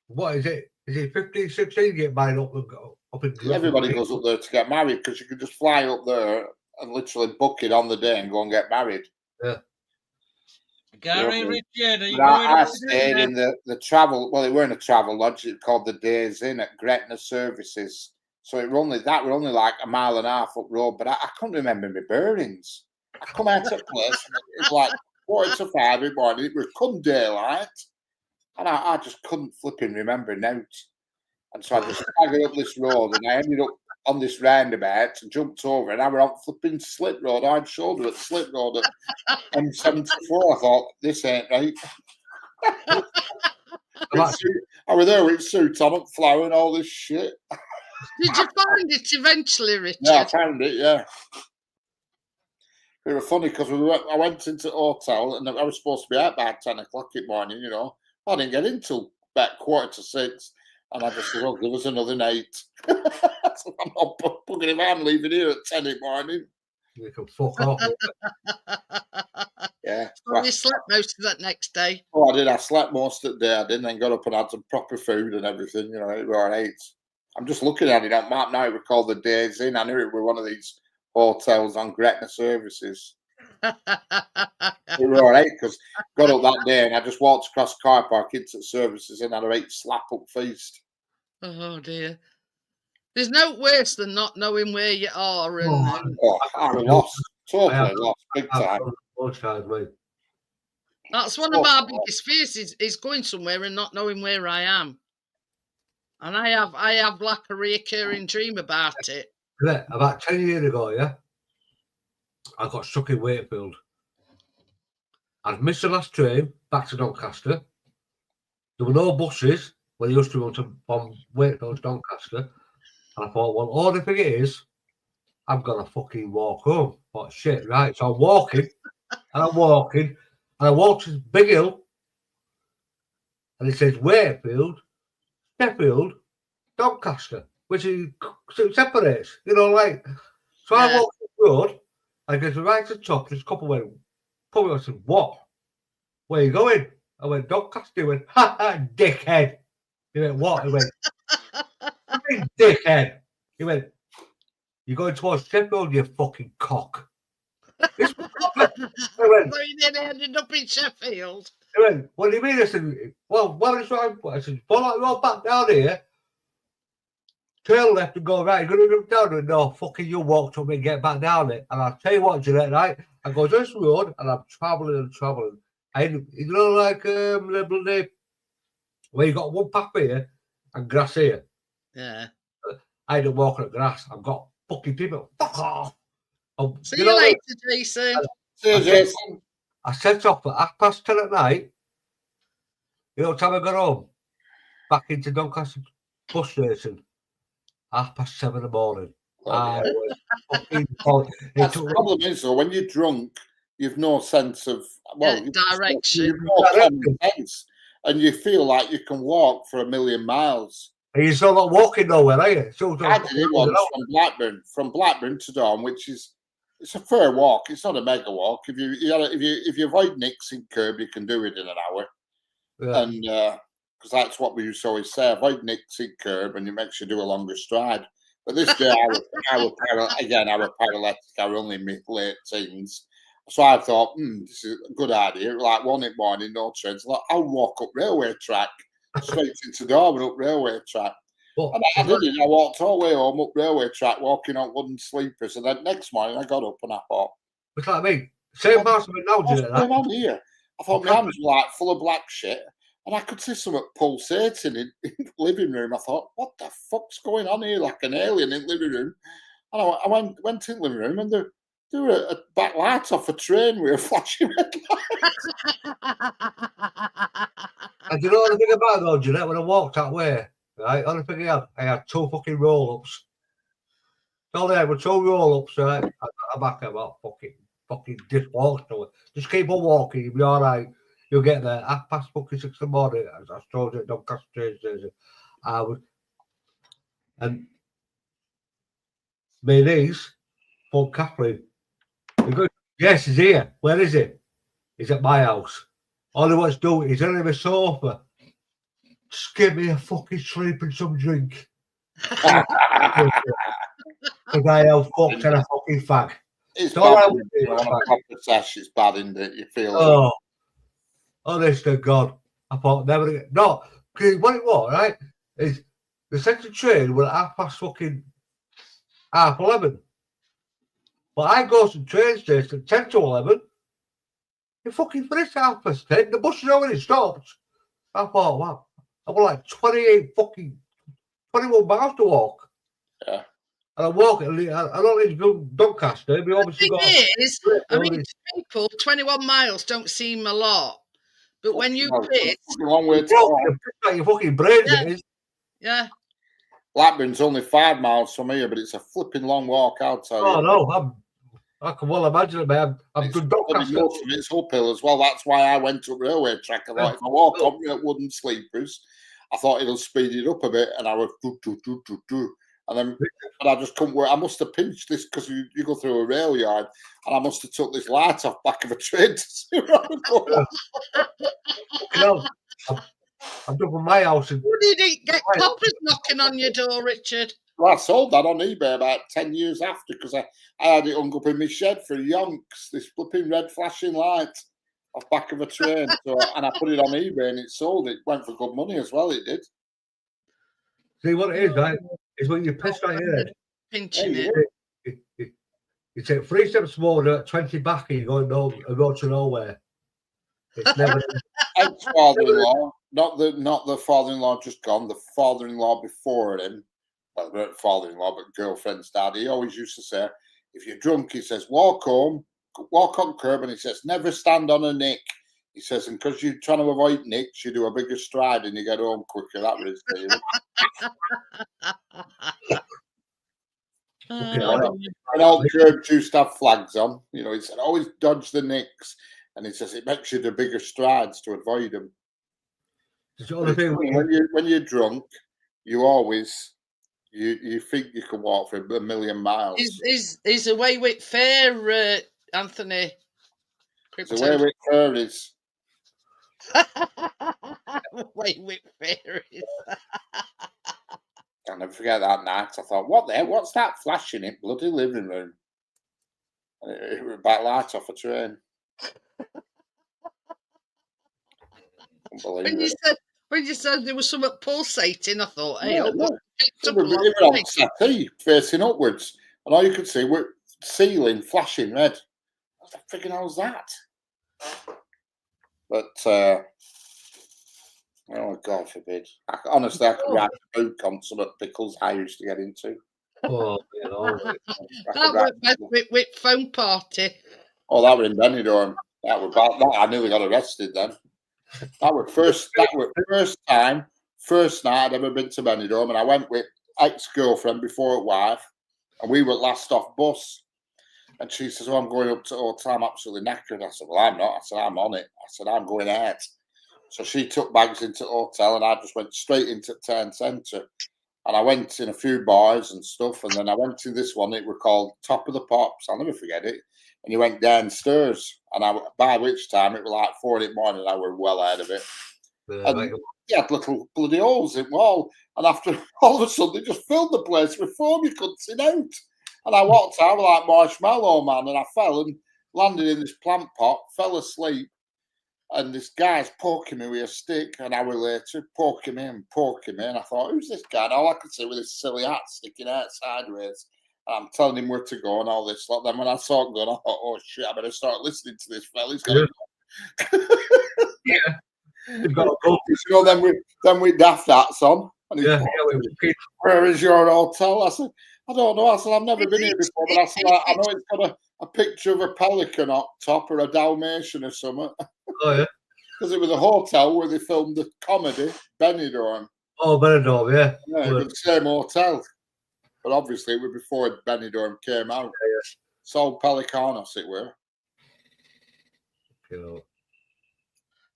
What is it? Is it 15, 16 get married up in Gretna? Everybody goes up there to get married because you can just fly up there and literally book it on the day and go and get married. Gary, Yeah. Richard, are you But going I up stayed there? in the travel. Well, it weren't a travel lodge. It's called the Days Inn at Gretna Services. So it were only like a mile and a half up road. But I couldn't remember my bearings. I come out of place and it was like 4:45 in the morning. It was come daylight, and I just couldn't flipping remember out. And so I just staggered up this road, and I ended up on this roundabout and jumped over, and I were on flipping Slip Road, hard shoulder at Slip Road at M74. I thought, this ain't right. I was there with suits on, up flower and all this shit. Did you find it eventually, Richard? Yeah, I found it, yeah. It was funny because I went into the hotel and I was supposed to be out by 10 o'clock in the morning, you know. I didn't get in till about 5:45. And I just said, oh, give us another night. So I'm not bugging if I'm leaving here at 10 in the morning. You can fuck off. Yeah. So you slept most of that next day. Oh, I did. I slept most of the day. I didn't. Then got up and had some proper food and everything. You know, it was all right. I'm just looking at it on map now. It was called the Days Inn. I knew it was one of these hotels on Gretna Services. It was all right because got up that day and I just walked across the car park into the services and had a right slap up feast. Oh dear. There's no worse than not knowing where you are. And, Oh, I was lost. Totally lost. Big time. that's one of my biggest fears is going somewhere and not knowing where I am. And I have like a reoccurring dream about it. Yeah, about 10 years ago, yeah, I got stuck in Wakefield. I'd missed the last train back to Doncaster. There were no buses when they used to run from Wakefield to Doncaster. And I thought, well, only thing is, I'm going to fucking walk home. But shit, right? So I'm walking, and I walked to this big hill, and it says Wakefield, Sheffield, Doncaster, which is separates, you know, like. So I walked the road, I get to right to the top, this couple went, I said, what? Where are you going? I went, Doncaster. He went, ha ha, dickhead. He went, what? He went, dickhead. He went, you're going towards Sheffield, you fucking cock. I went, So you then ended up in Sheffield. He went, what do you mean? I said, well, what is wrong? I said, follow that road back down here, turn left and go right. You're going to look down and no, fucking you walk to me and get back down it. And I'll tell you what, Jeanette, right? I go this road and I'm travelling. You know, like the bloody, where you got one path here and grass here. Yeah. I ain't walking at grass. I've got fucking people. Fuck off. See you later, Jason. See you, Jason. I set off at 10:30 at night. You know what time I got home? Back into Doncaster bus station. 7:30 in the morning. I was fucking That's the problem is, though, when you're drunk, you've no sense of direction. You've no common sense, and you feel like you can walk for a million miles. And you're still not walking nowhere, are you? So I did it once from Blackburn to Dawn, which is it's a fair walk. It's not a mega walk. If you avoid nicks in curb, you can do it in an hour. Yeah. And because that's what we used to always say: avoid nicks in curb, and it makes you do a longer stride. But this day, I was paralytic. I was only in my late teens. So I thought, this is a good idea. Like 1 in the morning, no trains. Like, I'll walk up railway track, straight into Darwin up railway track. And I did it. I walked all the way home up railway track, walking on wooden sleepers. And then next morning, I got up and I thought, It's like me. Same parts of it now, What's do you know going that? on here? I thought my hands were like full of black shit, and I could see something pulsating in the living room. I thought, what the fuck's going on here? Like an alien in the living room. And I went in the living room, and there were a back light off a train with a flashing red light. And you know the thing about it though, Jeanette, when I walked that way, right, only thing I had 2 fucking roll-ups. So there were 2 roll-ups, right? I'm back about fucking just walk to it. Just keep on walking, you'll be alright. You'll get there. 6:30 in the morning, as I told you at Doncaster train station. And my niece phoned Kathleen. He goes, yes, he's here. Where is he? He's at my house. All he wants to do is under my sofa. Just give me a fucking sleep and some drink. Because I have fucked and a fucking fag. It's all bad. I would do, On a proper sesh, it's bad, isn't it? You feel it. Oh, honest to God. I thought never again. No, because what it was, right, is the central train were at 11:30. But I go to the train station at 10 to 11. You fucking finished at 10:30. The bus is already stopped. I thought, wow. I was like 21 miles to walk. Yeah. And I'm walking, I don't need to go to Doncaster. We obviously The got. thing is, I mean, to people, 21 miles don't seem a lot. But when you piss, it's a long way to walk. Like your fucking brains, Yeah. it is. yeah, Blackburn's only 5 miles from here, but it's a flipping long walk, I'll tell you. Oh no, I can well imagine it, man. I'm good Doncaster. Most of it's uphill as well. That's why I went up railway track. I thought if I walk up at wooden sleepers, I thought it'll speed it up a bit, and I was do. And then but I just couldn't work. I must have pinched this because you go through a rail yard, and I must have took this light off back of a train to see where I was going. You know, I'm up in my house and you didn't get coppers knocking on your door, Richard. Well, I sold that on eBay about 10 years after because I had it hung up in my shed for yonks, this flipping red flashing light off back of a train. And I put it on eBay and it sold. It went for good money as well, it did. see what it is, right? Is when you piss on your head, Pinching it. you take 3 steps forward, 20 back, and you go to nowhere. It's never. Ex-father-in-law, not the father-in-law just gone, the father-in-law before him. Well, not father-in-law, but girlfriend's dad. He always used to say, if you're drunk, he says, walk home, walk on curb, and he says, never stand on a nick. He says, and because you're trying to avoid nicks, you do a bigger stride and you get home quicker. That was it. And all the curbs used to have flags on. You know, he said, always dodge the nicks. And he says, it makes you do bigger strides to avoid them. When you're drunk, you always... You think you can walk for a million miles. Is away with fair, Anthony? The way with fair is. Away with fair is. I'll never forget that night. I thought, what the hell? What's that flashing in bloody living room? And it was back light off a train. When you said there was something pulsating, I thought, hey, we were on settee facing upwards, and all you could see were ceiling flashing red. What the freaking hell's that? But oh God forbid! Honestly, I could write a book on some of the pickles I used to get into. Oh, you know. That went best with phone party. Oh, that were in Benidorm. That were bad. I nearly got arrested then. That was first night I'd ever been to Benidorm, and I went with ex-girlfriend before wife, and we were last off bus. And she says, "Oh, I'm going up to the hotel. I'm absolutely knackered." I said, "Well, I'm not." I said, "I'm on it." I said, "I'm going out." So she took bags into the hotel, and I just went straight into the town centre. And I went in a few bars and stuff, and then I went to this one. It was called Top of the Pops. I'll never forget it. And you went downstairs, and by which time it was like 4 in the morning. I was well out of it. And you had little bloody holes in the wall. And after all of a sudden, they just filled the place with foam. You couldn't sit out. And I walked out like Marshmallow Man, and I fell and landed in this plant pot, fell asleep. And this guy's poking me with a stick. An hour later, poking me. And I thought, who's this guy? And all I could see was this silly hat sticking out sideways. And I'm telling him where to go and all this lot. Then when I saw it going, I thought, oh shit, I better start listening to this fella. He's got You've got to go. you know, then we daft that son. And Yeah, where is your hotel? I said, I don't know. I said, I've never been here before, but I said, I know it's got a picture of a pelican up top or a Dalmatian or something. Oh, yeah. Because it was a hotel where they filmed the comedy, Benidorm. Oh, Benidorm, yeah. Yeah, it was the same hotel. But obviously it was before Benidorm came out. Yeah. Sold Pelicanos, it were. You know.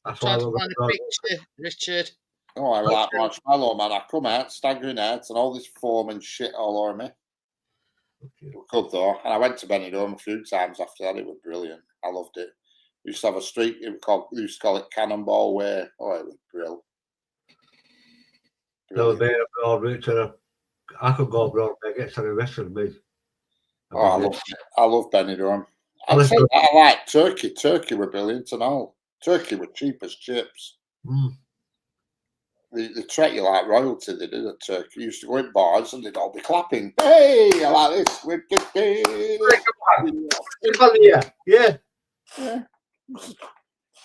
That's Trying why to I find a picture, Richard. Oh, I like marshmallow, man. I come out, staggering out, and all this foam and shit all over me. It was good, though. And I went to Benidorm a few times after that. It was brilliant. I loved it. We used to have a street. We used to call it Cannonball Way. Oh, it was brilliant. No, mate, abroad, Richard. I could go abroad, mate. Get some arrested me. Oh, I love Benidorm. I like Turkey. Turkey were brilliant and all. Turkey were cheap as chips. Mm. They treat you like royalty, they did at Turkey. You used to go in bars and they'd all be clapping. Hey, I like this. Yeah.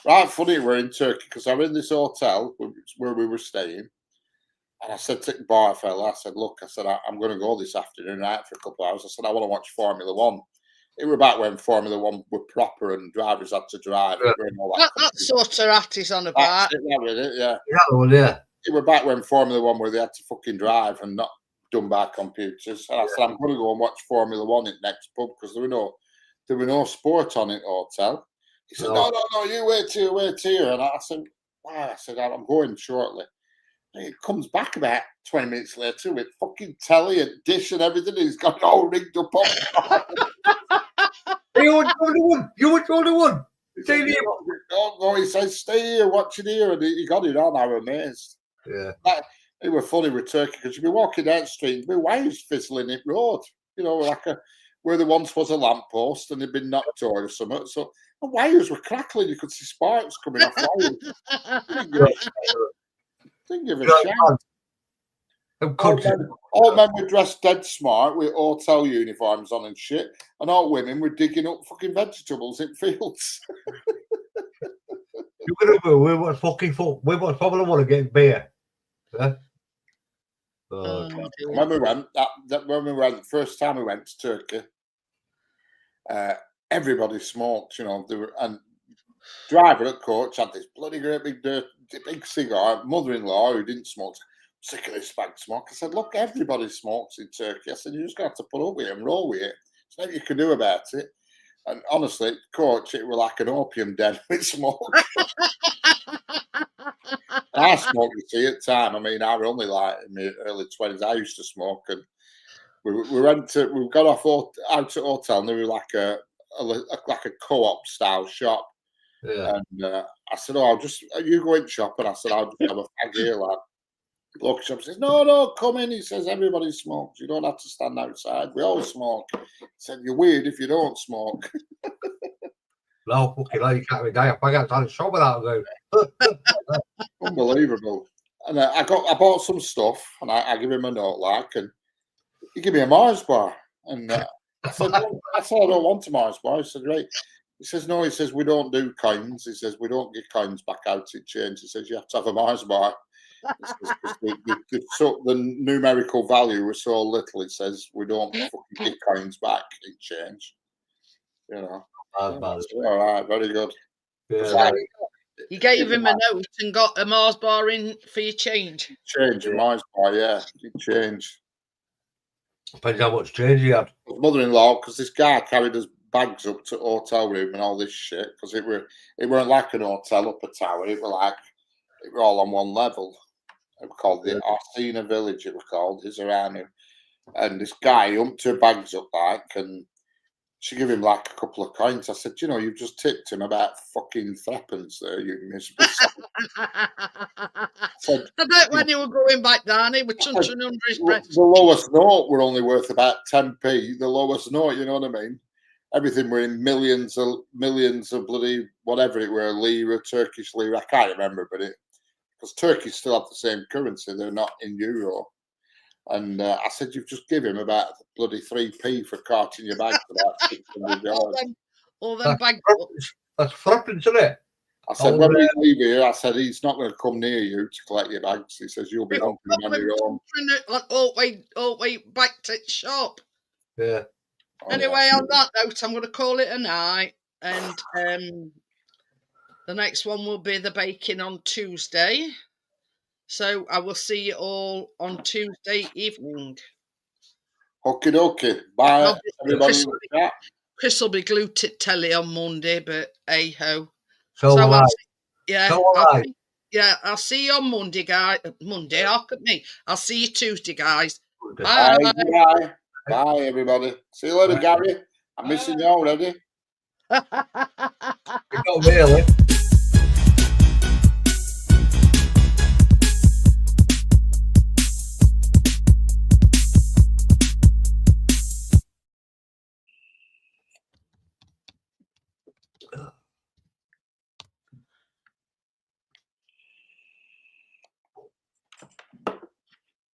Right, funny we're in Turkey because I'm in this hotel where we were staying. And I said to the bar fella, I said, look, I said, I'm going to go this afternoon out for a couple of hours. I said, I want to watch Formula One. It was back when Formula One were proper and drivers had to drive. Yeah. And all that That sort of hat is on about. that was it, yeah. Yeah. It was back when Formula One where they had to fucking drive and not done by computers. And I said, I'm going to go and watch Formula One in the next pub because there were no sport on it hotel. He said, no, you wait here. And I said, why? I said, I'm going shortly. And he comes back about 20 minutes later with fucking telly and dish and everything. He's got it all rigged up on. You were the only one. He says, stay here, watch it here. And he got it on. I was amazed. Yeah. It was funny with Turkey because you'd be walking down the street, there'd be wires fizzling in road, you know, where there once was a lamppost and it'd been knocked over or something. So the wires were crackling, you could see sparks coming off wires. Didn't give a shit. All men were dressed dead smart with hotel uniforms on and shit, and all women were digging up fucking vegetables in fields. You're gonna go. We want fucking full. We want probably want to get beer. Yeah. When we went, first time we went to Turkey, everybody smoked, you know. And driver at coach had this bloody great big cigar. Mother-in-law who didn't smoke, sick of this bag smoke. I said, look, everybody smokes in Turkey. I said, you just got to put up with it and roll with it. There's nothing you can do about it. And honestly, coach, it was like an opium den with smoke. I smoked, you see, at the time. I mean, I was only like in my early 20s. I used to smoke, and we got off out at hotel, and there was like a co-op style shop. Yeah. And I said, "Oh, you go in shop," and I said, "I'll just have a fag here." Like, bloke shop says, "No, come in." He says, "Everybody smokes. You don't have to stand outside. We all smoke." He said, "You're weird if you don't smoke." No, fucking hell, you can't be dying. I got to the shop without going. Unbelievable. And I bought some stuff, and I give him a note, like, and he gave me a Mars bar. And I said, I don't want a Mars bar. He said, right. He says, no, he says, we don't do coins. He says, we don't get coins back out in change. He says, you have to have a Mars bar. The numerical value was so little, he says, we don't fucking get coins back in change. You know. All right, very good. Yeah. You gave him a note and got a Mars bar in for your change. Change a Mars bar, yeah. You change. Depends how much change you had. Mother-in-law, because this guy carried his bags up to hotel room and all this shit, because it weren't like an hotel up a tower. It were all on one level. It was called the Arsena Village. It was called Hizaranu, and this guy humped her bags up and she gave him like a couple of coins. I said, you know, you've just tipped him about fucking threepence there, you miserable. I bet when he were going back down, he was touching under his breath. The lowest note were only worth about 10p. The lowest note, you know what I mean? Everything were in millions of bloody whatever it were, lira, Turkish lira. I can't remember, because Turkey still have the same currency. They're not in euro. And I said, you've just give him about bloody 3p for carting your bag for about 600 yards. All them bags. That's frapping, isn't it? I said, when we leave here, I said, he's not going to come near you to collect your bags. He says, you'll be humping them on your own. All way back to the shop. Yeah. Anyway, on that note, I'm going to call it a night. And the next one will be the baking on Tuesday. So I will see you all on Tuesday evening. Okie dokie. Bye, everybody. Chris will be glued to telly on Monday, but hey-ho. So I'll see you on Monday, guys. Monday, look at me. I'll see you Tuesday, guys. Bye. Bye. Bye, everybody. See you later, Gary. I'm missing you already. Not really. Ugh.